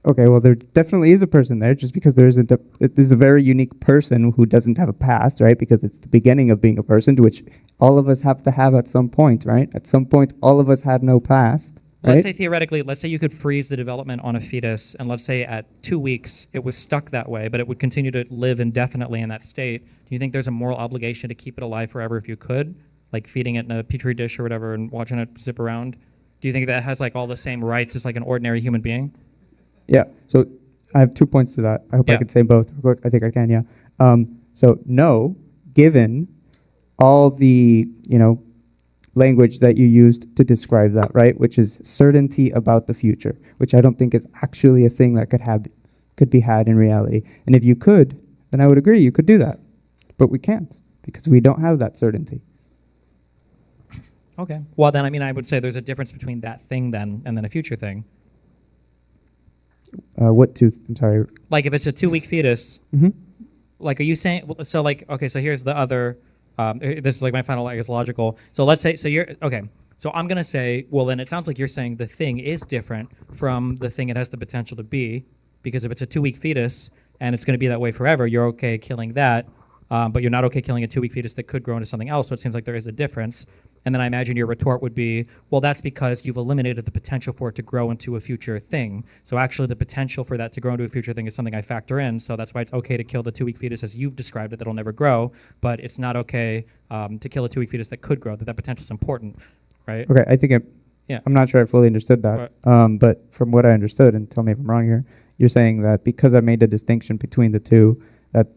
Okay, well, there definitely is a person there, just because there's a very unique person who doesn't have a past, right? Because it's the beginning of being a person, to which all of us have to have at some point, right? At some point, all of us had no past. Let's Right? say theoretically, let's say you could freeze the development on a fetus, and let's say at 2 weeks it was stuck that way, but it would continue to live indefinitely in that state. Do you think there's a moral obligation to keep it alive forever if you could, like feeding it in a petri dish or whatever and watching it zip around? Do you think that has like all the same rights as like an ordinary human being? Yeah. So I have 2 points to that. I hope I Yeah. could say both. I think I can. Yeah. So no, given all the language that you used to describe that, right? Which is certainty about the future, which I don't think is actually a thing that could be had in reality. And if you could, then I would agree you could do that. But we can't, because we don't have that certainty. Okay. Well, then, I would say there's a difference between that thing then and then a future thing. I'm sorry. Like if it's a 2 week fetus, Mm-hmm. like are you saying, so like, okay, so here's the other, this is like my final, I guess, logical. So let's say, okay. So I'm going to say, well, then it sounds like you're saying the thing is different from the thing it has the potential to be, because if it's a 2 week fetus and it's going to be that way forever, you're okay killing that, but you're not okay killing a 2 week fetus that could grow into something else. So it seems like there is a difference. And then I imagine your retort would be, well, that's because you've eliminated the potential for it to grow into a future thing. So actually the potential for that to grow into a future thing is something I factor in. So that's why it's okay to kill the 2 week fetus as you've described it that'll never grow, but it's not okay to kill a 2 week fetus that could grow, that potential is important, right? Okay, I think Yeah. I'm not sure I fully understood that. But from what I understood, and tell me if I'm wrong here, you're saying that because I made a distinction between the two, that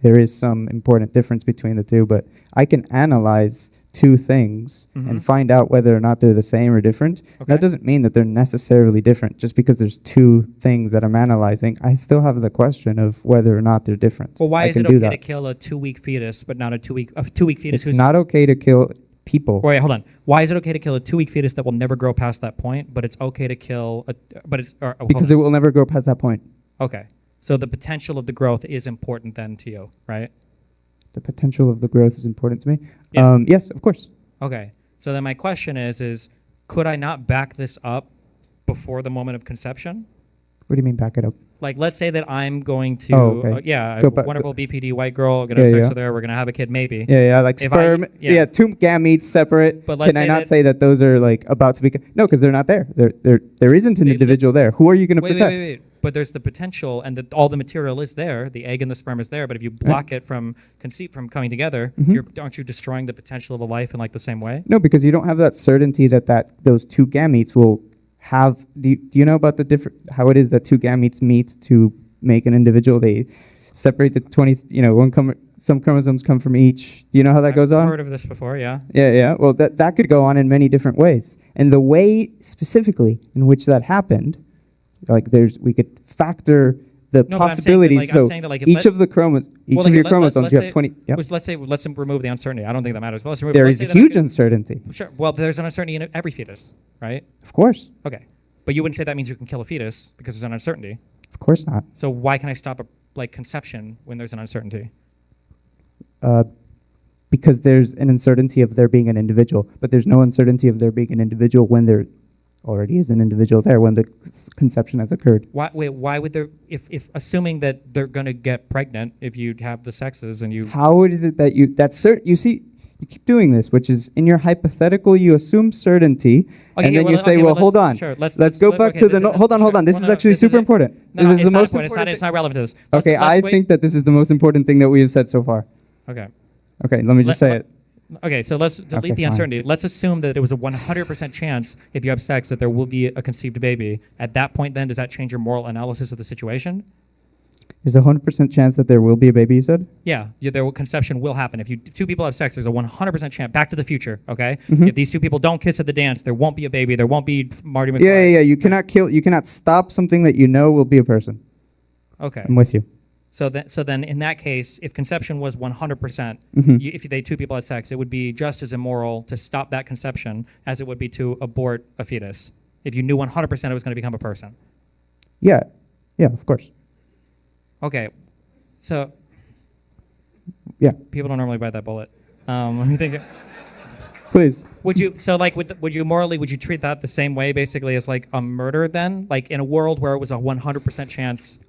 there is some important difference between the two, but I can analyze two things and find out whether or not they're the same or different. Okay. That doesn't mean that they're necessarily different. Just because there's two things that I'm analyzing, I still have the question of whether or not they're different. Well, why I is can it do okay that. to kill a 2 week fetus, but not a 2 week fetus? It's who's not okay to kill people. Wait, hold on. Why is it okay to kill a 2 week fetus that will never grow past that point, but it's okay to kill Because it will never grow past that point. okay. So the potential of the growth is important then to you, right? The potential of the growth is important to me. Yeah. Yes, of course. Okay. So then my question is could I not back this up before the moment of conception? What do you mean back it up? Like, let's say that I'm going to, Oh, okay. a Go wonderful BPD white girl, gonna have Yeah, sex yeah. with her, we're gonna have a kid maybe. Yeah, like If sperm. yeah. Two gametes separate. But let's Can I say not that- say that those are like about to be? No, because they're not there. There isn't an They- individual there. Who are you going to Wait, protect? wait. But there's the potential, and all the material is there. The egg and the sperm is there. But if you block it from from coming together, aren't you destroying the potential of a life in like the same way? No, because you don't have that certainty that those two gametes will have. Do you know about the different how it is that two gametes meet to make an individual? They separate the 20. Some chromosomes come from each. Do you know how that goes on? I've heard of this before. Yeah. Yeah. Well, that could go on in many different ways, and the way specifically in which that happened, like we could factor the No, but I'm saying that, possibilities. like, I'm so saying that, like, if each let- of the Well, your let- chromosomes, let's you say- have 20. Yep. Let's remove the uncertainty. I don't think that matters. Well, let's remove, There let's is say a that I huge could- uncertainty. Sure. Well, there's an uncertainty in every fetus, right? Of course. Okay. But you wouldn't say that means you can kill a fetus because there's an uncertainty. Of course not. So why can I stop a conception when there's an uncertainty? Because there's an uncertainty of there being an individual, but there's no uncertainty of there being an individual when there already is an individual there, when the conception has occurred. Why would there, if assuming that they're going to get pregnant if you have the sexes and you... How is it that you see, you keep doing this, which is in your hypothetical, you assume certainty, Okay, and yeah, then you well, say, okay, well, but hold let's- on. sure, let's let's- go let- back okay, to this the... is- hold on. sure, This well, is no, actually this super isn't- important. No, This is it's the not most important. important It's thing. not relevant to this. Okay, I wait. think that this is the most important thing that we have said so far. Okay. Okay, let me just say it. Okay, so let's delete Okay, the fine. uncertainty. Let's assume that it was a 100% chance if you have sex that there will be a conceived baby. At that point, then, does that change your moral analysis of the situation? There's a 100% chance that there will be a baby, you said? Yeah, conception will happen. If two people have sex, there's a 100% chance. Back to the Future, okay? Mhm. If these two people don't kiss at the dance, there won't be a baby. There won't be Marty McFly. Yeah. You cannot stop something that you know will be a person. Okay. I'm with you. So then in that case, if conception was 100%, Mhm. if they two people had sex, it would be just as immoral to stop that conception as it would be to abort a fetus. If you knew 100% it was going to become a person. Yeah, of course. Okay. So Yeah, people don't normally bite that bullet. Let me think. please. Would you treat that the same way basically as like a murder then? Like in a world where it was a 100% chance.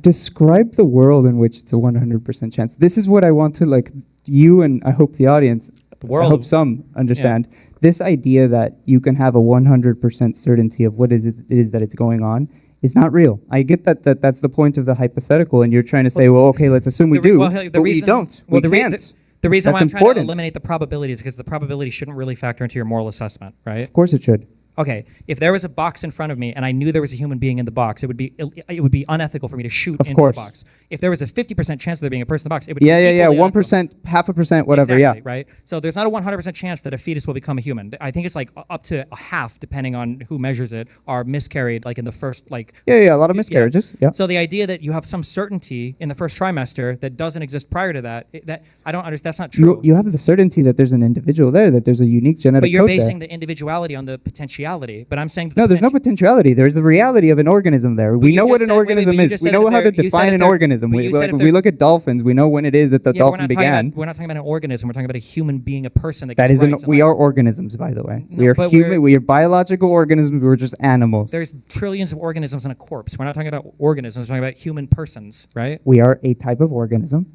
Describe the world in which it's a 100% chance. This is what I want to you and I hope the audience, The world I hope some understand. This idea that you can have a 100% certainty of what it is that it's going on is not real. I get that's the point of the hypothetical, and you're trying to say, well, okay, let's assume we do, but we don't. We can't. The reason why I'm That's trying to important. eliminate the probability is because the probability shouldn't really factor into your moral assessment, right? Of course it should. Okay, if there was a box in front of me and I knew there was a human being in the box, it would be unethical for me to shoot Of into course. the box. If there was a 50% chance of there being a person in the box, it would be Yeah. equally 1%, half a percent, whatever. Exactly, Yeah. right? So there's not a 100% chance that a fetus will become a human. I think it's like up to a half, depending on who measures it, are miscarried like in the first Yeah. A lot of miscarriages. Yeah. So the idea that you have some certainty in the first trimester that doesn't exist prior to that, that I don't understand. That's not true. You have the certainty that there's an individual there, that there's a unique genetic But you're code basing there. the individuality on the potentiality. But I'm saying No, there's no potentiality. There's the reality of an organism there. We you know just what an said- wait, organism but you is. just We said know that how to there- you said define that an there- organism. but We, you said like, if if there- we look at dolphins, we know when it is that the Yeah, but dolphin began. we're not talking about an organism. We're talking about a human being, a person that That gets isn't. rights in We life. are organisms, by the way. No, We are but human. We are biological organisms. We're just animals. There's trillions of organisms in a corpse. We're not talking about organisms. We're talking about human persons, right? We are a type of organism.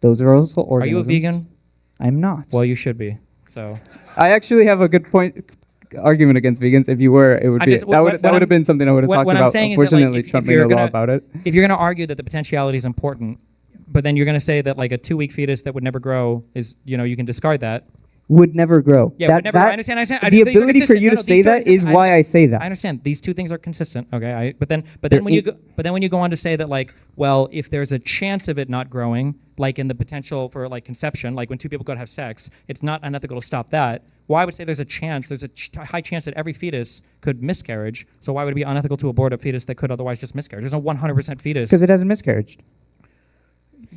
Those are also Are you a organisms. vegan? I'm not. Well, you should be. So I actually have a good argument against vegans. If you were, it would I'm be just- that what would have I'm- been something I would have talked what I'm about. saying is that, like, Unfortunately, if Trump you're made a law gonna- about it. if you're going to argue that the potentiality is important, but then you're going to say that like a 2-week fetus that would never grow is, you can discard that. Would never grow. Yeah, would never. I understand. I The just think they're ability for consistent. you No, to no, say these two are that is consistent. why I say that. I understand these two things are consistent. Okay, but then They're when you go on to say that like, well, if there's a chance of it not growing, like in the potential for like conception, like when two people go to have sex, it's not unethical to stop that. Well, I would say there's a chance. There's a high chance that every fetus could miscarriage. So why would it be unethical to abort a fetus that could otherwise just miscarriage? There's no 100% fetus. Because it hasn't miscarriaged.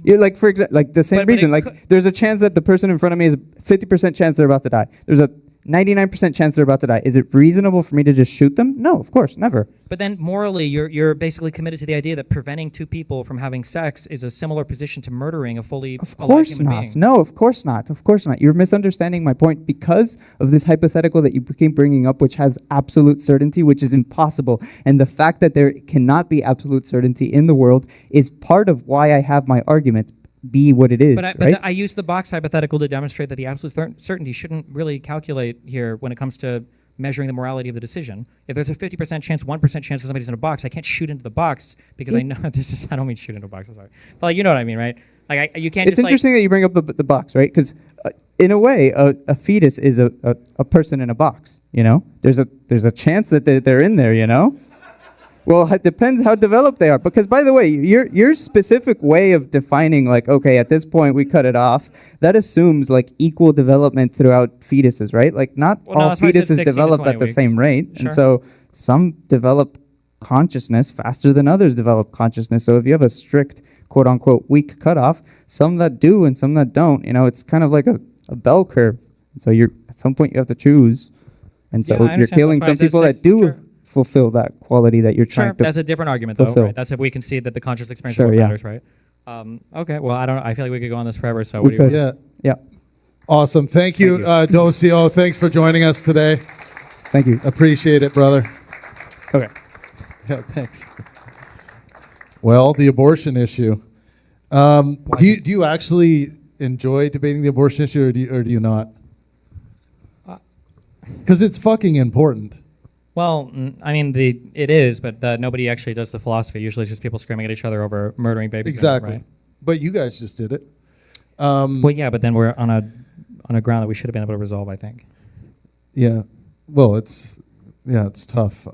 You're like, for example, like the same But it reason. Like, could- there's a chance that the person in front of me is 50% chance they're about to die. There's a 99% chance they're about to die. Is it reasonable for me to just shoot them? No, of course, never. But then morally, you're basically committed to the idea that preventing two people from having sex is a similar position to murdering a fully Of alive course human not. being. No, of course not. Of course not. You're misunderstanding my point because of this hypothetical that you keep bringing up, which has absolute certainty, which is impossible. And the fact that there cannot be absolute certainty in the world is part of why I have my argument be what it is, But right? I use the box hypothetical to demonstrate that the absolute certainty shouldn't really calculate here when it comes to measuring the morality of the decision. If there's a 50% chance, 1% chance that somebody's in a box, I can't shoot into the box because I know I don't mean shoot into a box. I'm sorry. But like, you know what I mean, right? Like you can't. It's interesting that you bring up the box, right? Because in a way, a fetus is a person in a box. You know, there's a chance that they're in there. You know. Well, it depends how developed they are. Because, by the way, your specific way of defining, like, okay, at this point we cut it off, that assumes like equal development throughout fetuses, right? Like, not Well, no, all that's why I said fetuses 16 to develop 20 at the weeks. same rate, Sure. and so some develop consciousness faster than others develop consciousness. So if you have a strict quote unquote weak cutoff, some that do and some that don't, it's kind of like a bell curve. So at some point you have to choose, and so Yeah, I you're understand. killing That's why I some said people that 6. do Sure. fulfill that quality that you're trying Sure, to. that's a different argument, though. fulfill. Right? That's if we can see that the conscious experience Sure, of what yeah. matters, right? Okay. Well, I don't know. I feel like we could go on this forever. So We what do you? could. want? Yeah. Yeah. Awesome. Thank you, Docio. Thanks for joining us today. Thank you. Appreciate it, brother. Okay. Yeah, thanks. Well, the abortion issue. Do you actually enjoy debating the abortion issue, or do you not? Because it's fucking important. Well, I mean, it is, but nobody actually does the philosophy. Usually, it's just people screaming at each other over murdering babies. Exactly. Right? But you guys just did it. Well, yeah, but then we're on a ground that we should have been able to resolve. I think. Yeah. Well, it's tough.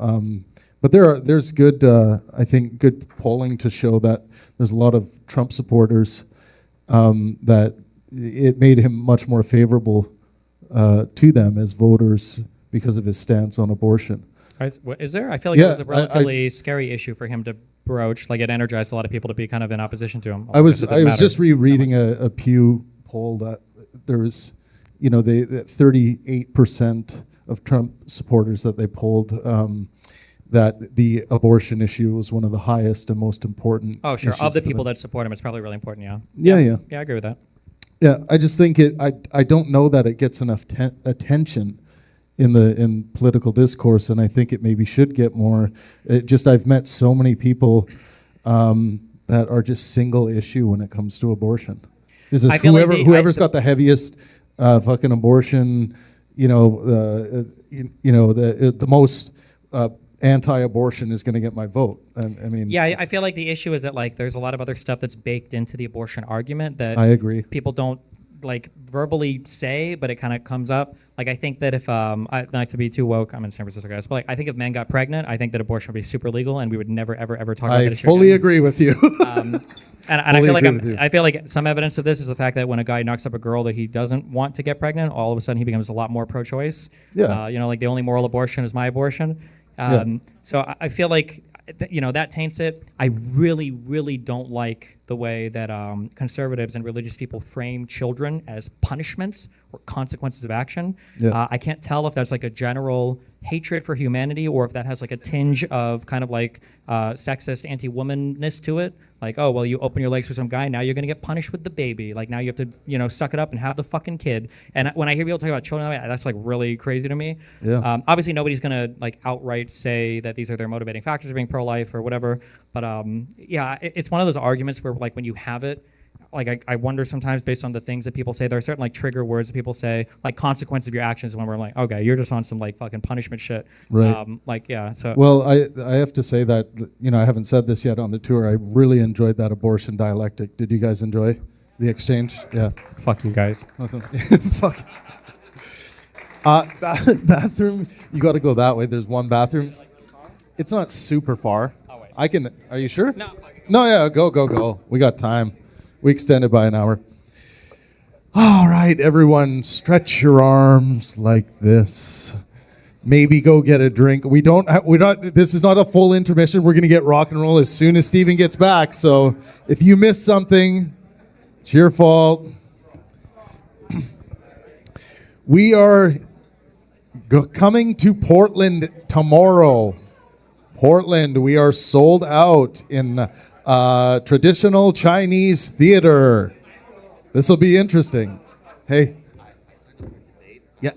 But But there's good, I think, good polling to show that there's a lot of Trump supporters that it made him much more favorable to them as voters because of his stance on abortion. Is there? I feel like it was a relatively scary issue for him to broach. Like it energized a lot of people to be kind of in opposition to him. I was just rereading a Pew poll that there was, you know, that 38% of Trump supporters that they polled that the abortion issue was one of the highest and most important. Oh, sure. Of the people them. that support him, it's probably really important. Yeah. Yeah. Yeah, I agree with that. Yeah, I just think I don't know that it gets enough attention in political discourse, and I think it maybe should get more. I've met so many people that are just single issue when it comes to abortion. This is whoever's got the heaviest fucking abortion, the most anti-abortion is going to get my vote. I mean, yeah, I feel like the issue is that like there's a lot of other stuff that's baked into the abortion argument that I agree. People don't like verbally say, but it kind of comes up. Like I think that if not to be too woke, I'm in San Francisco, guys, but like I think if men got pregnant, I think that abortion would be super legal, and we would never ever talk about that issue. I fully again. agree with you. And I feel like some evidence of this is the fact that when a guy knocks up a girl that he doesn't want to get pregnant, all of a sudden he becomes a lot more pro-choice. Yeah. Like the only moral abortion is my abortion. So I feel like that taints it. I really, really don't like the way that conservatives and religious people frame children as punishments or consequences of action. Yeah. I can't tell if that's like a general hatred for humanity or if that has like a tinge of kind of like sexist anti-womanness to it. Like, oh, well, you open your legs for some guy, now you're going to get punished with the baby. Like, now you have to, suck it up and have the fucking kid. And when I hear people talk about children, that's like really crazy to me. Yeah. Obviously, nobody's going to like outright say that these are their motivating factors of being pro-life or whatever. But it's one of those arguments where like when you have it, like I wonder sometimes based on the things that people say, there are certain like trigger words that people say, like consequence of your actions, when we're like, okay, you're just on some like fucking punishment shit. Right. So. Well, I have to say that, I haven't said this yet on the tour. I really enjoyed that abortion dialectic. Did you guys enjoy the exchange? Yeah. Fuck you guys. Awesome. Fuck. Bathroom, you got to go that way. There's one bathroom. It's not super far. Oh, wait. I can, are you sure? No. No, yeah, go. We got time. We extended by an hour. All right, everyone, stretch your arms like this. Maybe go get a drink. This is not a full intermission. We're going to get rock and roll as soon as Steven gets back. So if you missed something, it's your fault. We are coming to Portland tomorrow. Portland, we are sold out in traditional Chinese theater. This will be interesting. Hey. Yeah.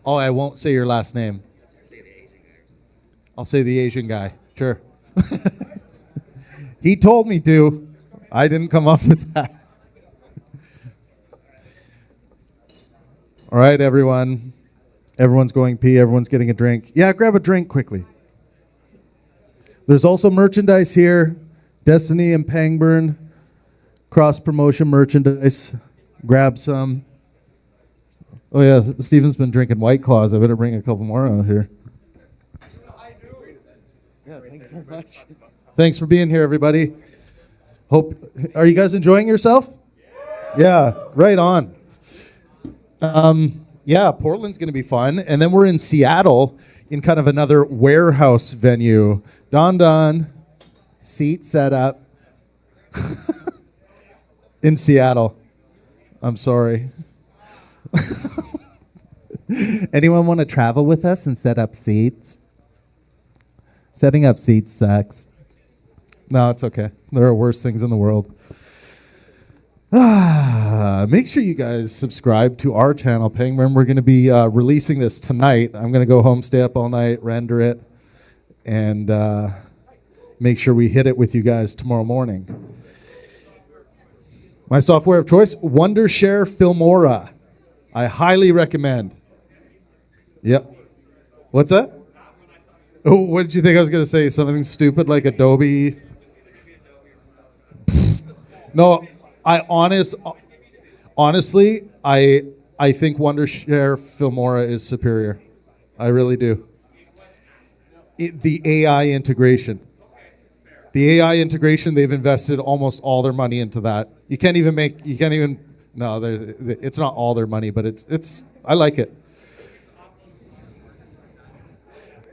Oh, I won't say your last name. I'll say the Asian guy. Sure. He told me to. I didn't come up with that. All right, everyone. Everyone's going pee. Everyone's getting a drink. Yeah, grab a drink quickly. There's also merchandise here. Destiny and Pangburn. Cross-promotion merchandise. Grab some. Oh, yeah. Steven's been drinking White Claws. I better bring a couple more out here. Yeah, thank you very much. Thanks for being here, everybody. Are you guys enjoying yourself? Yeah, right on. Yeah, Portland's going to be fun. And then we're in Seattle in kind of another warehouse venue. Don, seat set up. In Seattle. I'm sorry. Anyone want to travel with us and set up seats? Setting up seats sucks. No, it's okay. There are worse things in the world. Make sure you guys subscribe to our channel, Pangburn. We're going to be releasing this tonight. I'm going to go home, stay up all night, render it, and make sure we hit it with you guys tomorrow morning. My software of choice, Wondershare Filmora. I highly recommend. Yep. What's that? Oh, what did you think I was going to say? Something stupid like Adobe? No, honestly, I think Wondershare Filmora is superior. I really do. the AI integration. The AI integration, they've invested almost all their money into that. No, it's not all their money, but I like it.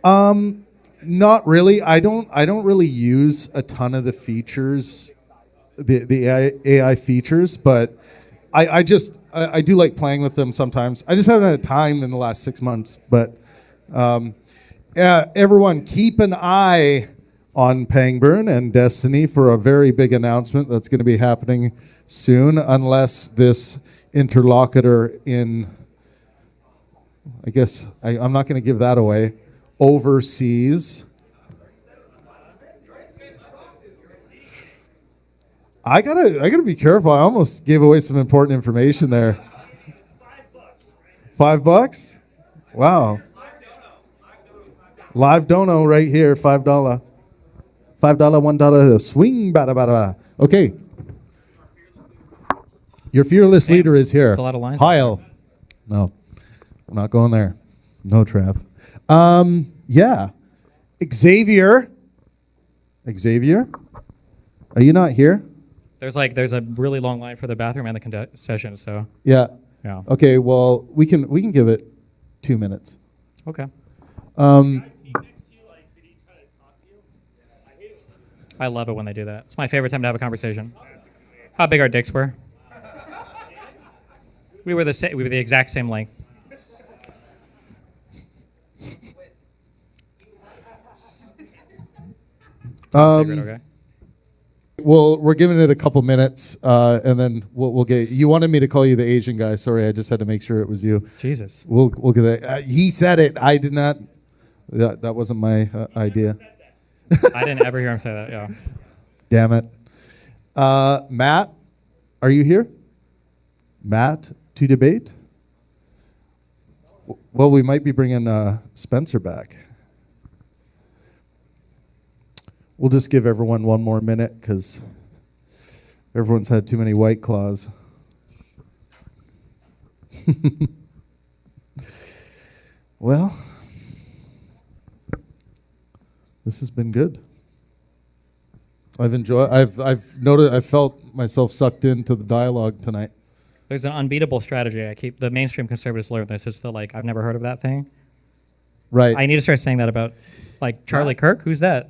Not really. I don't really use a ton of the features, the AI features, but I do like playing with them sometimes. I just haven't had time in the last 6 months, but everyone keep an eye on Pangburn and Destiny for a very big announcement that's going to be happening soon, unless this interlocutor I guess I'm not going to give that away, overseas. I gotta be careful. I almost gave away some important information there. $5? Wow. Live dono right here, $5. $5, $1 swing, bada bada. Okay. Your fearless leader is here. There's a lot of lines. Heil. No, we're not going there. No, Trev. Yeah. Xavier, are you not here? There's a really long line for the bathroom and the concession. So Yeah. yeah. Okay. Well, we can give it 2 minutes. Okay. I love it when they do that. It's my favorite time to have a conversation. How big our dicks were? We were the exact same length. Top secret, okay. Well, we're giving it a couple minutes, and then we'll get. You wanted me to call you the Asian guy. Sorry, I just had to make sure it was you. Jesus. We'll get it. He said it. I did not. That wasn't my idea. I didn't ever hear him say that. Yeah. Damn it. Matt, are you here? Matt, to debate? Well, we might be bringing Spencer back. We'll just give everyone one more minute because everyone's had too many White Claws. Well, this has been good. I've enjoyed. I've noted. I felt myself sucked into the dialogue tonight. There's an unbeatable strategy. The mainstream conservatives learn this. It's I've never heard of that thing. Right. I need to start saying that about Charlie Kirk. Who's that?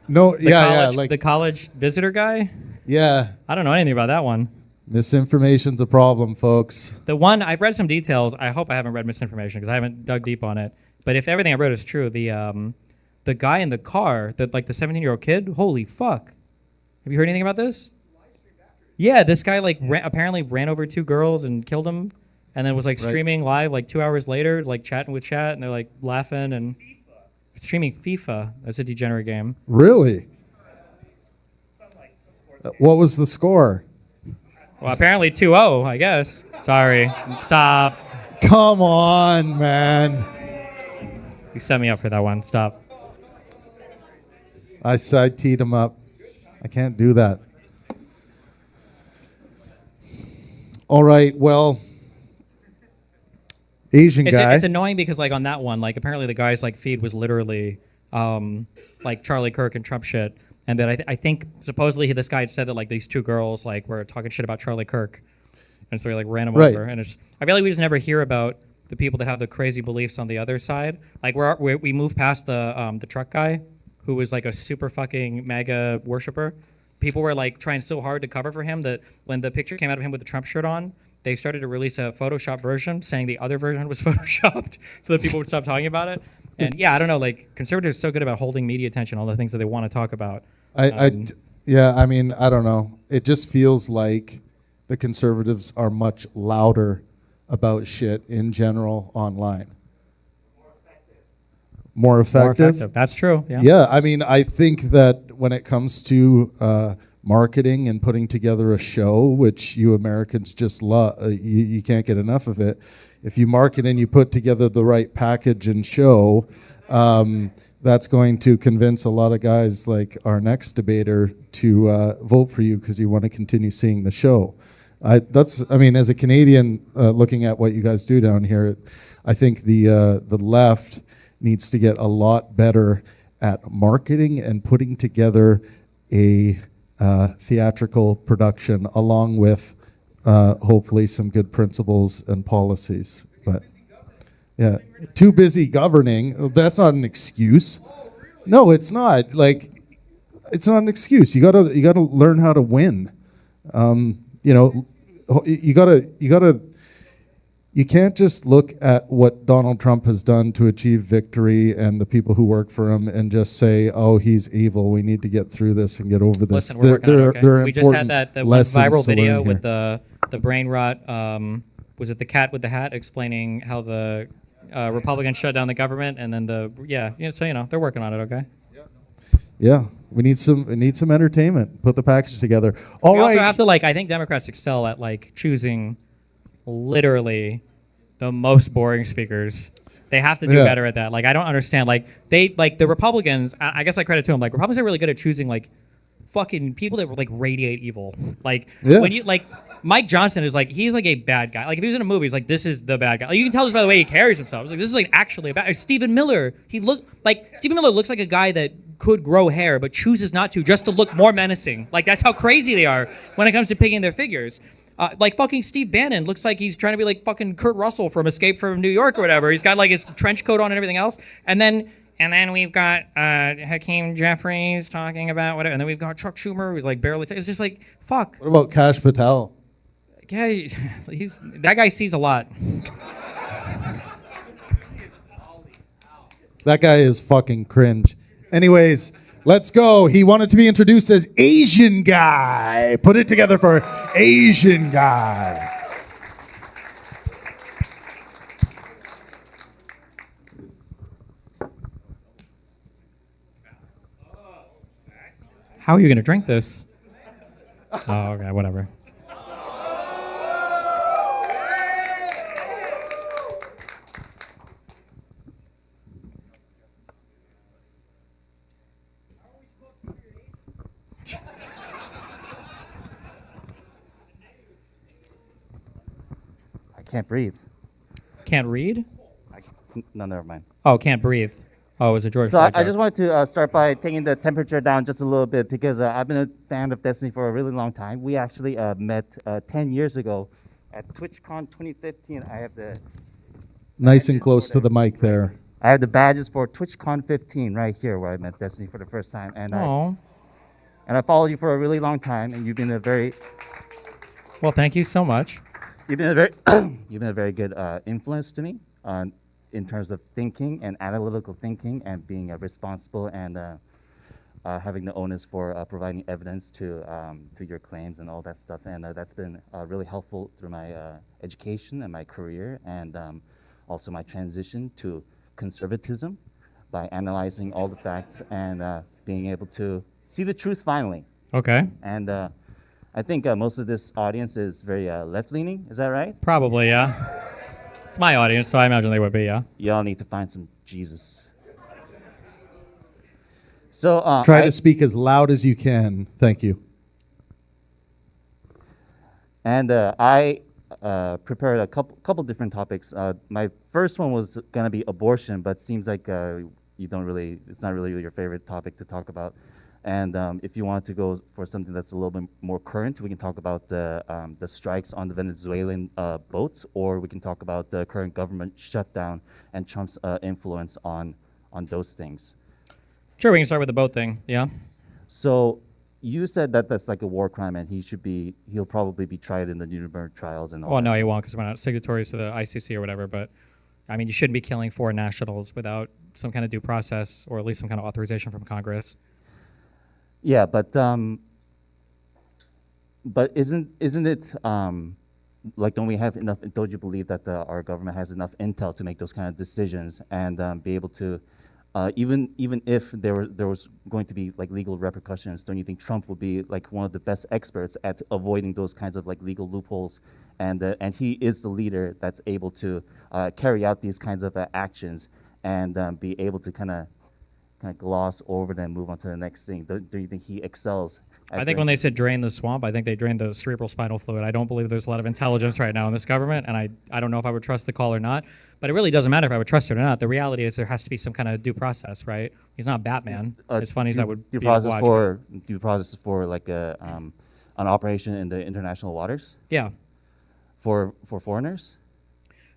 No. The college visitor guy. Yeah. I don't know anything about that one. Misinformation's a problem, folks. The one I've read some details. I hope I haven't read misinformation because I haven't dug deep on it. But if everything I read is true, the guy in the car, the 17-year-old kid, holy fuck! Have you heard anything about this? Yeah, this guy apparently ran over 2 girls and killed them, and then was streaming live 2 hours later, chatting with chat, and they're laughing and streaming FIFA. That's a degenerate game. Really? What was the score? Well, apparently 2-0, I guess. Sorry. Stop. Come on, man. You set me up for that one. Stop. I teed him up. I can't do that. All right, well, Asian guy. It's annoying because on that one, apparently the guy's feed was literally Charlie Kirk and Trump shit, and that I think supposedly this guy had said that these 2 girls were talking shit about Charlie Kirk, and so he ran him over. And I feel like we just never hear about the people that have the crazy beliefs on the other side. We move past the truck guy who was a super fucking MAGA worshiper. People were trying so hard to cover for him that when the picture came out of him with the Trump shirt on, they started to release a Photoshop version saying the other version was Photoshopped so that people would stop talking about it. And yeah, I don't know, conservatives are so good about holding media attention, all the things that they want to talk about. I don't know. It just feels like the conservatives are much louder about shit in general online. More effective? That's true. Yeah. Yeah, I think that when it comes to marketing and putting together a show, which you Americans just love, you can't get enough of it. If you market and you put together the right package and show, that's going to convince a lot of guys like our next debater to vote for you because you want to continue seeing the show. As a Canadian looking at what you guys do down here, I think the left needs to get a lot better at marketing and putting together a theatrical production along with hopefully some good principles and policies. But yeah, too busy governing. That's not an excuse. No, it's not. Like, it's not an excuse. You gotta learn how to win. You know, you can't just look at what Donald Trump has done to achieve victory and the people who work for him and just say, "Oh, he's evil. We need to get through this and get over this." Listen, we're working on it, okay? We just had that one lessons viral to learn video with here. the brain rot. Was it the cat with the hat explaining how the Republicans shut down the government, and then so you know they're working on it, okay? Yeah, we need some entertainment. Put the package together. All we right. also have to I think Democrats excel at choosing literally the most boring speakers. They have to do better at that. I don't understand. The Republicans. I guess I credit to them. Republicans are really good at choosing fucking people that radiate evil. When you Mike Johnson is he's a bad guy. If he was in a movie, he's this is the bad guy. You can tell just by the way he carries himself. This is actually a bad. Stephen Miller. Stephen Miller looks like a guy that could grow hair but chooses not to just to look more menacing. That's how crazy they are when it comes to picking their figures. Fucking Steve Bannon looks like he's trying to be fucking Kurt Russell from Escape from New York or whatever. He's got his trench coat on and everything else. And then we've got Hakeem Jeffries talking about whatever. And then we've got Chuck Schumer who's barely. It's just fuck. What about Kash Patel? Yeah, that guy sees a lot. That guy is fucking cringe. Anyways, let's go. He wanted to be introduced as Asian guy. Put it together for Asian guy. How are you going to drink this? Oh, okay, whatever. Can't breathe. Can't read? No, never mind. Oh, can't breathe. Oh, it was a George So Floyd I joke. just wanted to start by taking the temperature down just a little bit because I've been a fan of Destiny for a really long time. We actually met 10 years ago at TwitchCon 2015. I have the Nice and close to the mic there. I have the badges for TwitchCon 15 right here where I met Destiny for the first time, and I followed you for a really long time, and you've been a very well. Thank you so much. You've been a very you've been a very good influence to me in terms of thinking and analytical thinking and being responsible and having the onus for providing evidence to your claims and all that stuff. And that's been really helpful through my education and my career and also my transition to conservatism by analyzing all the facts and being able to see the truth finally. Okay. And I think most of this audience is very left-leaning. Is that right? Probably, yeah. It's my audience, so I imagine they would be, yeah. Y'all need to find some Jesus. So Try to speak as loud as you can. Thank you. And I prepared a couple different topics. My first one was going to be abortion, but seems like it's not really your favorite topic to talk about. And if you want to go for something that's a little bit more current, we can talk about the strikes on the Venezuelan boats, or we can talk about the current government shutdown and Trump's influence on those things. Sure, we can start with the boat thing, yeah. So you said that that's like a war crime, and he'll probably be tried in the Nuremberg trials and all. Well, no, he won't, because we're not signatories to the ICC or whatever, but I mean, you shouldn't be killing foreign nationals without some kind of due process, or at least some kind of authorization from Congress. Yeah, but isn't it don't we have enough? Don't you believe that our government has enough intel to make those kind of decisions and be able to, even if there was going to be legal repercussions? Don't you think Trump would be one of the best experts at avoiding those kinds of legal loopholes? And he is the leader that's able to carry out these kinds of actions and be able to kind of gloss over them and move on to the next thing. Do you think he excels I think when they said drain the swamp, I think they drained the cerebral spinal fluid. I don't believe there's a lot of intelligence right now in this government, and I don't know if I would trust the call or not. But it really doesn't matter if I would trust it or not. The reality is there has to be some kind of due process, right? He's not Batman. As funny as that would be to watch. Due process for like an operation in the international waters Yeah. for foreigners.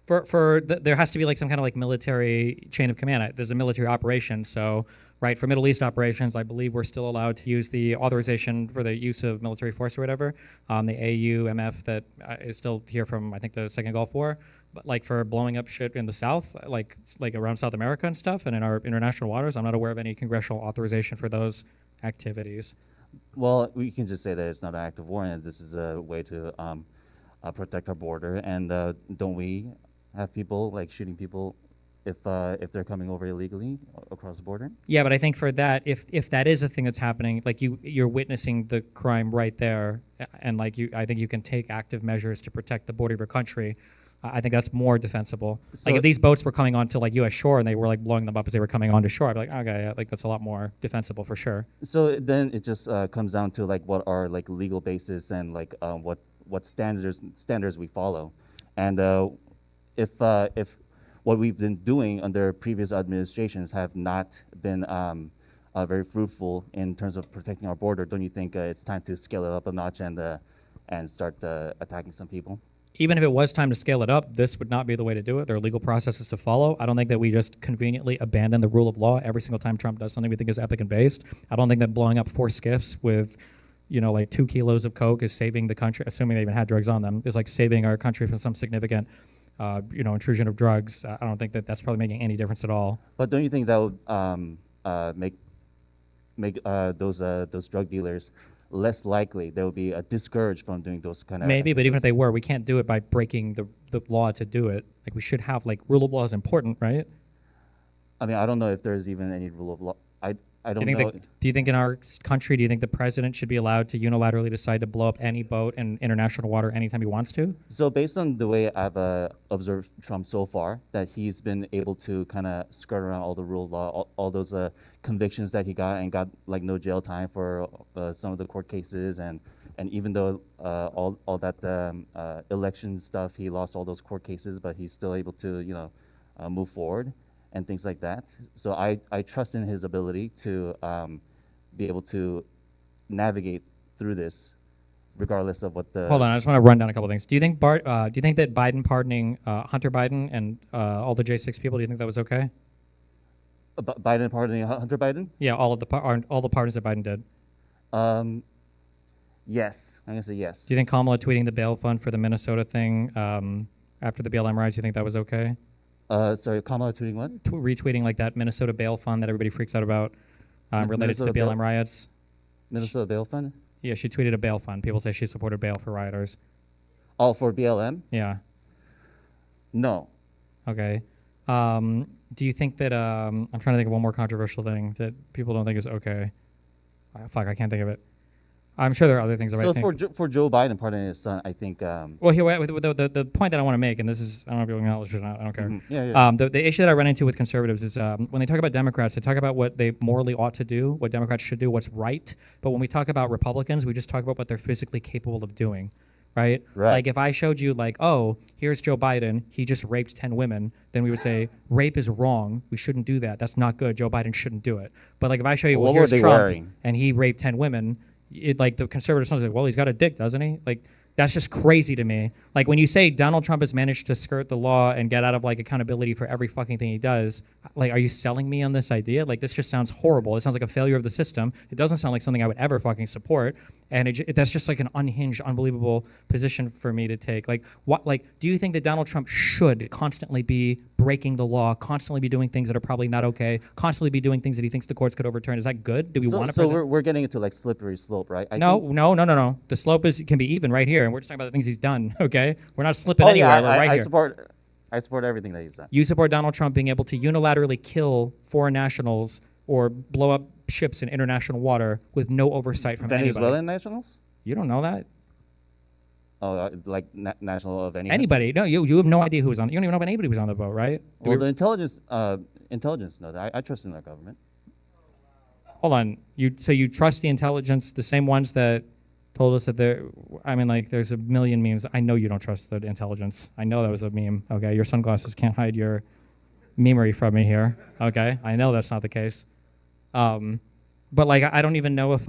There has to be like some kind of like military chain of command. There's a military operation, so right for Middle East operations, I believe we're still allowed to use the authorization for the use of military force or whatever. The AUMF that is still here from I think the Second Gulf War, but like for blowing up shit in the South, like around South America and stuff, and in our international waters, I'm not aware of any congressional authorization for those activities. Well, we can just say that it's not an act of war, and this is a way to protect our border. And don't we have people like shooting people if they're coming over illegally across the border? Yeah, but I think for that, if that is a thing that's happening, like you're witnessing the crime right there, and like I think you can take active measures to protect the border of your country. I think that's more defensible. So like if these boats were coming onto like U.S. shore and they were like blowing them up as they were coming onto shore, I'd be like, okay, yeah, like that's a lot more defensible for sure. So then it just comes down to like what are like legal basis and like what standards we follow, and if what we've been doing under previous administrations have not been very fruitful in terms of protecting our border, don't you think it's time to scale it up a notch and start attacking some people? Even if it was time to scale it up, this would not be the way to do it. There are legal processes to follow. I don't think that we just conveniently abandon the rule of law every single time Trump does something we think is epic and based. I don't think that blowing up 4 skiffs with, like 2 kilos of coke is saving the country, assuming they even had drugs on them, is like saving our country from some significant, intrusion of drugs. I don't think that that's probably making any difference at all. But don't you think that would make those drug dealers less likely? They will be discouraged from doing those kind of maybe, but even if they were, we can't do it by breaking the law to do it. Like we should have like rule of law is important, right? I mean, I don't know if there's even any rule of law. I don't know. Do you think in our country, do you think the president should be allowed to unilaterally decide to blow up any boat in international water anytime he wants to? So based on the way I've observed Trump so far, that he's been able to kind of skirt around all the rule of law, all those convictions that he got and got like no jail time for some of the court cases, and even though all that election stuff, he lost all those court cases, but he's still able to move forward and things like that. So I trust in his ability to be able to navigate through this, regardless of what the. Hold on, I just want to run down a couple things. Do you think do you think that Biden pardoning Hunter Biden and all the J6 people? Do you think that was okay? Biden pardoning Hunter Biden? Yeah, all the pardons that Biden did. Yes, I'm gonna say yes. Do you think Kamala tweeting the bail fund for the Minnesota thing after the BLM riots? Do you think that was okay? Sorry, Kamala tweeting what? Retweeting like that Minnesota bail fund that everybody freaks out about related to the BLM riots. Minnesota bail fund? Yeah, she tweeted a bail fund. People say she supported bail for rioters. Oh, for BLM? Yeah. No. Okay. Do you think that I'm trying to think of one more controversial thing that people don't think is okay. Fuck, I can't think of it. I'm sure there are other things. So for Joe Biden pardoning his son, I think. Well, here the point that I want to make, and this is I don't know if you'll acknowledge it or not. I don't care. Mm-hmm. Yeah. The issue that I run into with conservatives is when they talk about Democrats, they talk about what they morally ought to do, what Democrats should do, what's right. But when we talk about Republicans, we just talk about what they're physically capable of doing. Right? Like if I showed you like, oh, here's Joe Biden, he just raped 10 women, then we would say rape is wrong. We shouldn't do that. That's not good. Joe Biden shouldn't do it. But like if I show you, well, here's Trump and he raped 10 women, like the conservatives say, well, he's got a dick, doesn't he? Like that's just crazy to me. Like when you say Donald Trump has managed to skirt the law and get out of like accountability for every fucking thing he does, like are you selling me on this idea? Like this just sounds horrible. It sounds like a failure of the system. It doesn't sound like something I would ever fucking support. And that's just like an unhinged, unbelievable position for me to take. Like what? Like do you think that Donald Trump should constantly be breaking the law, constantly be doing things that are probably not okay, constantly be doing things that he thinks the courts could overturn? Is that good? Do we want to? So we're getting into like slippery slope, right? No. The slope can be even right here, and we're just talking about the things he's done. Okay, we're not slipping anywhere. We're right here. I support everything that he's done. You support Donald Trump being able to unilaterally kill foreign nationals or blow up ships in international water with no oversight from anybody. Venezuelan nationals? You don't know that. Oh, like national of anybody? No, you have no idea who was on. You don't even know if anybody was on the boat, right? Well, the intelligence know that. I trust in their government. hold on. So you trust the intelligence, the same ones that told us that there's a million memes. I know you don't trust the intelligence. I know that was a meme. Okay, your sunglasses can't hide your memery from me here. Okay, I know that's not the case. But like, I don't even know if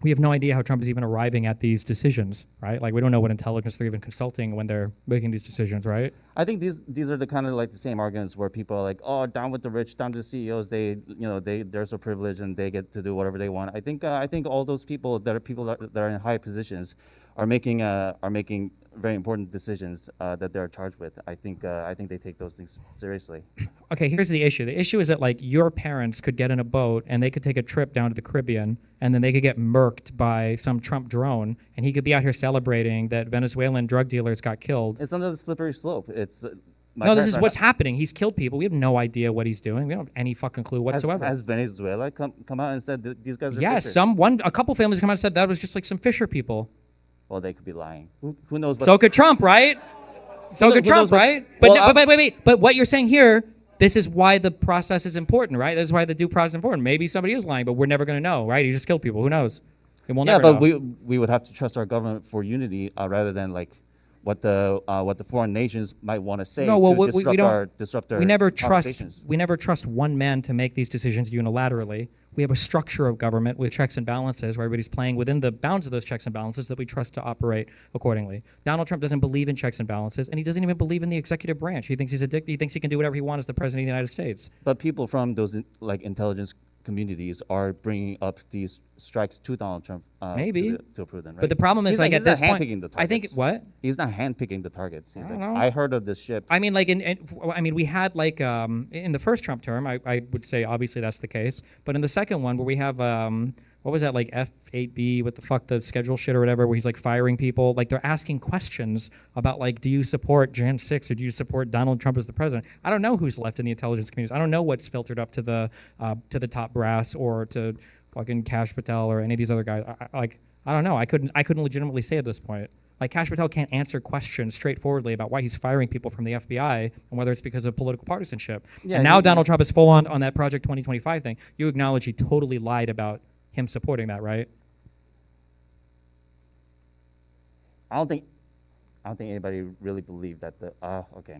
we have no idea how Trump is even arriving at these decisions, right? Like, we don't know what intelligence they're even consulting when they're making these decisions, right? I think these are the kind of like the same arguments where people are like, oh, down with the rich, down to the CEOs. They're so privileged and they get to do whatever they want. I think all those people that are in high positions are making very important decisions that they're charged with. I think they take those things seriously. Okay, here's the issue. The issue is that like your parents could get in a boat and they could take a trip down to the Caribbean and then they could get murked by some Trump drone and he could be out here celebrating that Venezuelan drug dealers got killed. It's under the slippery slope. It's no, this is what's happening. He's killed people. We have no idea what he's doing. We don't have any fucking clue whatsoever. Has Venezuela come out and said that these guys are yeah, fishers? a couple families come out and said that was just like some fisher people. Well, they could be lying. Who knows? So could Trump, right? So could Trump, right? But what you're saying here, this is why the process is important, right? This is why the due process is important. Maybe somebody is lying, but we're never going to know, right? He just killed people. Who knows? We'll never know. we would have to trust our government for unity rather than like what the foreign nations might want to say to disrupt our we never trust conversations. we never trust one man to make these decisions unilaterally. We have a structure of government with checks and balances where everybody's playing within the bounds of those checks and balances that we trust to operate accordingly. Donald Trump doesn't believe in checks and balances, and he doesn't even believe in the executive branch. He thinks he's a he thinks he can do whatever he wants as the president of the United States. But people from those intelligence communities are bringing up these strikes to Donald Trump Maybe to approve them, right? But the problem is, like, at this point, I think what? He's not handpicking the targets. He's don't like, know. I heard of this ship. I mean, like, we had, like, in the first Trump term, I would say obviously that's the case. But in the second one, where we have, what was that, like, F8B, what the fuck, the schedule shit or whatever, where he's, like, firing people. Like, they're asking questions about, like, do you support Jan 6 or do you support Donald Trump as the president? I don't know who's left in the intelligence communities. I don't know what's filtered up to the top brass or to fucking Kash Patel or any of these other guys. I don't know. I couldn't legitimately say at this point. Like, Kash Patel can't answer questions straightforwardly about why he's firing people from the FBI and whether it's because of political partisanship. Yeah, and now Donald Trump is full on that Project 2025 thing. You acknowledge he totally lied about him supporting that, right? I don't think anybody really believed that. Okay.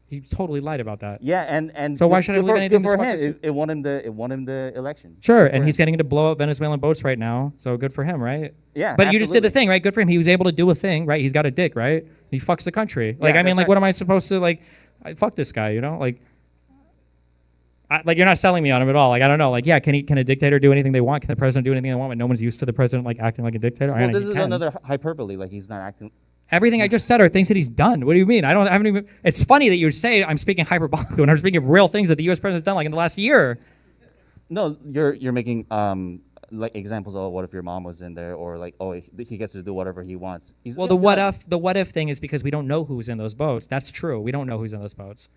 He totally lied about that. Yeah, and so why should I believe anything for this him? It won him the election. Sure, and he's getting to blow up Venezuelan boats right now, so good for him, right? Yeah, but you just did the absolutely. thing, right? Good for him. He was able to do a thing, right? He's got a dick, right? He fucks the country. Like, Yeah, I mean, that's like, right. what am I supposed to, like, fuck this guy, you know? Like, you're not selling me on him at all. Like, I don't know. Like, yeah, can a dictator do anything they want? Can the president do anything they want when no one's used to the president, like, acting like a dictator? Well, this is another hyperbole. Like, he's not acting. Everything I just said are things that he's done. What do you mean? I haven't even. It's funny that you say I'm speaking hyperbolically when I'm speaking of real things that the U.S. president's done, like in the last year. No, you're making like examples of what if your mom was in there, or like, oh, he gets to do whatever he wants. Well, the what if thing is because we don't know who's in those boats. That's true. We don't know who's in those boats.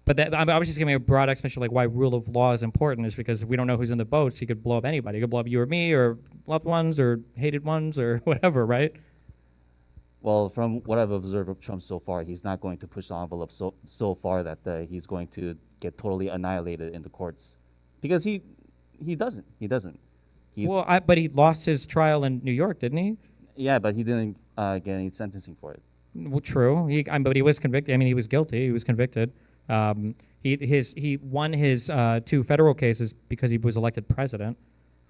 But I was just giving a broad explanation like why rule of law is important is because if we don't know who's in the boats, he could blow up anybody. He could blow up you or me or loved ones or hated ones or whatever, right? Well, from what I've observed of Trump so far, he's not going to push the envelope so far that he's going to get totally annihilated in the courts, because he doesn't. But he lost his trial in New York, didn't he? Yeah, but he didn't get any sentencing for it. Well, true. But he was convicted. I mean, he was guilty. He was convicted. He won his 2 federal cases because he was elected president.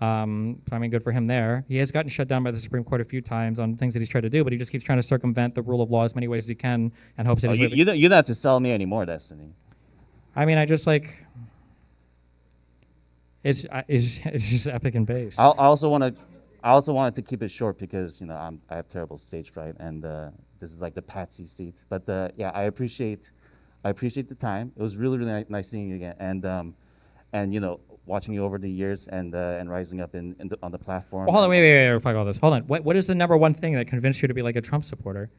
I mean, good for him there. He has gotten shut down by the Supreme Court a few times on things that he's tried to do, but he just keeps trying to circumvent the rule of law as many ways as he can and hopes that you don't have to sell me anymore, Destiny. I mean, I just like it's just epic and base. I also wanted to keep it short because I have terrible stage fright, and this is like the patsy seat. But yeah, I appreciate the time. It was really nice seeing you again, and watching you over the years and rising up on the platform. Well, hold on, wait, fuck all this. Hold on. What is the number one thing that convinced you to be like a Trump supporter?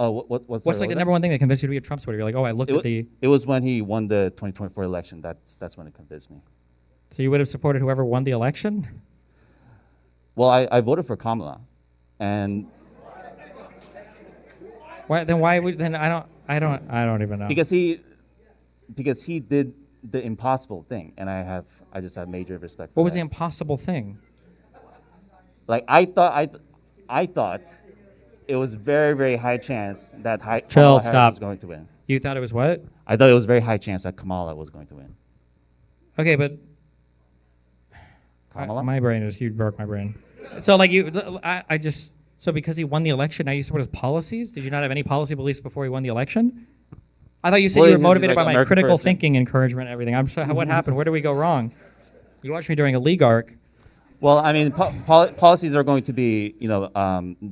Oh, what's like the number one thing that convinced you to be a Trump supporter? You're like, oh, I looked at the. It was when he won the 2024 election. That's when it convinced me. So you would have supported whoever won the election? Well, I voted for Kamala, and. Why would I don't even know. Because he did the impossible thing, and I have I just have major respect. What for was the that. impossible thing? Like I thought it was very, very high chance that Chill, Kamala Harris stop. was going to win. You thought it was what? I thought it was very high chance that Kamala was going to win. Okay, but Kamala? my brain is, you broke my brain. So like I just, so because he won the election, now you support his policies? Did you not have any policy beliefs before he won the election? I thought you said Well, you were he's motivated like by my American critical person. thinking encouragement and everything. I'm sorry, what happened? Where did we go wrong? You watched me during a league arc. Well, I mean, policies are going to be,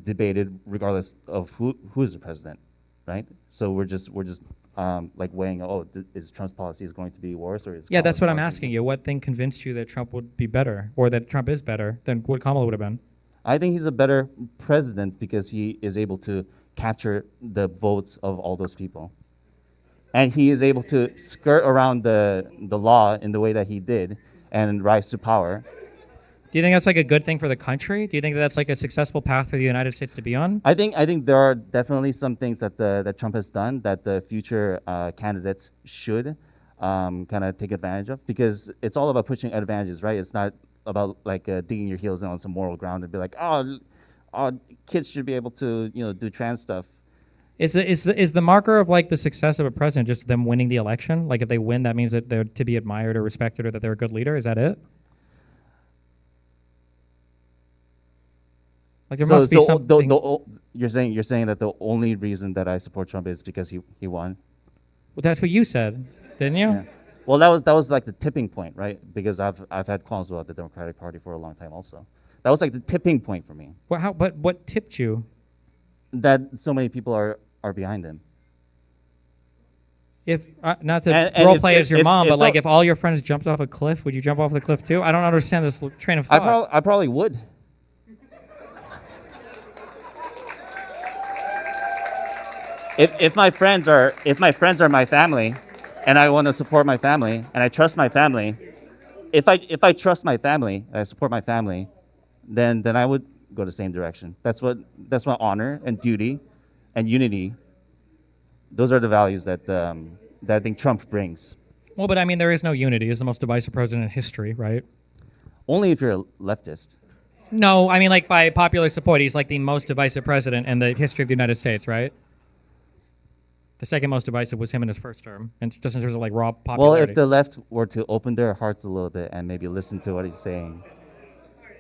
debated regardless of who is the president, right? So we're just like weighing, is Trump's policies going to be worse or is Yeah, that's Kamala's what I'm policies- asking you. What thing convinced you that Trump would be better, or that Trump is better than what Kamala would have been? I think he's a better president because he is able to capture the votes of all those people, and he is able to skirt around the law in the way that he did and rise to power. Do you think that's like a good thing for the country? Do you think that that's like a successful path for the United States to be on? I think there are definitely some things that Trump has done that the future candidates should kind of take advantage of, because it's all about pushing advantages, right? It's not about like digging your heels in on some moral ground and be like, oh, kids should be able to do trans stuff. Is the marker of like the success of a president just them winning the election? Like if they win, that means that they're to be admired or respected or that they're a good leader? Is that it? Like there must be something. You're saying that the only reason that I support Trump is because he won. Well, that's what you said, didn't you? Yeah. Well, that was like the tipping point, right? Because I've had qualms about the Democratic Party for a long time also. That was like the tipping point for me. Well, but what tipped you? That so many people are behind him. If not to And role if- play as your if- mom, if but like so- if all your friends jumped off a cliff, would you jump off the cliff too? I don't understand this train of thought. I probably would. If my friends are my family, and I want to support my family, and I trust my family, if I trust my family, and I support my family, then I would go the same direction. That's my honor and duty, and unity. Those are the values that I think Trump brings. Well, but I mean, there is no unity. He's the most divisive president in history, right? Only if you're a leftist. No, I mean, like by popular support, he's like the most divisive president in the history of the United States, right? The second most divisive was him in his first term, and just in terms of like raw Well, popularity. if the left were to open their hearts a little bit and maybe listen to what he's saying,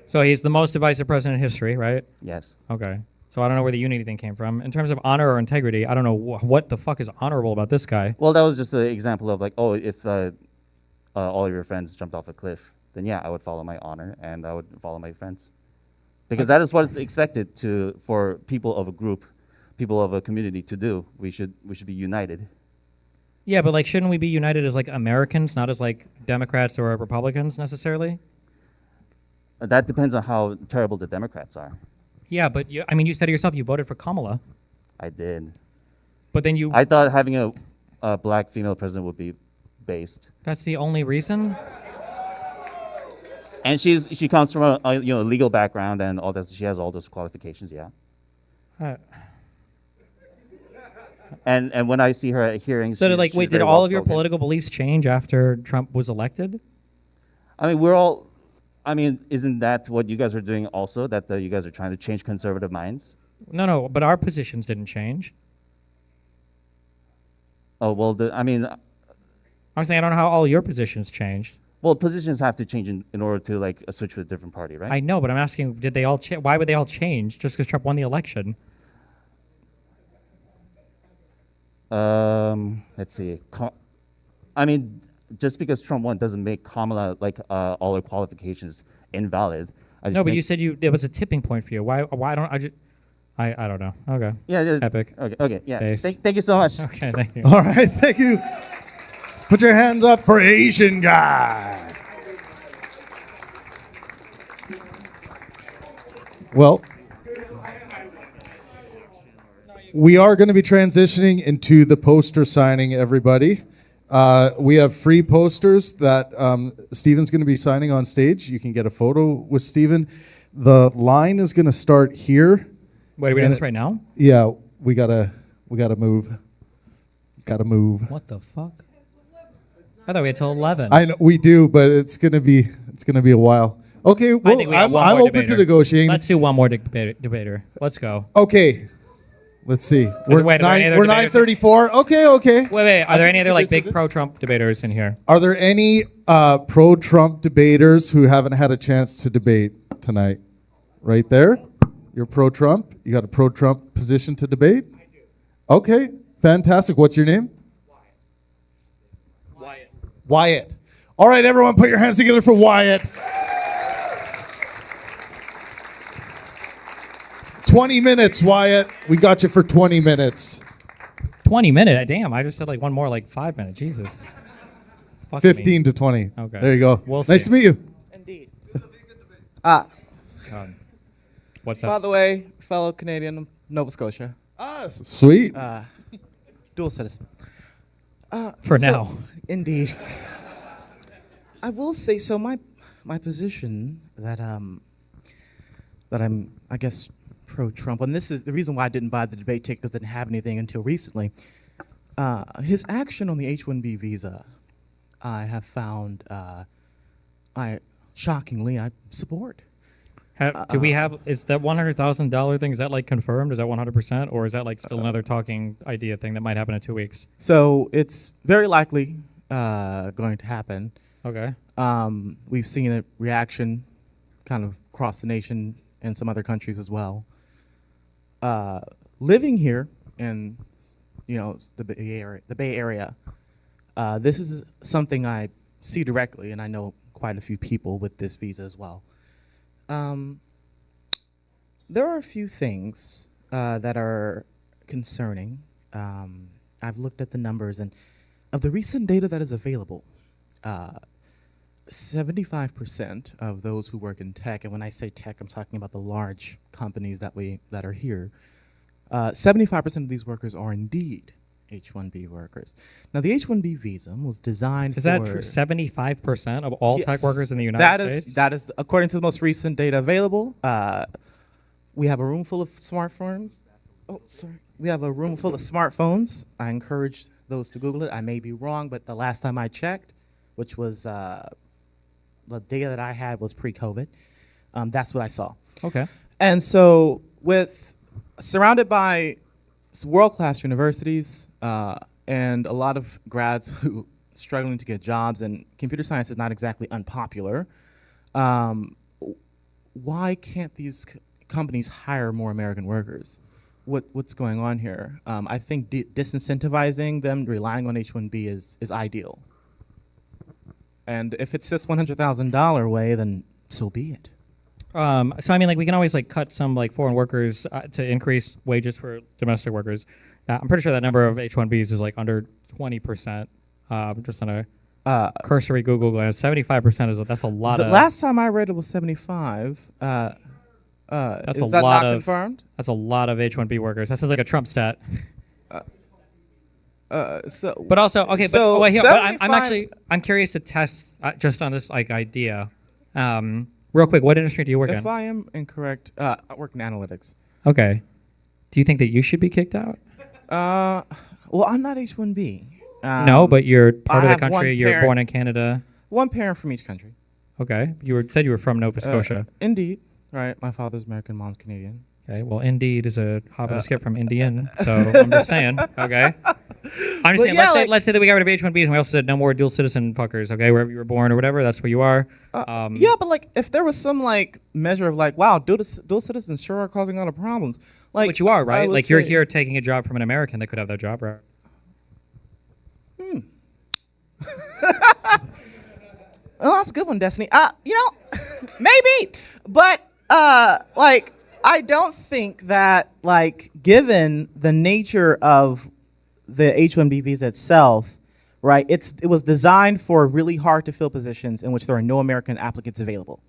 So he's the most divisive president in history, right? yes. Okay. So I don't know where the unity thing came from. In terms of honor or integrity, I don't know what the fuck is honorable about this guy. Well, that was just an example of like, if all of your friends jumped off a cliff, then yeah, I would follow my honor and I would follow my friends, because that is what is expected for people of a group, people of a community to do. We should be united. Yeah, but like, shouldn't we be united as like Americans, not as like Democrats or Republicans necessarily? That depends on how terrible the Democrats are. Yeah, but you said to yourself you voted for Kamala, I did. but then you. I thought having a black female president would be based. That's the only reason. And she comes from a legal background and all that. She has all those qualifications. Yeah. Uh, And when I see her at hearings, so she's- wait, she's did very all of your well-spoken. political beliefs change after Trump was elected? I mean, we're all. I mean, isn't that what you guys are doing also? That you guys are trying to change conservative minds? No, but our positions didn't change. Oh well, I'm saying I don't know how all your positions changed. well, positions have to change in order to like switch to a different party, right? I know, but I'm asking, did they all? Why would they all change just because Trump won the election? Let's see. I mean, just because Trump won doesn't make Kamala like all her qualifications invalid. I just No, but think- you said there was a tipping point for you. Why don't I just? I don't know. Okay. Yeah. Epic. Okay. Yeah. Based. Thank you so much. Okay, thank you. All right, thank you. Put your hands up for Asian guy. Well, we are going to be transitioning into the poster signing, everybody. We have free posters that Steven's going to be signing on stage. You can get a photo with Steven. The line is going to start here. Wait, are we doing And this right now? Yeah, we gotta move. Gotta move. What the fuck? I thought we had till 11. I know we do, but it's gonna be a while. Okay, well, think we got I'm one more open to debater. negotiating. Let's do one more debater. Let's go. Okay, let's see. We're wait, are there any other we're debaters? 9:34. Okay. Wait. Are there any other like convinced of big this. pro-Trump debaters in here? Are there any pro-Trump debaters who haven't had a chance to debate tonight? Right there. You're pro-Trump. You got a pro-Trump position to debate? I do. Okay, fantastic. What's your name? Wyatt. All right, everyone, put your hands together for Wyatt. 20 minutes, Wyatt. We got you for 20 minutes. 20 minutes. Damn, I just said like one more, like 5 minutes. Jesus. Fuck me. 15 to 20. Okay. There you go. We'll Nice see. to meet you. Indeed. God. What's By up? the way, fellow Canadian of Nova Scotia, Sweet. dual citizen. For now. Indeed. I will say so. My position that I'm, I guess, pro-Trump, and this is the reason why I didn't buy the debate ticket because I didn't have anything until recently. His action on the H-1B visa, I have found, shockingly, I support. Do we have, is that $100,000 thing, is that like confirmed? Is that 100%? Or is that like still another talking idea thing that might happen in 2 weeks? So it's very likely going to happen. Okay. We've seen a reaction kind of across the nation and some other countries as well. Living here in, the Bay Area, this is something I see directly, and I know quite a few people with this visa as well. There are a few things that are concerning. I've looked at the numbers, and of the recent data that is available, 75% of those who work in tech, and when I say tech, I'm talking about the large companies that are here. 75% of these workers are indeed H-1B workers. Now, the H-1B visa was designed Is for... that true? 75% of all tech Yes. workers in the United States? That is, according to the most recent data available. We have a room full of smartphones. Oh, sorry. We have a room full of smartphones. I encourage those to Google it. I may be wrong, but the last time I checked, which was the data that I had was pre-COVID, that's what I saw. Okay. And so, surrounded by world-class universities and a lot of grads who struggling to get jobs, and computer science is not exactly unpopular. Why can't these companies hire more American workers? What's going on here? I think disincentivizing them, relying on H-1B is ideal. And if it's this $100,000 way, then so be it. So I mean, like, we can always like cut some like foreign workers to increase wages for domestic workers. I'm pretty sure that number of H-1Bs is like under 20%. Just on a cursory Google glance, 75% that's a lot. The of last time I read it was 75. That's is a that lot not of confirmed? That's a lot of H-1B workers. That sounds like a Trump stat. But also, okay, so but I'm 75 actually curious to test just on this like idea. Real quick, what industry do you work in? If I am incorrect, I work in analytics. Okay. Do you think that you should be kicked out? Well, I'm not H-1B. No, but you're part I of the have one country. You're parent- born in Canada. One parent from each country. Okay. Said you were from Nova Scotia. Indeed. Right. My father's American, mom's Canadian. Okay. Well, Indeed is a hop and a skip from Indian. So I'm just saying. Okay. I'm just saying. yeah, Let's say that we got rid of H-1Bs and we also said no more dual citizen fuckers. Okay, wherever you were born or whatever, that's where you are. Yeah, but like, if there was some like measure of like, wow, dual citizens sure are causing a lot of problems. Like, But you are, I right? would Like you're say- here taking a job from an American that could have that job, right? Oh, that's a good one, Destiny. Maybe, but like, I don't think that like, given the nature of the H-1B visa itself, right? It was designed for really hard to fill positions in which there are no American applicants available.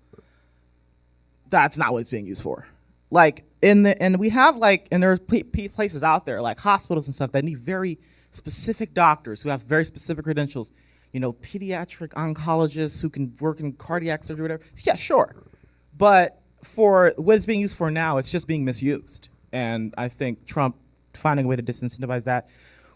That's not what it's being used for. Like and we have like, and there are places out there like hospitals and stuff that need very specific doctors who have very specific credentials. Pediatric oncologists who can work in cardiac surgery, whatever. Yeah, sure. But for what it's being used for now, it's just being misused. And I think Trump finding a way to disincentivize that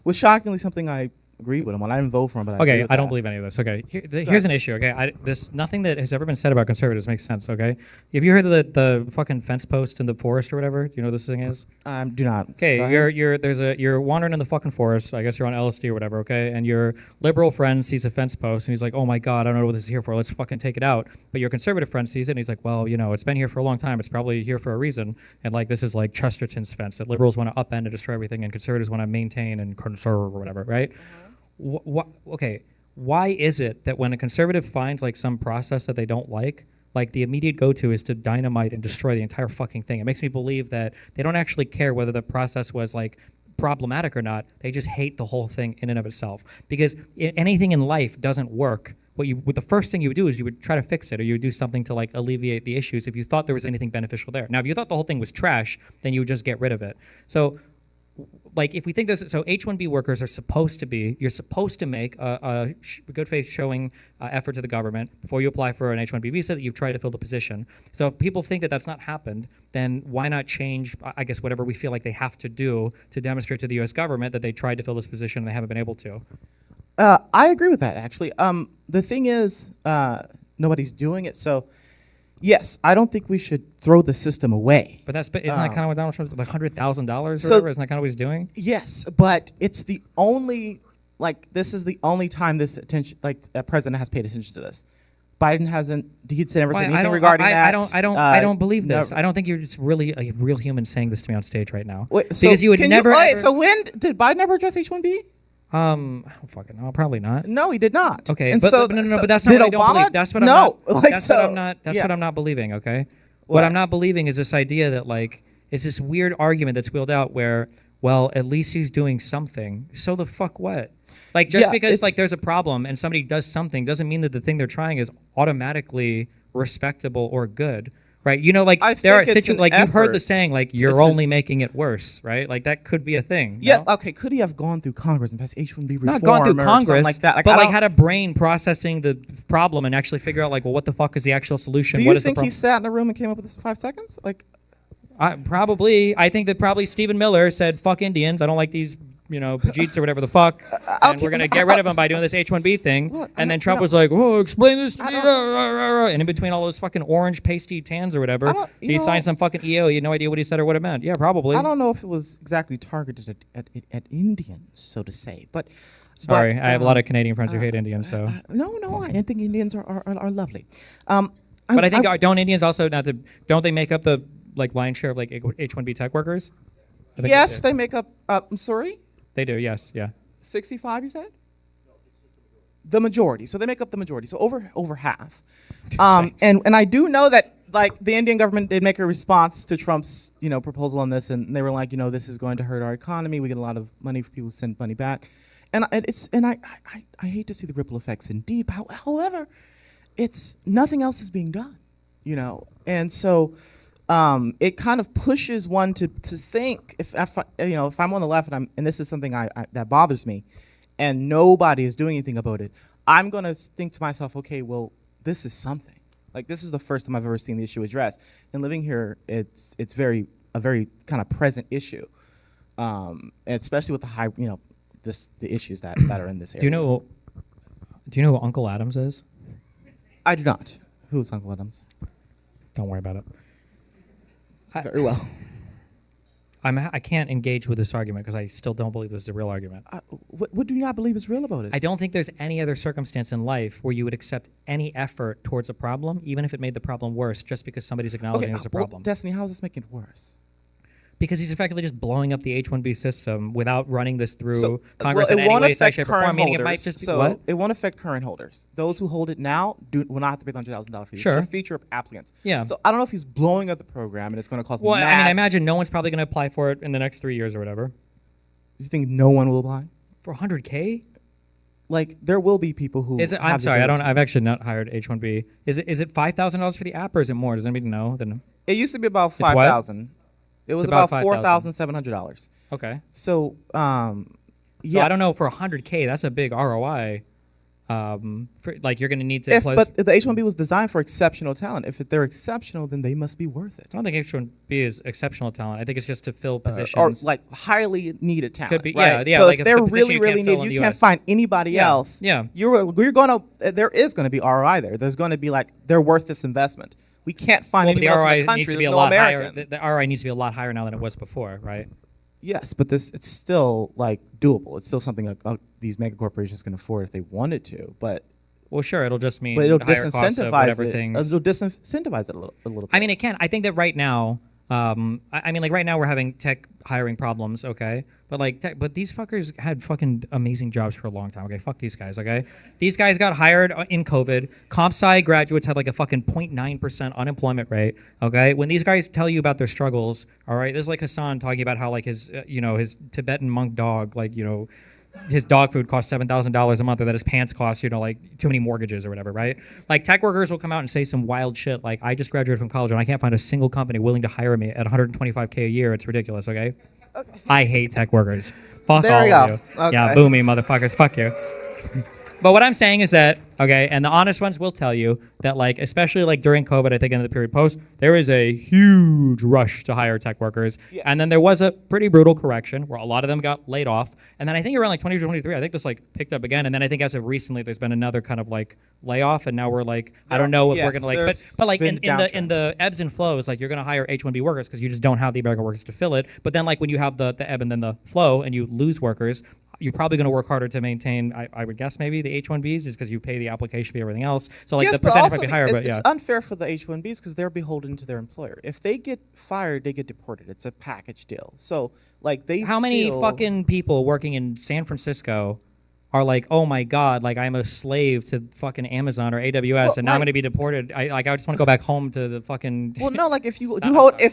was shockingly something I agree with him on. I didn't vote for him, but I agree Okay, with I don't that. believe any of this. Okay, here's an issue. Okay, nothing that has ever been said about conservatives makes sense. Okay, have you heard of the fucking fence post in the forest or whatever? Do you know what this thing is? Do not. Okay, Go ahead. you're wandering in the fucking forest. I guess you're on LSD or whatever. Okay, and your liberal friend sees a fence post and he's like, "Oh my god, I don't know what this is here for. Let's fucking take it out." But your conservative friend sees it and he's like, "Well, it's been here for a long time. It's probably here for a reason." And like this is like Chesterton's fence that liberals want to upend and destroy everything, and conservatives want to maintain and conserve or whatever, right? Okay, why is it that when a conservative finds like some process that they don't like the immediate go-to is to dynamite and destroy the entire fucking thing? It makes me believe that they don't actually care whether the process was like problematic or not. They just hate the whole thing in and of itself. Because anything in life doesn't work. What the first thing you would do is you would try to fix it, or you would do something to like alleviate the issues if you thought there was anything beneficial there. Now, if you thought the whole thing was trash, then you would just get rid of it. So like if we think this, so H-1B workers are supposed to be, you're supposed to make a good faith showing effort to the government before you apply for an H-1B visa that you've tried to fill the position. So if people think that that's not happened, then why not change, I guess, whatever we feel like they have to do to demonstrate to the U.S. government that they tried to fill this position and they haven't been able to? I agree with that, actually. The thing is, nobody's doing it, so yes, I don't think we should throw the system away. But isn't that kind of what Donald Trump's like $100,000 or So- whatever? Isn't that kind of what he's doing? Yes, but it's the only, this is the only time this attention, a president has paid attention to this. Biden hasn't, he'd never said anything regarding that. I don't believe this. never. I don't think you're just really a real human saying this to me on stage right now. Wait, so because you would can never. wait, ever- so when did Biden ever address H-1B? I don't fucking know. Probably not. No, he did not. Okay, And but, so, but no, so but that's not did what I don't Obama? believe. That's what no, I'm not. like That's so, what I'm not. That's yeah. what I'm not believing. Okay. What? What I'm not believing is this idea that like it's this weird argument that's wheeled out where, well, at least he's doing something. So the fuck what? Like just Yeah, because like it's- there's a problem and somebody does something doesn't mean that the thing they're trying is automatically respectable or good. Right, like I there are think it's an like you've heard the effort. saying like It's you're an- only making it worse, right? Like that could be a thing. Yes. no? Okay. Could he have gone through Congress and passed H-1B reform? Not gone through or Congress, something like that? but I like don't- had a brain processing the problem and actually figure out like, well, what the fuck is the actual solution? Do What you is the think he sat in a room and came up with this in 5 seconds? Like, Probably. I think that probably Stephen Miller said, "Fuck Indians. I don't like these, Pajeets or whatever the fuck, and we're gonna get rid of them by doing this H-1B thing." Look, and then I Trump don't- was like, "Oh, explain this to I me." don't- rah, rah, rah, rah. And in between all those fucking orange pasty tans or I whatever, don't- you he know- signed some fucking EO. You had no idea what he said or what it meant. Yeah, probably. I don't know if it was exactly targeted at Indians, so to say, but. Sorry, but, I have a lot of Canadian friends who hate Indians, so. No, I think Indians are lovely. But I think don't Indians also don't they make up the like lion's share of like H-1B tech workers? I think yes, they they make up. I'm sorry, do. They do. Yes. Yeah. 65. You said the majority. So they make up the majority. So over half. And I do know that like the Indian government did make a response to Trump's proposal on this, and they were like, this is going to hurt our economy. We get a lot of money for people who send money back, and I hate to see the ripple effects indeed. However, it's nothing else is being done, and so. It kind of pushes one to think if I'm on the left and this is something that bothers me, and nobody is doing anything about it, I'm gonna think to myself, okay, well, this is something. Like this is the first time I've ever seen the issue addressed, and living here, it's a very kind of present issue, and especially with the high, the issues that are in this area. Do you know who Uncle Adams is? I do not. Who's Uncle Adams? Don't worry about it. Very well. I can't engage with this argument because I still don't believe this is a real argument. What do you not believe is real about it? I don't think there's any other circumstance in life where you would accept any effort towards a problem, even if it made the problem worse, just because somebody's acknowledging there's a problem. Destiny, how is this making it worse? Because he's effectively just blowing up the H-1B system without running this through So, Congress well, in any way, size, affect shape, or form. current Meaning it holders. might just be So what? it won't affect current holders. Those who hold it now will not have to pay the $100,000 fee. Sure. It's a feature of applicants. Yeah. So I don't know if he's blowing up the program and it's going to cause Well, mass. I mean, I imagine no one's probably going to apply for it in the next 3 years or whatever. Do you think no one will apply? For 100K? Like there will be people who. Is it? have I'm the sorry, ability. I've actually not hired H-1B. Is it $5,000 for the app or is it more? Does anybody know? Then It used to be about what? $5,000. It was It's about about $4,700. okay. So So yeah. I don't know, for 100K, that's a big ROI. like you're going to need to. But the H-1B was designed for exceptional talent. If they're exceptional, then they must be worth it. I don't think H-1B is exceptional talent. I think it's just to fill positions. Or like highly needed talent. Could be, right? yeah. So like if they're the position really, you really can't fill in needed, the you can't US. find anybody else. Yeah. You're gonna. There is gonna be ROI there. There's gonna be like they're worth this investment. We can't find Well, but the anyone else ROI in the country. needs to be There's a no lot higher. American. The ROI needs to be a lot higher now than it was before, right? Yes, but it's still like doable. It's still something like these mega corporations can afford if they wanted to. But Sure, it'll just mean but it'll higher cost of disincentivize whatever it. things. It'll disincentivize it a little bit. I mean, it can. I think that right now, I mean, like right now we're having tech hiring problems, okay? But like, but these fuckers had fucking amazing jobs for a long time, okay? Fuck these guys, okay? These guys got hired in COVID. Comp sci graduates had like a fucking 0.9% unemployment rate, okay? When these guys tell you about their struggles, all right, there's like Hassan talking about how like his, his Tibetan monk dog, like, his dog food costs $7,000 a month, or that his pants cost, like too many mortgages or whatever, right? Like tech workers will come out and say some wild shit like, I just graduated from college and I can't find a single company willing to hire me at $125K a year. It's ridiculous, okay? I hate tech workers. Fuck There all you of go. you. Okay. Yeah, boo me, motherfuckers. Fuck you. But what I'm saying is that, okay, and the honest ones will tell you that, like, especially like during COVID, I think in the period post, there is a huge rush to hire tech workers. Yes. And then there was a pretty brutal correction where a lot of them got laid off. And then I think around like 2023, I think this like picked up again. And then I think as of recently, there's been another kind of like layoff. And now we're like, I don't know if we're Yes, going to like, there's but like been in the ebbs and flows, like you're going to hire H-1B workers because you just don't have the American workers to fill it. But then like when you have the ebb and then the flow and you lose workers, you're probably going to work harder to maintain, I would guess maybe the H-1Bs is because you pay the application fee, everything else. So like yes, the but percentage also might be higher, but it's yeah. unfair for the H-1Bs because they're beholden to their employer. If they get fired, they get deported. It's a package deal. So like they How many feel- fucking people working in San Francisco are like, oh my God, like I'm a slave to fucking Amazon or AWS, Well, and now I'm like- going to be deported. I just want to go back home to the fucking. Well, no, like if you I'm hold sorry.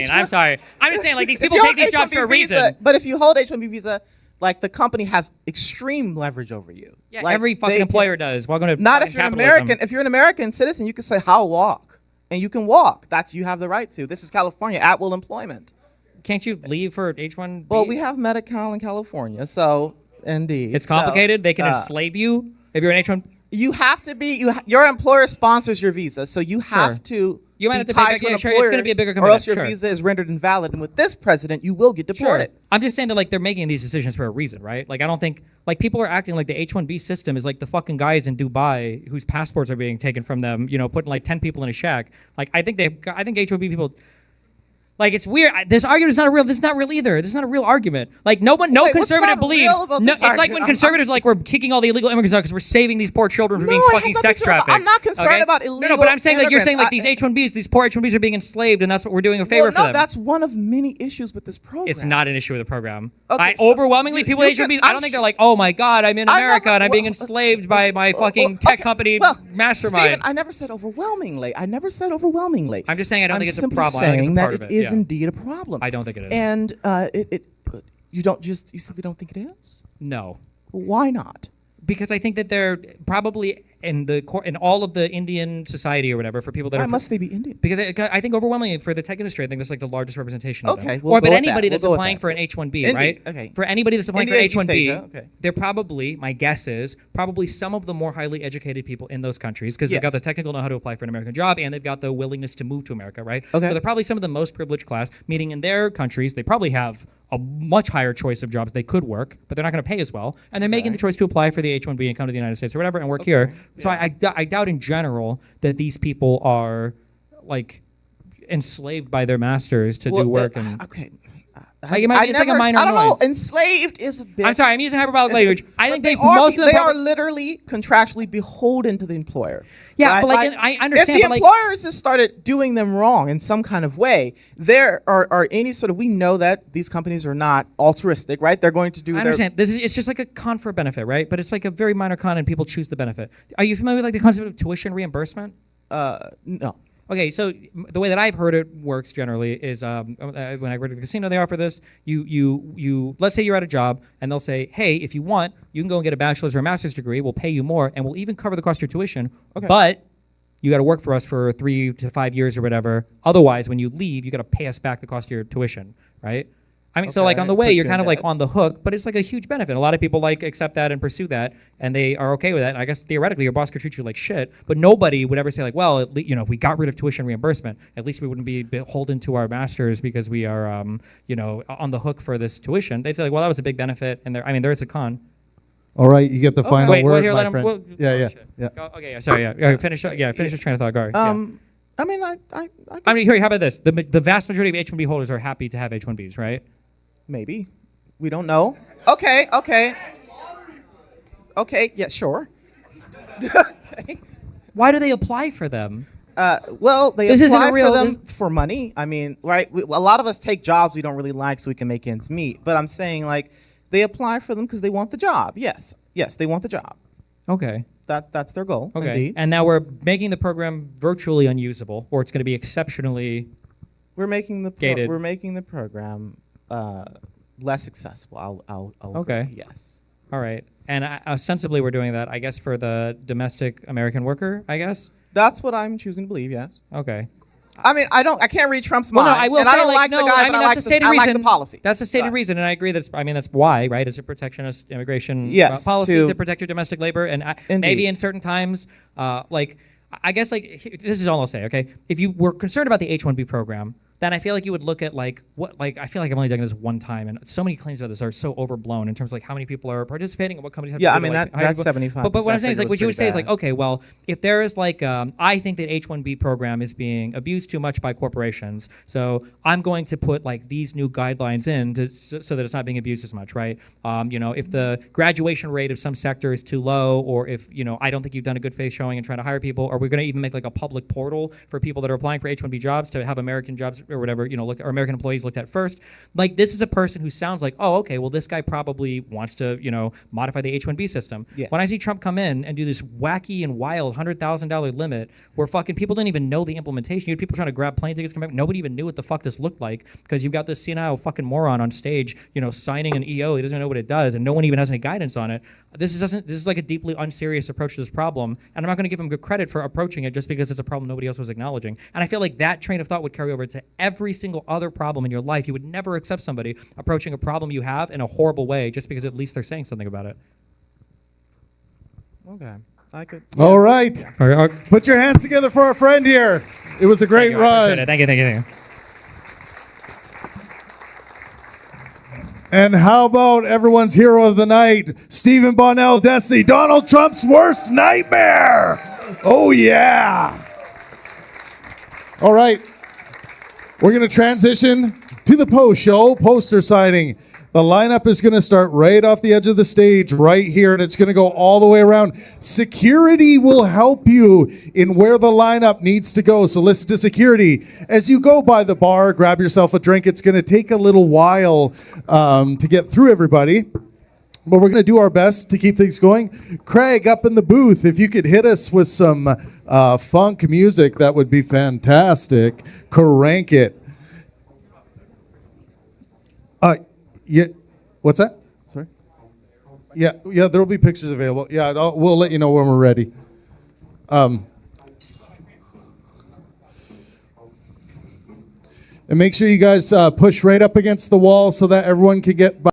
an I'm H-1, sorry. I'm just saying, like these if people you take hold these jobs for a H-1B visa, reason. But if you hold H-1B visa, like the company has extreme leverage over you. Yeah, Like, every fucking they employer can- does. Welcome to Not fucking if you're an capitalism. American. If you're an American citizen, you can say, "I'll walk," and you can walk. That's you have the right to. This is California, at will employment. Can't you leave for H-1B? Well, we have Medi-Cal in California, so indeed, It's complicated. So, They can enslave you if you're an H-1. You have to be. Your employer sponsors your visa, so you have Sure. to. You might be have to tied pay- to an yeah, sure, it's employer, gonna be a bigger or else commitment, your sure. visa is rendered invalid. And with this president, you will get deported. I'm just saying that like they're making these decisions for a reason, right? Like I don't think like people are acting like the H-1B system is like the fucking guys in Dubai whose passports are being taken from them, putting like 10 people in a shack. Like I think H-1B people. Like it's weird. This argument is not real. This is not real either. This is not a real argument. Like no Wait, what's conservative not believes. real about No, this it's like argument? when conservatives like we're kicking all the illegal immigrants out because we're saving these poor children from No, being it has fucking nothing sex to do about- trafficked. I'm not concerned okay? about No, illegal but I'm saying like you're saying like immigrants. these H-1Bs, these poor H-1Bs are being enslaved, and that's what we're doing a favor Well, for no, them. that's one of many issues with this program. It's not an issue with the program. Okay, so Overwhelmingly, people you with can- H-1Bs, I I'm don't think sh- they're like, oh my God, I'm in I America never- and I'm being well, enslaved by my fucking well, tech okay, company well, mastermind. Steven, I never said overwhelmingly. I'm just saying I don't think it's a simply problem. I think it's a saying part that of it it, is yeah. indeed a problem. I don't think it is. And you simply don't think it is? No. Why not? Because I think that they're probably in all of the Indian society or whatever for people that Why are must they be Indian? because I think overwhelmingly for the tech industry, I think that's like the largest representation of them. Okay, we'll Or go but with anybody that. that's We'll go with applying that. for an H-1B, Indeed, right? okay. For anybody that's applying India, for East H-1B, Asia, okay. they're probably, my guess is, probably some of the more highly educated people in those countries because they've got Yes. the technical know-how to apply for an American job and they've got the willingness to move to America, right? Okay. So they're probably some of the most privileged class, meaning in their countries, they probably have a much higher choice of jobs they could work, but they're not going to pay as well. And they're making the choice to apply for the H-1B and come to the United States or whatever and work here. So I doubt in general that these people are like enslaved by their masters to do work. And Okay. Like, it might be- it's like a minor I don't annoyance. know. Enslaved is a bit. I'm sorry, I'm using hyperbolic language. I think But most of them they are probably- literally contractually beholden to the employer. Yeah, Right? but like I understand. If the but like, employers just started doing them wrong in some kind of way, there are any sort of, we know that these companies are not altruistic, right? They're going to do I their understand. It's just like a con for a benefit, right? But it's like a very minor con, and people choose the benefit. Are you familiar with like the concept of tuition reimbursement? no. Okay, so the way that I've heard it works generally is when I go to the casino, they offer this. You let's say you're at a job, and they'll say, hey, if you want, you can go and get a bachelor's or a master's degree. We'll pay you more, and we'll even cover the cost of your tuition. Okay. But you got to work for us for 3 to 5 years or whatever. Otherwise, when you leave, you got to pay us back the cost of your tuition, right? I mean, so like on the way, you're kind of like that. on the hook, but it's like a huge benefit. A lot of people like accept that and pursue that, and they are okay with that. And I guess theoretically, your boss could treat you like shit, but nobody would ever say like, well, if we got rid of tuition reimbursement, at least we wouldn't be beholden to our masters because we are, on the hook for this tuition. They'd say like, well, that was a big benefit, and there is a con. All right, you get the final Wait, word, well, here, my let him. friend. Well, yeah. Okay, yeah, sorry, yeah. Finish your train of thought, Gary. Yeah. I mean, I mean, here, how about this? The vast majority of H-1B holders are happy to have H-1Bs, right? maybe. We don't know. Okay. Yeah, sure. Okay. Why do they apply for them? Well, they This isn't apply a real- for them for money. I mean, right? A lot of us take jobs we don't really like so we can make ends meet. But I'm saying, like, they apply for them because they want the job. Yes, they want the job. Okay. That's their goal. Okay. Indeed. And now we're making the program virtually unusable, or it's going to be exceptionally. We're making the Gated. we're making the program less accessible. I'll Okay. agree, yes. All right. And ostensibly, we're doing that, I guess, for the domestic American worker, I guess. That's what I'm choosing to believe. Yes. Okay. I mean, I can't read Trump's Well, mind. no, I will and say, I don't like no, the guy, I mean, but that's a stated reason. I like the policy. That's a stated Right. reason, and I agree. That's why, right? It's a protectionist immigration Yes, policy to- to protect your domestic labor, and Indeed. maybe in certain times, I guess this is all I'll say. Okay, if you were concerned about the H-1B program, then I feel like you would look at I feel like I've only done this one time, and so many claims about this are so overblown in terms of like how many people are participating and what companies have Yeah, to I do mean, to, like, that- hire that's people. 75% But what I'm saying is figure like was what you would pretty say is like, bad. okay, well, if there is I think that H-1B program is being abused too much by corporations, so I'm going to put like these new guidelines in so that it's not being abused as much, right? If the graduation rate of some sector is too low, or if I don't think you've done a good faith showing and trying to hire people, or we're going to even make like a public portal for people that are applying for H-1B jobs to have American jobs or whatever, or American employees looked at first. Like, this is a person who sounds like, oh, okay, well, this guy probably wants to, modify the H-1B system. Yes. When I see Trump come in and do this wacky and wild $100,000 limit where fucking people didn't even know the implementation, you had people trying to grab plane tickets, come back, nobody even knew what the fuck this looked like because you've got this senile fucking moron on stage, signing an EO, he doesn't know what it does, and no one even has any guidance on it. This is like a deeply unserious approach to this problem, and I'm not going to give him good credit for approaching it just because it's a problem nobody else was acknowledging. And I feel like that train of thought would carry over to every single other problem in your life. You would never accept somebody approaching a problem you have in a horrible way just because at least they're saying something about it. Okay. I could. All right. Put your hands together for our friend here. It was a great run. Thank you. And how about everyone's hero of the night, Stephen Bonnell Desi, Donald Trump's worst nightmare. Oh, yeah. All right. We're going to transition to the post show, poster signing. The lineup is going to start right off the edge of the stage right here, and it's going to go all the way around. Security will help you in where the lineup needs to go, so listen to security. As you go by the bar, grab yourself a drink. It's going to take a little while to get through everybody, but we're going to do our best to keep things going. Craig, up in the booth, if you could hit us with some funk music, that would be fantastic. Crank it. Yeah, what's that? Sorry. Yeah. There will be pictures available. Yeah, we'll let you know when we're ready. And make sure you guys push right up against the wall so that everyone can get by.